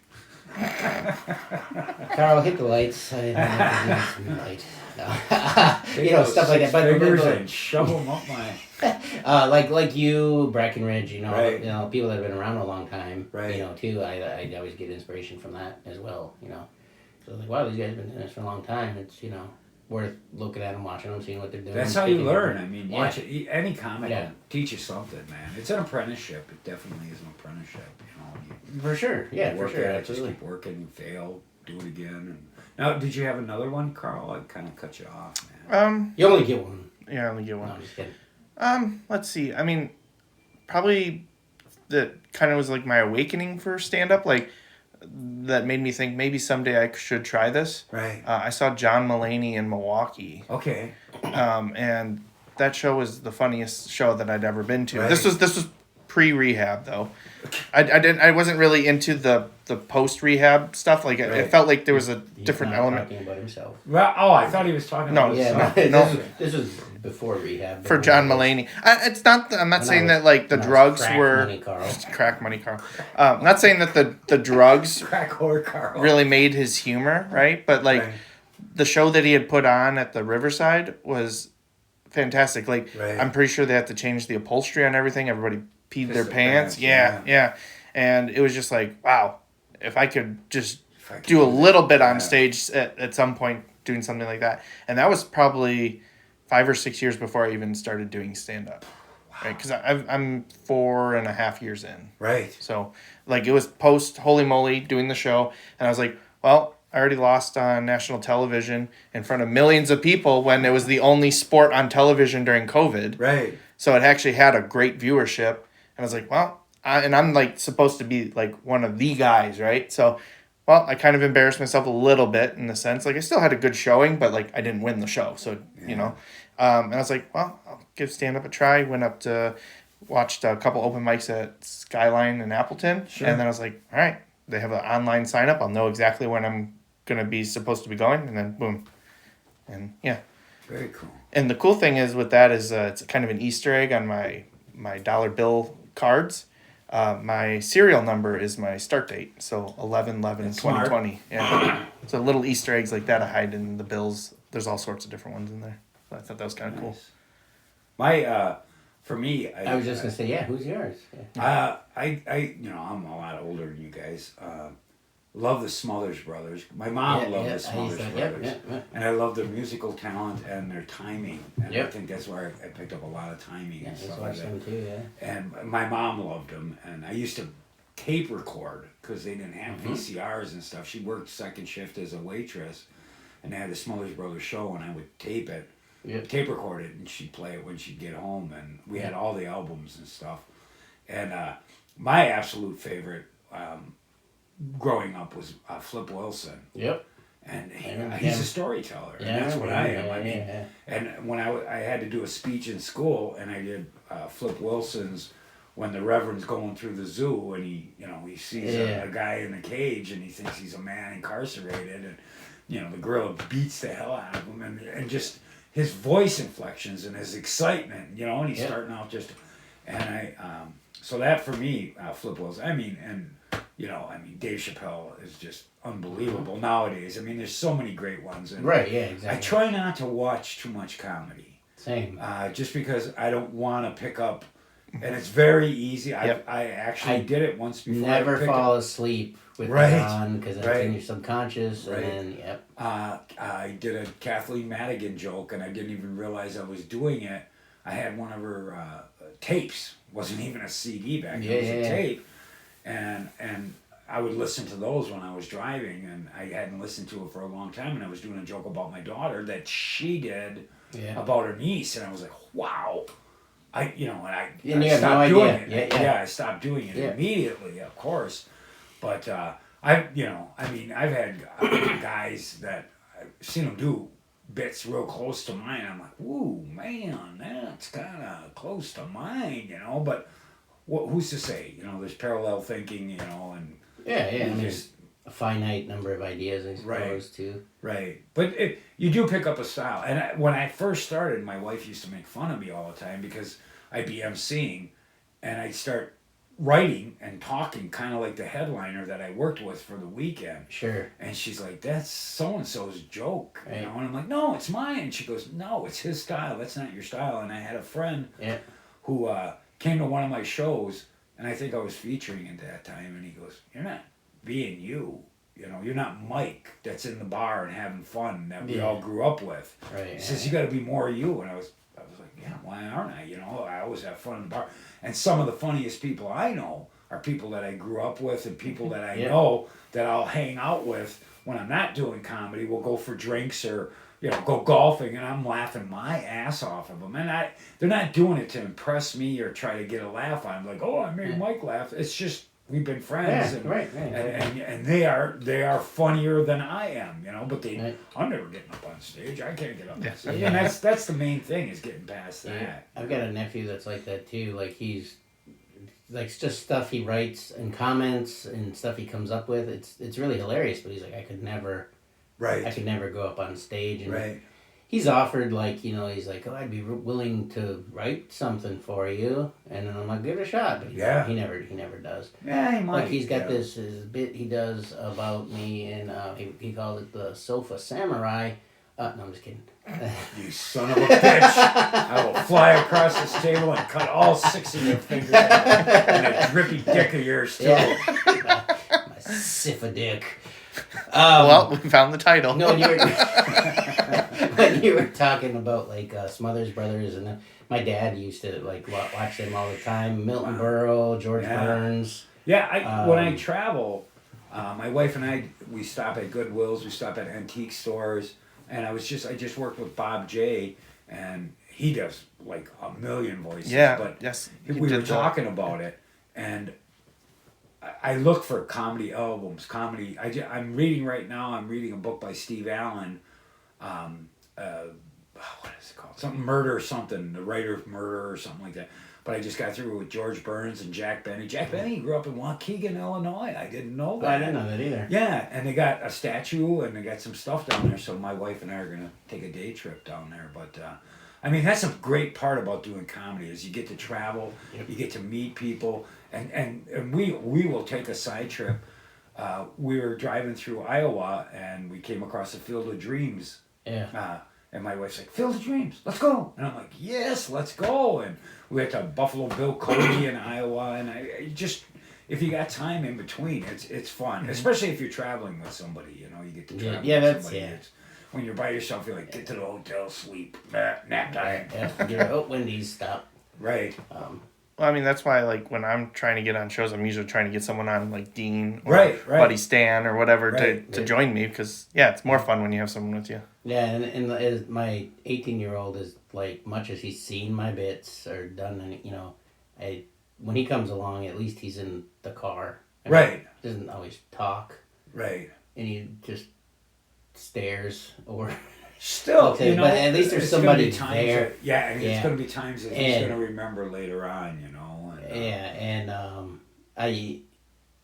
S3: Carl, hit the lights. I didn't have to do some light. No. You know, stuff like that. But
S4: Fingers and shove them up my.
S3: like you, Breckenridge, you know,
S4: Right.
S3: you know, people that have been around a long time,
S4: Right.
S3: you know, too. I always get inspiration from that as well, you know. So like, wow, these guys have been doing this for a long time. It's, you know, worth looking at them, watching them, seeing what they're doing.
S4: That's how you learn. I mean,
S3: Yeah.
S4: watch it. Any comic
S3: Yeah.
S4: will teach you something, man. It's an apprenticeship. It definitely is an apprenticeship. You
S3: For sure. Yeah, for
S4: work
S3: sure.
S4: at it, just
S3: Absolutely.
S4: keep working, you fail, do it again. And now, did you have another one, Carl? I kind of cut you off, man.
S3: You only get one.
S1: Yeah, I only get one.
S3: No, I'm just kidding.
S1: Let's see. I mean, probably that kind of was like my awakening for stand-up. Like, that made me think maybe someday I should try this.
S4: Right.
S1: I saw John Mulaney in Milwaukee,
S4: Okay.
S1: and that show was the funniest show that I'd ever been to.
S4: Right.
S1: This was pre-rehab though. I wasn't really into the post-rehab stuff. Like it felt like there was a
S3: He's
S1: different
S3: not
S1: element
S3: talking about himself.
S4: Well, I thought he was talking
S1: No,
S4: about
S3: Yeah,
S4: himself.
S1: no.
S3: this was before rehab.
S1: for John Mulaney. It's not. I'm not
S3: When
S1: saying
S3: I
S1: that
S3: was-
S1: like the
S3: when I was
S1: drugs
S3: crack
S1: were
S3: Money Karl.
S1: crack money, Carl. I'm not saying that the drugs
S4: Crack whore Carl.
S1: really made his humor right, but like
S4: Right.
S1: the show that he had put on at the Riverside was fantastic. Like
S4: Right.
S1: I'm pretty sure they had to change the upholstery on everything. Everybody peed their
S4: Pissed their
S1: pants.
S4: pants,
S1: Yeah. And it was just like, wow, if I could just
S4: If I could
S1: do a
S4: that.
S1: little bit on
S4: Yeah.
S1: stage at some point doing something like that. And that was probably 5 or 6 years before I even started doing stand-up. Right, because I'm 4.5 years in.
S4: Right.
S1: So, like, it was post Holy Moly doing the show, and I was like, well, I already lost on national television in front of millions of people when it was the only sport on television during COVID.
S4: Right.
S1: So it actually had a great viewership, and I was like, well, and I'm like supposed to be like one of the guys, right? So, well, I kind of embarrassed myself a little bit in the sense, like I still had a good showing, but like I didn't win the show, so you know. And I was like, well, I'll give stand up a try. Went up to watched a couple open mics at Skyline and Appleton,
S4: Sure.
S1: and then I was like, all right, they have an online sign up. I'll know exactly when I'm gonna be supposed to be going, and then boom, and yeah.
S4: Very cool.
S1: And the cool thing is with that is it's kind of an Easter egg on my dollar bill cards. My serial number is my start date, so 11/11/2020. Yeah, so little Easter eggs like that I hide in the bills. There's all sorts of different ones in there. So I thought that was kind of cool.
S4: Nice. My for me,
S3: I was just gonna say, yeah. Who's yours? Yeah.
S4: I I'm a lot older than you guys. Love the Smothers Brothers. My mom loved the Smothers Brothers, and I love their musical talent and their timing. And I think that's where I picked up a lot of timing and stuff like that.
S3: Them too, yeah.
S4: And my mom loved them, and I used to tape record because they didn't have VCRs and stuff. She worked second shift as a waitress, and they had the Smothers Brothers show, and I would tape it. Tape record it, and she'd play it when she'd get home, and we had all the albums and stuff. And my absolute favorite growing up was Flip Wilson.
S3: Yep.
S4: And
S3: remember
S4: he's
S3: him.
S4: a storyteller,
S3: Yeah,
S4: and that's what I am.
S3: yeah,
S4: I mean,
S3: yeah.
S4: and when I had to do a speech in school, and I did Flip Wilson's when the Reverend's going through the zoo, and he sees a guy in a cage, and he thinks he's a man incarcerated, and the gorilla beats the hell out of him, and just his voice inflections and his excitement, and he's starting out just, and so that for me, Flip Wilson. I mean, Dave Chappelle is just unbelievable nowadays. I mean, there's so many great ones. And
S3: Right. Yeah. Exactly.
S4: I try not to watch too much comedy.
S3: Same.
S4: Just because I don't want to pick up, and it's very easy. I actually did it once before.
S3: Never fall asleep with it on because it's in your subconscious.
S4: Right.
S3: And then,
S4: I did a Kathleen Madigan joke, and I didn't even realize I was doing it. I had one of her tapes. Wasn't even a CD back then. It was a tape, and I would listen to those when I was driving, and I hadn't listened to it for a long time, and I was doing a joke about my daughter that she did about her niece, and I was like, wow. I stopped doing it. I stopped doing it immediately, of course. But I've had guys that I've seen them do bits real close to mine. I'm like, ooh, man, that's kind of close to mine, But who's to say? There's parallel thinking, and
S3: there's a finite number of ideas, I suppose, too.
S4: Right. But you do pick up a style. And when I first started, my wife used to make fun of me all the time because I'd be emceeing and I'd start writing and talking kind of like the headliner that I worked with for the weekend.
S3: Sure. And
S4: she's like, that's so-and-so's joke. And I'm like, no, it's mine. And she goes, no, it's his style. That's not your style. And I had a friend who came to one of my shows, and I think I was featuring at that time, and he goes, you're not being you. you know, you're not Mike that's in the bar and having fun that we all grew up with.
S3: Right.
S4: He says, you got to be more you. And I was like, yeah, why aren't I? You know, I always have fun in the bar. And some of the funniest people I know are people that I grew up with and people that I know that I'll hang out with when I'm not doing comedy. We'll go for drinks or, you know, go golfing, and I'm laughing my ass off of them. And they're not doing it to impress me or try to get a laugh. I'm like, oh, I made Mike laugh. It's just we've been friends, and they are funnier than I am, you know. But I'm never getting up on stage. I can't get up on stage, and that's the main thing is getting past that.
S3: I've got a nephew that's like that too. Like he's like just stuff he writes and comments and stuff he comes up with. It's really hilarious. But he's like, I could never go up on stage. And he's offered, like, you know, he's like, oh, I'd be willing to write something for you, and then I'm like, give it a shot. But he never does.
S4: Yeah, he might.
S3: Like he's got this bit he does about me, and he called it the Sofa Samurai. No, I'm just kidding.
S4: You son of a bitch! I will fly across this table and cut all 6 of your fingers out, and a drippy dick of yours too.
S3: Yeah. my Syphildyck.
S1: Well, we found the title.
S3: No, when you were talking about like Smothers Brothers, and my dad used to like watch them all the time. Milton Berle, George Burns.
S4: Yeah, when I travel, my wife and I, we stop at Goodwills, we stop at antique stores, and I just worked with Bob J, and he does like a million voices.
S1: Yeah,
S4: but
S1: yes,
S4: we were talking about it, and I look for comedy albums. I'm reading right now. I'm reading a book by Steve Allen. What is it called? Something Murder or something. The writer of Murder or something like that. But I just got through with George Burns and Jack Benny. Jack Benny grew up in Waukegan, Illinois. I didn't know that.
S3: I didn't know that either.
S4: Yeah, and they got a statue and they got some stuff down there. So my wife and I are gonna take a day trip down there. But I mean, that's a great part about doing comedy is you get to travel, you get to meet people, and we will take a side trip. We were driving through Iowa and we came across the Field of Dreams.
S3: Yeah.
S4: And my wife's like, Field of Dreams, let's go. And I'm like, yes, let's go. And we went to Buffalo Bill Cody in Iowa. And I just, if you got time in between, it's fun. Especially if you're traveling with somebody, you know, you get to travel with somebody. It's, when you're by yourself, you're like, get to the hotel, sleep, nap time.
S3: Wendy's, stop.
S4: Right.
S1: Well, I mean, that's why, like, when I'm trying to get on shows, I'm usually trying to get someone on, like, Dean or Buddy Stan or whatever to join me because, it's more fun when you have someone with you.
S3: Yeah, and my 18-year-old is, like, much as he's seen my bits or done, any, you know, when he comes along, at least he's in the car. I mean, he doesn't always talk.
S4: Right.
S3: And he just stares or...
S4: Still, you know,
S3: but at least there's somebody there.
S4: It's going to be times that he's going to remember later on, you know.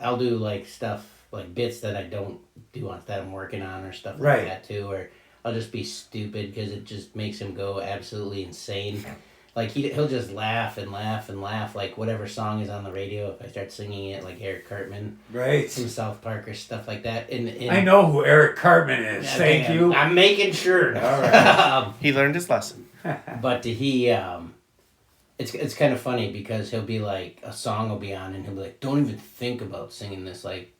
S3: I'll do like stuff like bits that I don't do that I'm working on or stuff like that too, or I'll just be stupid because it just makes him go absolutely insane. Like he'll just laugh and laugh and laugh, like whatever song is on the radio. If I start singing it, like Eric Cartman, from South Park or stuff like that. And
S4: I know who Eric Cartman is. Thank you.
S3: I'm making sure.
S4: All right.
S1: He learned his lesson.
S3: But it's kind of funny because he'll be like, a song will be on and he'll be like, don't even think about singing this like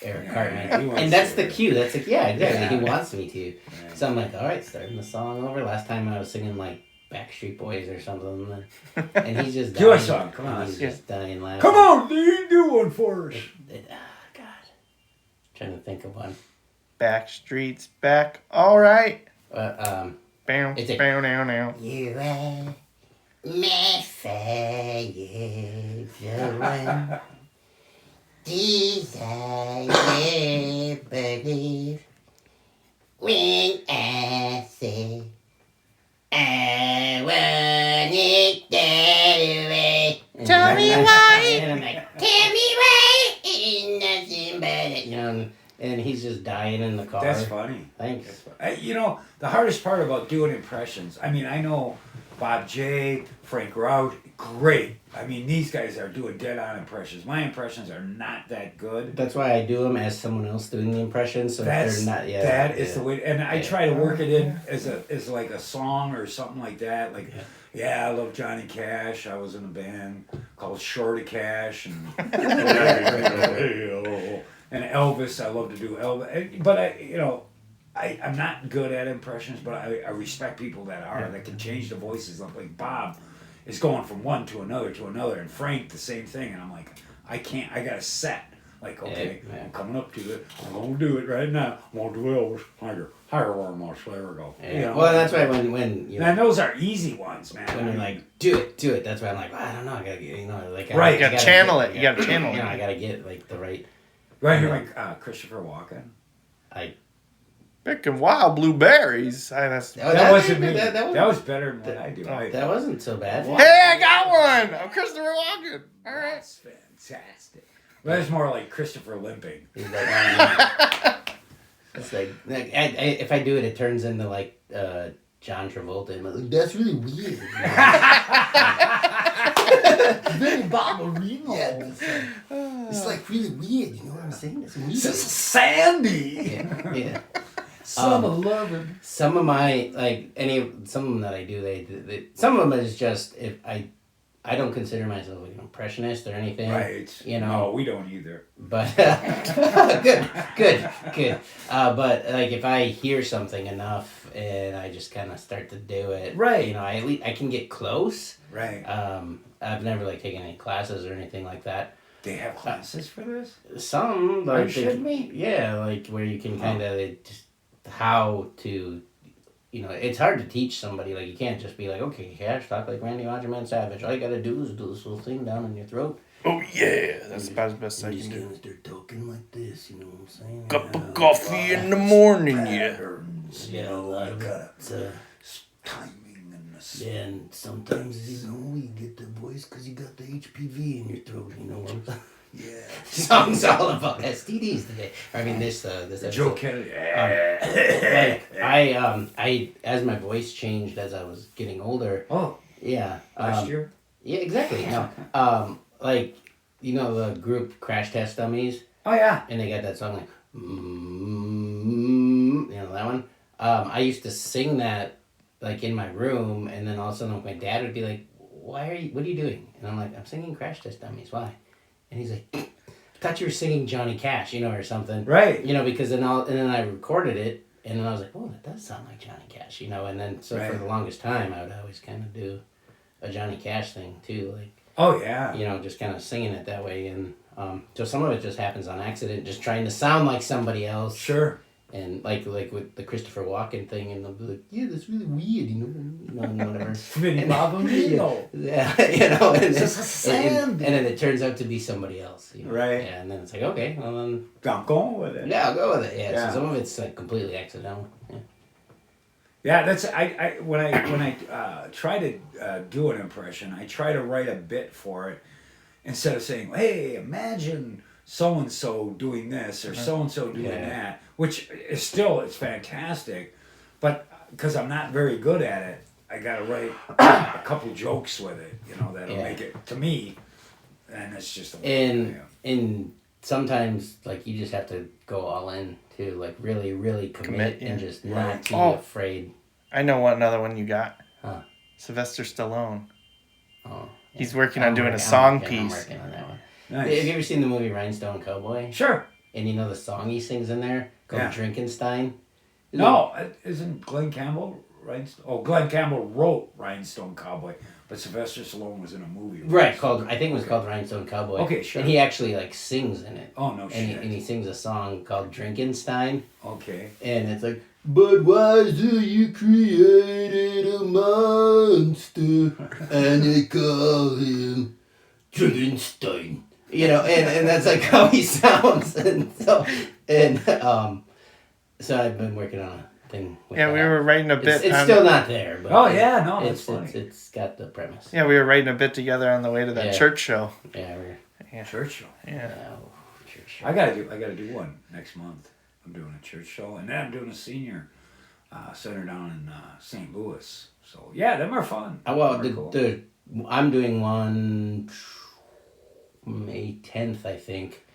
S3: Eric Cartman. And that's the cue. That's like, exactly. He wants me to. Right. So I'm like, all right, starting the song over. Last time I was singing like Backstreet Boys or something, and he's just dying.
S4: Do a song, come on.
S3: He's just dying laughing.
S4: Come on, do one for us.
S3: God, trying to think of one.
S1: Backstreet's back, all right.
S3: Bam,
S1: now.
S3: You are my favorite one. Desire believe when I say. I want it that way. Tell me why. And I'm like, tell me why. Ain't nothing but it. You know, and he's just dying in the car.
S4: That's funny.
S3: Thanks.
S4: You know, the hardest part about doing impressions, I mean, I know Bob J, Frank Rout, great. I mean, these guys are doing dead-on impressions. My impressions are not that good.
S3: That's why I do them as someone else doing the impressions. So
S4: That's,
S3: if they're not,
S4: that is the way, and I try to work it in as like a song or something like that. Like, I love Johnny Cash. I was in a band called Short of Cash, and and Elvis. I love to do Elvis, but I'm not good at impressions, but I respect people that are that can change the voices. Like Bob is going from one to another, and Frank the same thing. And I'm like, I can't. I got a set. Like, okay, I'm coming up to it. I'm gonna do it right now. I'm gonna do Elvis. Higher arm, there we go.
S3: Yeah. Well, that's why when you.
S4: And those are easy ones, man.
S3: When you're like, do it. That's why I'm like, I don't know. I gotta get, like.
S1: Right. You gotta channel it. You gotta channel it.
S3: I gotta get like the right.
S4: Right. You're like Christopher Walken.
S1: Picking wild blueberries.
S4: That wasn't me. That was better than what I do.
S3: That wasn't so bad.
S1: Hey, I got one. I'm Christopher Walken. All right.
S4: That's fantastic. Well, that's more like Christopher limping.
S3: It's like if I do it, it turns into like John Travolta. And like, that's really weird. Very ballerino. It's like really weird. You know what I'm saying? It's weird.
S4: This is Sandy.
S3: Yeah.
S4: Summer loving.
S3: Some of my some of them that I do, they some of them is just if I don't consider myself like an impressionist or anything.
S4: Right. No, we don't either.
S3: But good. But like if I hear something enough and I just kind of start to do it,
S4: right?
S3: I can get close.
S4: Right.
S3: I've never taken any classes or anything like that.
S4: They have classes for this?
S3: Some, like,
S4: are you shitting me?
S3: Yeah, like where you can kind of just how to, it's hard to teach somebody. Like you can't just be like, okay, Cash, talk like Randy Macho Savage. All you gotta do is do this little thing down in your throat.
S1: Oh yeah, that's about the best I can do.
S3: Start talking like this, you know what I'm saying?
S1: Cup of coffee in the morning, yeah.
S3: Yeah, a lot of
S4: timing and this.
S3: Yeah, and sometimes you get the voice because you got the HPV in your throat. You know what I'm saying?
S4: Yeah.
S3: Song's all about STDs today. I mean, this episode.
S4: Joe Kennedy.
S3: I as my voice changed as I was getting older.
S4: Oh.
S3: Yeah.
S4: Last year.
S3: Yeah, exactly. No. The group Crash Test Dummies.
S4: Oh yeah.
S3: And they got that song like, that one. I used to sing that like in my room, and then all of a sudden my dad would be like, what are you doing? And I'm like, I'm singing Crash Test Dummies. Why? And he's like, I thought you were singing Johnny Cash, or something.
S4: Right.
S3: Because then I recorded it, and then I was like, oh, that does sound like Johnny Cash, and then for the longest time I would always kind of do a Johnny Cash thing too, like.
S4: Oh yeah.
S3: Just kind of singing it that way, and so some of it just happens on accident, just trying to sound like somebody else.
S4: Sure.
S3: And like with the Christopher Walken thing, and they'll be like, yeah, that's really weird, and whatever. Yeah, and then it turns out to be somebody else.
S4: Right.
S3: Yeah, and then it's like, okay, well then.
S4: I'm going with it.
S3: Yeah, I'll go with it. Yeah. So some of it's like completely accidental. Yeah.
S4: Yeah, that's when I try to do an impression, I try to write a bit for it instead of saying, hey, imagine so and so doing this or so and so doing that, which is still it's fantastic, but because I'm not very good at it, I gotta write a couple jokes with it, that'll make it to me, and it's just
S3: and sometimes like you just have to go all in to like really really commit and just not be afraid.
S1: I know another one you got.
S3: Huh?
S1: Sylvester Stallone.
S3: Oh.
S1: He's working on doing a song piece.
S3: I'm working on that one.
S4: Nice.
S3: Have you ever seen the movie Rhinestone Cowboy?
S4: Sure.
S3: And the song he sings in there called Drinkenstein?
S4: Isn't Glenn Campbell Rhinestone? Oh, Glenn Campbell wrote Rhinestone Cowboy, but Sylvester Stallone was in a movie.
S3: Right, I think it was called Rhinestone Cowboy.
S4: Okay, sure.
S3: And he actually sings in it.
S4: Oh, no shit.
S3: And he sings a song called Drinkenstein.
S4: Okay.
S3: And it's like, Budweiser, you created a monster, and they call him Drinkenstein. And that's like how he sounds, and so I've been working on a thing. With that.
S1: We were writing a bit.
S3: It's still not there, but
S4: that's funny.
S3: It's got the premise.
S1: Yeah, we were writing a bit together on the way to that church show.
S3: Yeah,
S4: church show.
S1: Yeah.
S3: Church show.
S4: I gotta do one next month. I'm doing a church show, and then I'm doing a senior center down in St. Louis. So yeah, them are fun.
S3: Well,
S4: Them are cool.
S3: I'm doing one May 10th, I think,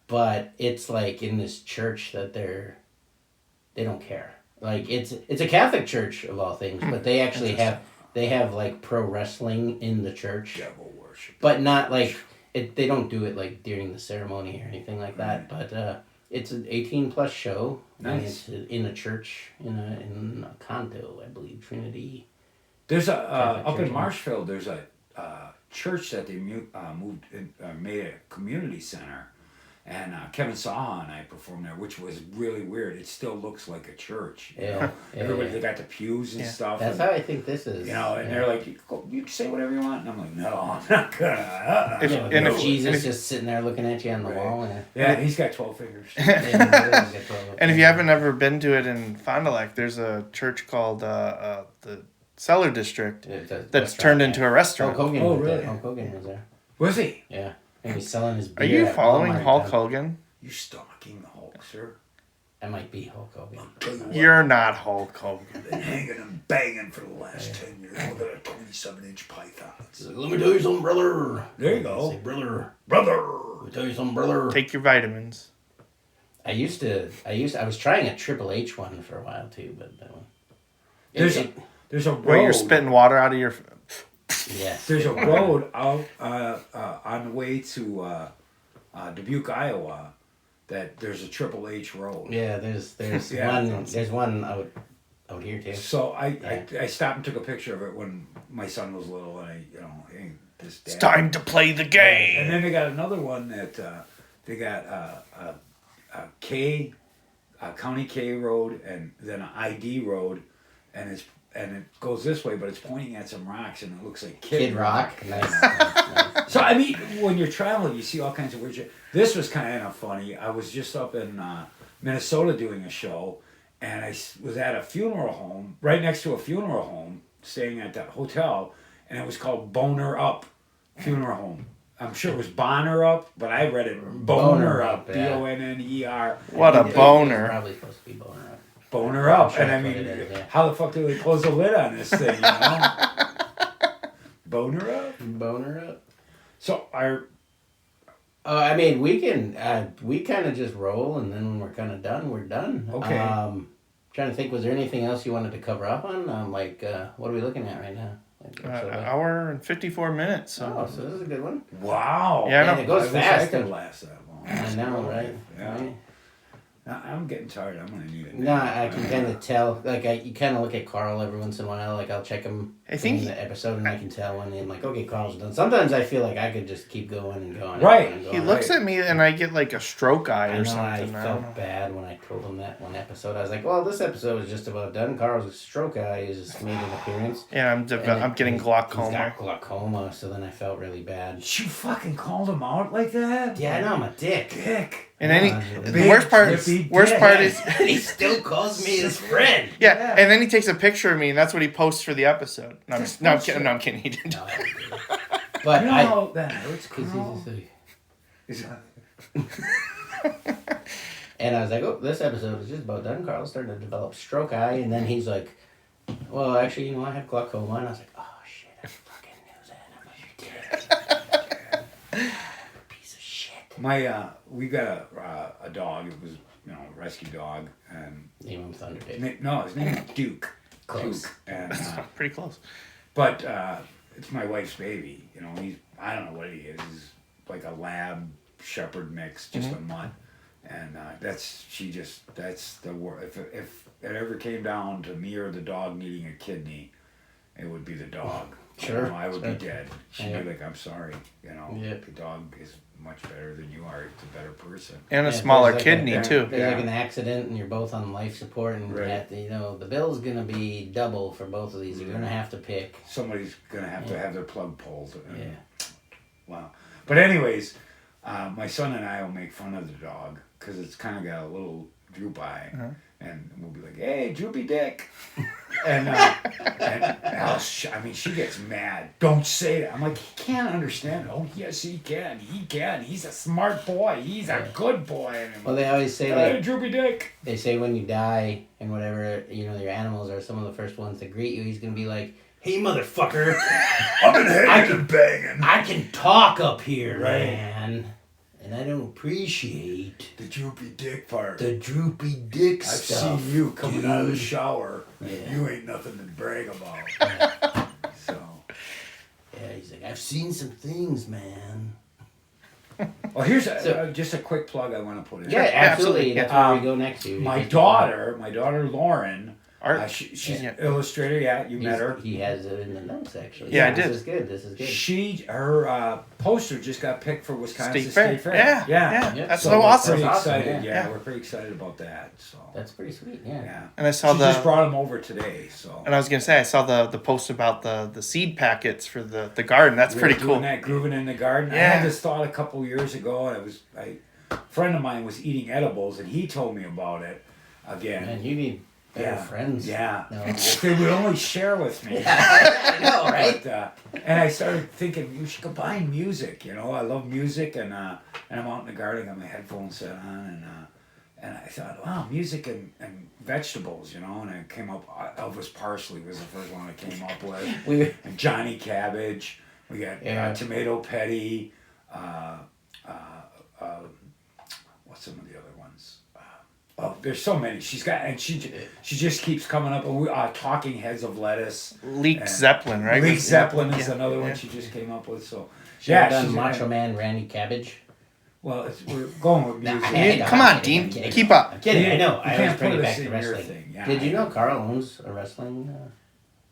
S3: but it's like in this church that they don't care. Like it's a Catholic church of all things, but they actually have like pro wrestling in the church,
S4: Devil worship.
S3: but not like it. They don't do it like during the ceremony or anything like that. But it's an 18+ show.
S4: Nice.
S3: And it's in a church in a condo, I believe, Trinity.
S4: There's a
S3: Catholic
S4: up in
S3: church.
S4: Marshfield. There's a church that they moved in, made a community center, and Kevin Saha and I performed there, which was really weird. It still looks like a church. You know? Everybody they got the pews and stuff.
S3: That's
S4: and,
S3: how I think this is.
S4: you know, and they're like, you can say whatever you want, and I'm like, no, I'm not gonna.
S1: If
S3: Jesus just sitting there looking at you on the wall.
S4: Yeah, he's got 12 fingers.
S1: And if you haven't ever been to it in Fond du Lac, there's a church called the Cellar District that's turned into a restaurant.
S3: Hulk Hogan
S4: Oh,
S3: was there.
S4: really?
S3: Hulk Hogan was there.
S4: Was he?
S3: Yeah. And he's selling his beer.
S1: Are you
S3: at
S1: following
S3: Walmart
S1: Hulk
S3: down-
S1: Hogan?
S4: You stalking the Hulk, sir?
S3: I might be Hulk Hogan.
S1: You're not Hulk Hogan.
S5: Been hanging and banging for the last 10 years with a 27-inch python.
S3: Let me tell you something, brother.
S4: There you go.
S3: Say, brother.
S5: Brother!
S3: Let me tell you something, brother.
S1: Take your vitamins.
S3: I was trying a Triple H one for a while too, but that one.
S4: There's a road.
S1: Where you're spitting water out of your.
S3: Yes.
S4: There's a road out on the way to Dubuque, Iowa. That there's a Triple H road.
S3: Yeah, there's
S4: Yeah,
S3: one. There's one out here too.
S4: So I stopped and took a picture of it when my son was little, and hey, this dad.
S1: It's time to play the game.
S4: And then they got another one that they got a County K road, and then an ID road, and it goes this way, but it's pointing at some rocks, and it looks like Kid Rock.
S3: Nice.
S4: So I mean, when you're traveling, you see all kinds of weird shit. This was kind of funny. I was just up in Minnesota doing a show, and I was at a funeral home, right next to a funeral home, staying at that hotel, and it was called Boner Up Funeral Home. I'm sure it was Bonner Up, but I read it Boner Up,
S3: yeah.
S4: Bonner.
S1: What a
S3: It's
S1: boner.
S3: probably supposed to be Boner Up.
S4: Boner Up,
S3: Sure
S4: and I
S3: that's
S4: mean,
S3: what it is, yeah.
S4: how the fuck do they close the lid on this thing? You know, Boner Up.
S3: Boner Up.
S4: So
S3: I mean, we kind of just roll, and then when we're kind of done, we're done.
S4: Okay.
S3: Trying to think, was there anything else you wanted to cover up on? What are we looking at right now?
S1: An hour and 54 minutes.
S3: Oh, so this is a good one.
S4: wow.
S1: Yeah, I know.
S3: And it goes
S4: I wish
S3: fast.
S4: I could last that long.
S3: I know, right?
S4: Yeah.
S3: Right?
S4: I'm getting tired. I'm gonna need it.
S3: No, I can kind of tell. Like, you kind of look at Carl every once in a while. Like, I'll check him
S1: I think
S3: in the episode, and I can tell when I'm like, okay, Carl's done. Sometimes I feel like I could just keep going and going. and
S4: Right.
S3: going and
S1: He
S3: going.
S1: looks at me and I get like a stroke eye
S3: I
S1: or
S3: know,
S1: something.
S3: I
S1: I don't know.
S3: felt bad when I told him that one episode. I was like, well, this episode is just about done. Carl's stroke eye has just made an appearance.
S1: Yeah, I'm getting
S3: He's
S1: glaucoma.
S3: got glaucoma, so then I felt really bad.
S4: You fucking called him out like that?
S3: Yeah, I know, I'm a dick.
S4: Dick.
S1: And
S3: Yeah,
S1: the
S4: big
S1: worst part
S4: flippy
S1: is
S3: and he still calls me his friend.
S1: yeah, and then he takes a picture of me and that's what he posts for the episode. No, I'm kidding. No, I'm kidding. He didn't.
S3: No, but
S4: You know
S3: I.
S4: how that hurts,
S3: Cause
S4: Carl?
S3: he's and I was like, oh, this episode is just about done. Carl's starting to develop stroke eye, and then he's like, well, actually, I have glaucoma, and I was like, oh shit, I fucking knew that. I'm a dick. Piece of shit.
S4: We got a dog. It was a rescue dog, and
S3: Name him Thunder Dick.
S4: his name is Duke.
S3: Close.
S4: Duke, and
S1: Pretty close.
S4: but it's my wife's baby. I don't know what he is. He's like a lab shepherd mix, just a mutt, and that's the word. If it ever came down to me or the dog needing a kidney, it would be the dog.
S3: Sure.
S4: I would
S3: sure.
S4: be dead. She'd
S3: Yeah.
S4: be like, I'm sorry.
S3: Yeah.
S4: The dog is much better than you are. It's a better person.
S1: And a
S3: Yeah,
S1: smaller
S3: there's like
S1: kidney
S4: a-
S1: too.
S3: There's
S4: Yeah.
S3: like an accident and you're both on life support and
S4: Right.
S3: you have to, the bill's gonna be double for both of these. You're gonna have to pick.
S4: Somebody's gonna have to have their plug pulled. And-
S3: Yeah.
S4: Wow. But anyways, my son and I will make fun of the dog because it's kind of got a little droop eye, and we'll be like, "Hey, Droopy Dick," and she gets mad. Don't say that. I'm like, he can't understand. Oh yes, he can. He can. He's a smart boy. He's a good boy. And
S3: Well, they always say
S4: hey, Droopy Dick.
S3: They say when you die and whatever, your animals are some of the first ones to greet you. He's gonna be like, "Hey, motherfucker,
S5: I've been hanging and banging.
S3: I can talk up here,
S4: Right.
S3: man, and I don't appreciate
S5: The droopy dick part.
S3: the droopy dick
S5: I've
S3: stuff."
S5: seen you coming out of the
S3: dude.
S5: shower.
S3: Yeah.
S5: You ain't nothing to brag about. So.
S3: Yeah, he's like, "I've seen some things, man."
S4: Well, here's just a quick plug I want to put in.
S3: Yeah, absolutely. That's where we
S4: Um,
S3: go next to.
S4: My daughter Lauren,
S1: Art.
S4: she's an illustrator. Yeah, you met her.
S3: He has it in the notes, actually.
S1: Yeah, I
S3: This
S1: did.
S3: is good. This is good.
S4: Her poster just got picked for Wisconsin
S1: State Fair. Yeah.
S3: Yeah.
S1: That's
S3: So
S1: so
S4: we're
S1: awesome.
S4: Pretty
S3: That's awesome,
S4: excited.
S3: yeah.
S4: We're pretty excited about that. So
S3: That's pretty sweet. Yeah.
S4: yeah.
S1: And I saw
S4: She just brought them over today. So
S1: And I was gonna say I saw the post about the seed packets for the garden. That's pretty cool.
S4: Doing that, grooving in the garden. I
S1: Yeah.
S4: had this thought a couple years ago. A friend of mine was eating edibles, and he told me about it again.
S3: Man, you need better friends.
S4: Yeah.
S3: No.
S4: If they would only share with me.
S3: I know, right?
S4: But, and I started thinking you should combine music. I love music, and I'm out in the garden, got my headphones set on, and I thought, wow, music and vegetables, and I came up. Elvis Parsley was the first one I came up with, and Johnny Cabbage. We got tomato petty. What's some of the other ones? There's so many. She's got, and she just keeps coming up. And Talking Heads of Lettuce.
S1: Leek Zeppelin, right?
S4: Leek Zeppelin is
S1: Yeah,
S4: another one
S1: yeah.
S4: she just came up with. So
S3: She ever
S4: she's
S3: done Macho Man Randy Cabbage.
S4: Well, we're going with music.
S3: I know,
S1: Come
S3: I'm
S1: on,
S3: kidding,
S1: Dean.
S3: I'm kidding.
S1: Keep up.
S3: I'm kidding.
S4: Yeah,
S3: I know.
S4: you
S3: I
S4: can't
S3: always bring
S4: put
S3: it
S4: this
S3: back to
S4: in your
S3: wrestling.
S4: thing, yeah.
S3: Did you know Carl owns a wrestling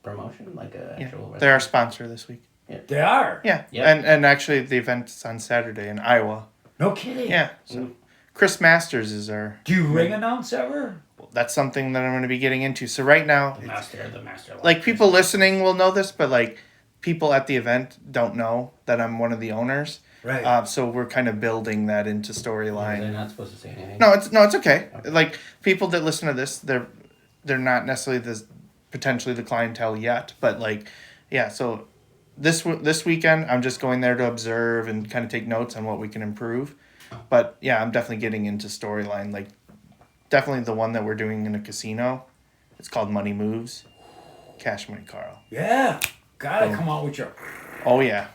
S3: promotion, like a
S1: Yeah.
S3: actual wrestling?
S1: They're our sponsor this week.
S4: They are.
S1: Yeah.
S3: Yep.
S1: And actually the event's on Saturday in Iowa.
S4: No kidding.
S1: Yeah. So Chris Masters is our.
S4: Do you ring announce ever?
S1: That's something that I'm going to be getting into. So right now,
S3: The master.
S1: like people listening will know this, but like people at the event don't know that I'm one of the owners.
S4: Right.
S1: So we're kind of building that into
S3: They're
S1: storyline.
S3: not supposed to say anything.
S1: No, it's okay. Like people that listen to this, they're not necessarily potentially the clientele yet, but like, yeah. So this weekend, I'm just going there to observe and kind of take notes on what we can improve. But yeah, I'm definitely getting into storyline. Like, definitely the one that we're doing in a casino. It's called Money Moves. Cash Money Karl.
S4: Yeah. Gotta come out with your.
S1: Oh yeah.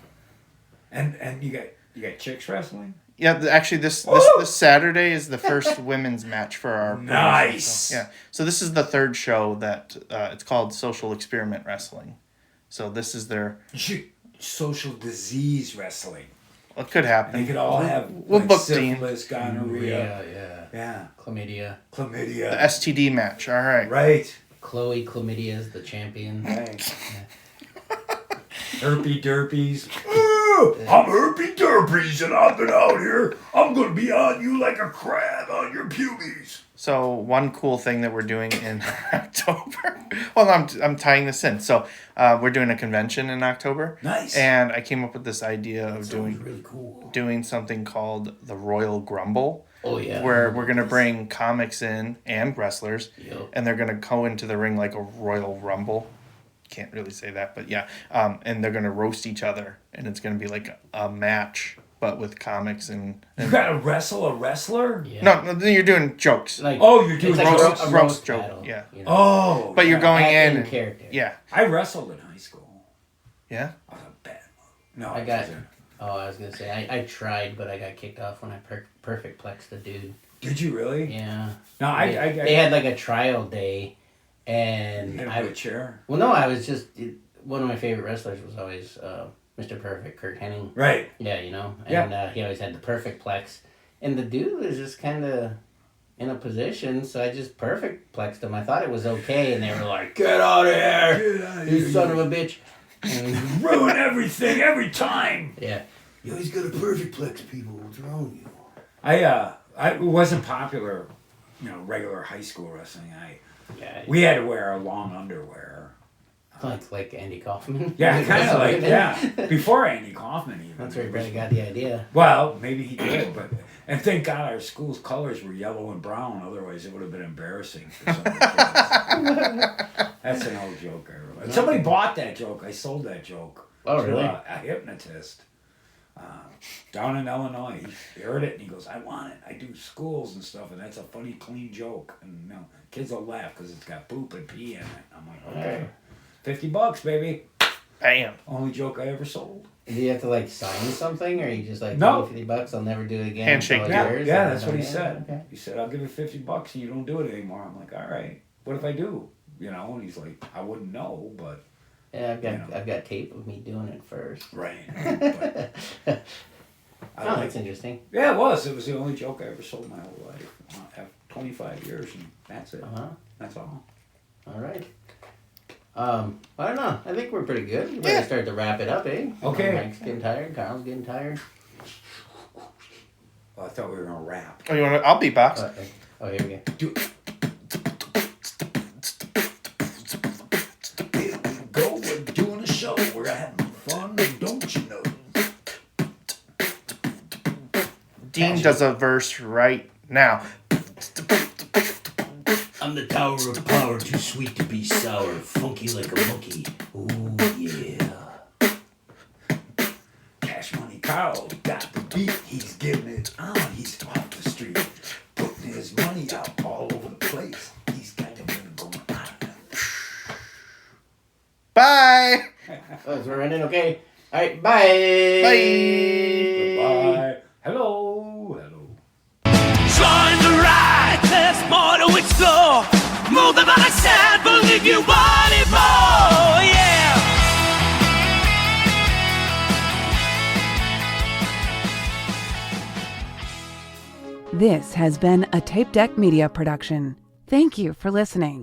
S4: And you got chicks wrestling.
S1: Yeah, actually, this Saturday is the first women's match for our promotion.
S4: Nice.
S1: So, yeah, so this is the third show that it's called Social Experiment Wrestling. So this is their.
S4: Social disease wrestling.
S1: It could happen.
S4: They could all have
S1: We'll
S4: like
S1: book Dean.
S4: syphilis, gonorrhea,
S3: Yeah. Chlamydia.
S1: The
S4: chlamydia.
S1: STD match. All right.
S4: Right.
S3: Chloe Chlamydia is the champion.
S4: Right. Herpy derpies. I'm herpy derpies, and I've been out here. I'm gonna be on you like a crab on your pubes.
S1: So one cool thing that we're doing in October. Well, I'm tying this in. So we're doing a convention in October.
S4: Nice.
S1: And I came up with this idea of
S3: Really cool.
S1: doing something called the Royal Grumble.
S3: Oh yeah.
S1: Where we're gonna bring comics in and wrestlers,
S3: Yep.
S1: and they're gonna go into the ring like a Royal Rumble. Can't really say that, but yeah. And they're gonna roast each other, and it's gonna be like a match, but with comics and.
S4: You gotta wrestle a wrestler?
S3: Yeah.
S1: No, you're doing jokes.
S3: Like,
S4: Oh, you're doing
S3: it's like
S1: roast-
S3: a
S1: roast
S3: roast
S1: joke,
S3: battle,
S1: yeah.
S3: you know?
S4: Oh.
S1: But you're going in.
S3: Acting
S1: And,
S3: character.
S1: yeah,
S4: I wrestled in high school.
S1: yeah.
S4: I was a bad one. No,
S3: I got.
S4: wasn't.
S3: Oh, I was gonna say I tried, but I got kicked off when I perfect plexed the dude.
S4: Did you really?
S3: Yeah.
S4: No,
S3: They had like a trial day, and
S4: hit him with a chair.
S3: Well, no, I was just one of my favorite wrestlers was always Mr. Perfect, Kurt Hennig.
S4: Right.
S3: Yeah, you know,
S4: Yeah.
S3: and he always had the perfect plex, and the dude was just kind of in a position, so I just perfect plexed him. I thought it was okay, and they were like, "Get out of here,
S5: Get out of
S3: you
S5: here,
S3: son of a bitch!" And,
S4: Ruin everything every time.
S3: yeah,
S5: You always got a perfect plex, people. What's wrong with you?
S4: I wasn't popular, regular high school wrestling. We had to wear long underwear.
S3: like Andy Kaufman.
S4: Yeah, kind of
S3: That's
S4: before Andy Kaufman even.
S3: That's where he probably got the idea.
S4: Well, maybe he did, but And thank God our school's colors were yellow and brown. Otherwise, it would have been embarrassing for some of the kids. That's an old joke I wrote. And somebody bought that joke. I sold that joke
S3: Oh, really?
S4: to a hypnotist down in Illinois. He heard it and he goes, I want it. I do schools and stuff, and that's a funny, clean joke. And you know, kids will laugh because it's got poop and pee in it. I'm like, okay, $50, baby.
S1: Bam.
S4: Only joke I ever sold.
S3: Do you have to like sign something, or you just like
S4: No.
S3: give me $50? I'll never do it again.
S1: Handshake.
S3: It's all
S4: Yeah,
S3: yours?
S4: yeah,
S3: And
S4: that's what he
S3: yeah,
S4: said.
S3: Okay.
S4: He said, I'll give you $50 and you don't do it anymore. I'm like, all right. What if I do? You know, and he's like, I wouldn't know, but
S3: Yeah,
S4: You know.
S3: I've got tape of me doing it first.
S4: right. But
S3: Oh, that's interesting.
S4: yeah, it was. It was the only joke I ever sold in my whole life. I have 25 years and that's it.
S3: Uh huh.
S4: That's all.
S3: All right. I don't know. I think we're pretty good. We better start to wrap it up, eh?
S4: Okay.
S3: Mike's getting tired. Carl's getting tired.
S4: Well, I thought we were gonna rap.
S1: Oh, you want to? I'll beatbox.
S3: Oh, here we go.
S4: Do Here we go. We're doing a show. We're having fun, don't you know?
S1: Dean does a verse right now.
S2: I'm the tower of power, too sweet to be sour, funky like a monkey. Ooh, yeah.
S4: Cash Money Karl got the beat. He's giving it on. He's off the street, putting his money out all over the place. He's got the money going on.
S1: Bye.
S3: Oh, so we're ending, okay? All right, bye.
S1: Bye.
S4: Bye. Hello.
S2: Join the ride, there's more to explore. Move the body side, believe you want it more, yeah.
S6: This has been a Tapedeck Media production. Thank you for listening.